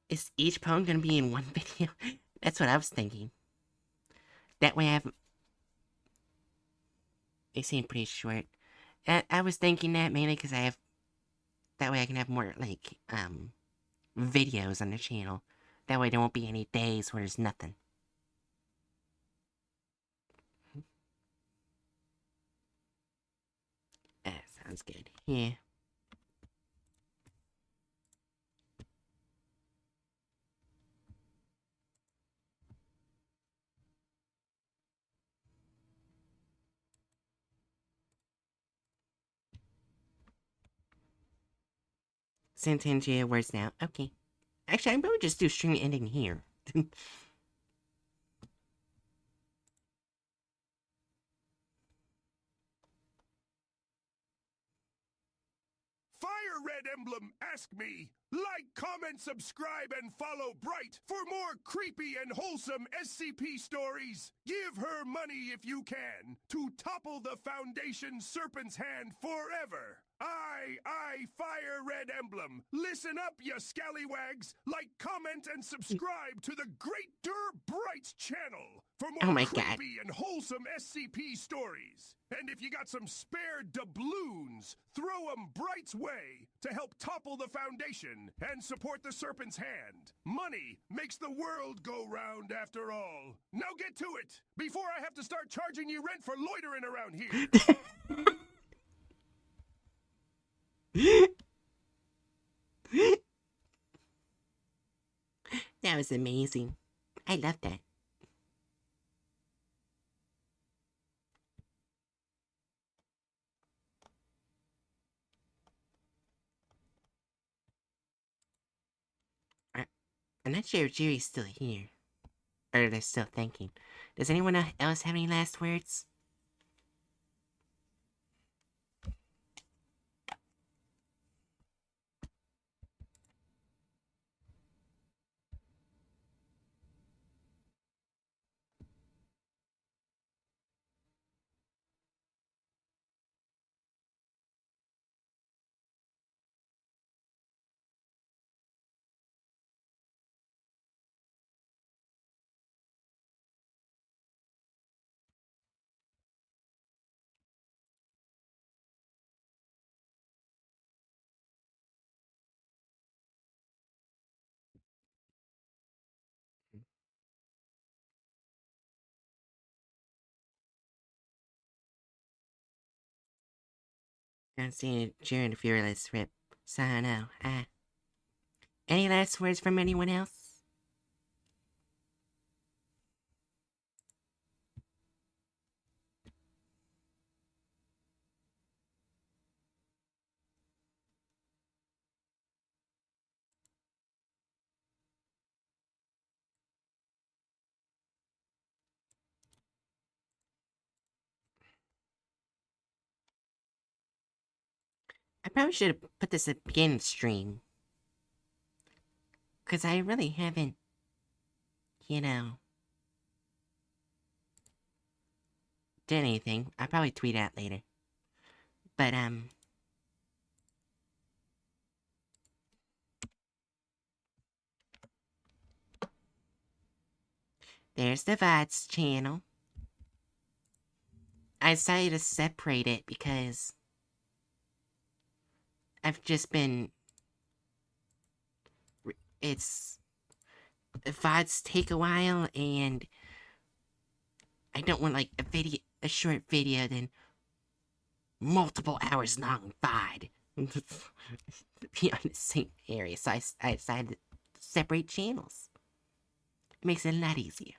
Is each poem gonna be in one video? That's what I was thinking. That way I have... They seem pretty short. I was thinking that mainly because I have... That way I can have more, like, videos on the channel. That way there won't be any days where there's nothing. That sounds good. Yeah. Sententia words now. Okay. Actually, I'm going to just do string ending here. Fire Red Emblem, ask me. Like, comment, subscribe, and follow Bright for more creepy and wholesome SCP stories. Give her money if you can to topple the Foundation Serpent's hand forever. I, Fire Red Emblem. Listen up, you scallywags. Like, comment, and subscribe to the Great Der Bright channel for Oh more my God. creepy and wholesome SCP stories. And if you got some spare doubloons, throw 'em Bright's way to help topple the Foundation and support the Serpent's Hand. Money makes the world go round after all. Now get to it, before I have to start charging you rent for loitering around here. That was amazing. I love that. I'm not sure if Jerry's still here. Or they're still thinking. Does anyone else have any last words? I'm seeing Jerry and Fearless rip. So I know. Any last words from anyone else? I probably should have put this at the beginning of the stream. Because I really haven't, you know, did anything. I'll probably tweet out later. But, there's the VODs channel. I decided to separate it because I've just been... It's... VODs take a while, and I don't want, like, a short video, then multiple hours long VOD. Be on the same area, so I decided to separate channels. It makes it a lot easier.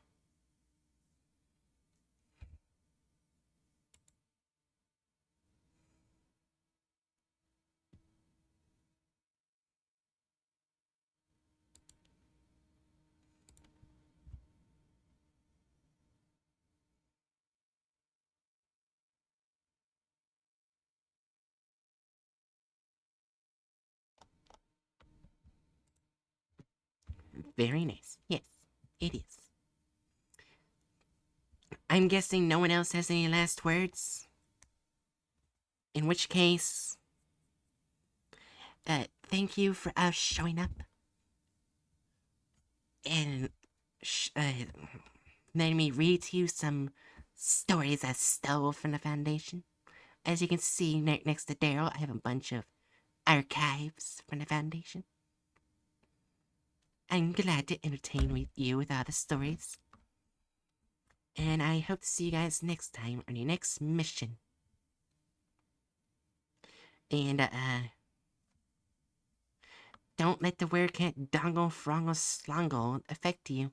Very nice. Yes, it is. I'm guessing no one else has any last words? In which case, thank you for showing up and letting me read to you some stories I stole from the Foundation. As you can see next to Daryl, I have a bunch of archives from the Foundation. I'm glad to entertain you with all the stories. And I hope to see you guys next time on your next mission. And, don't let the werecat dongle frongle slongle affect you.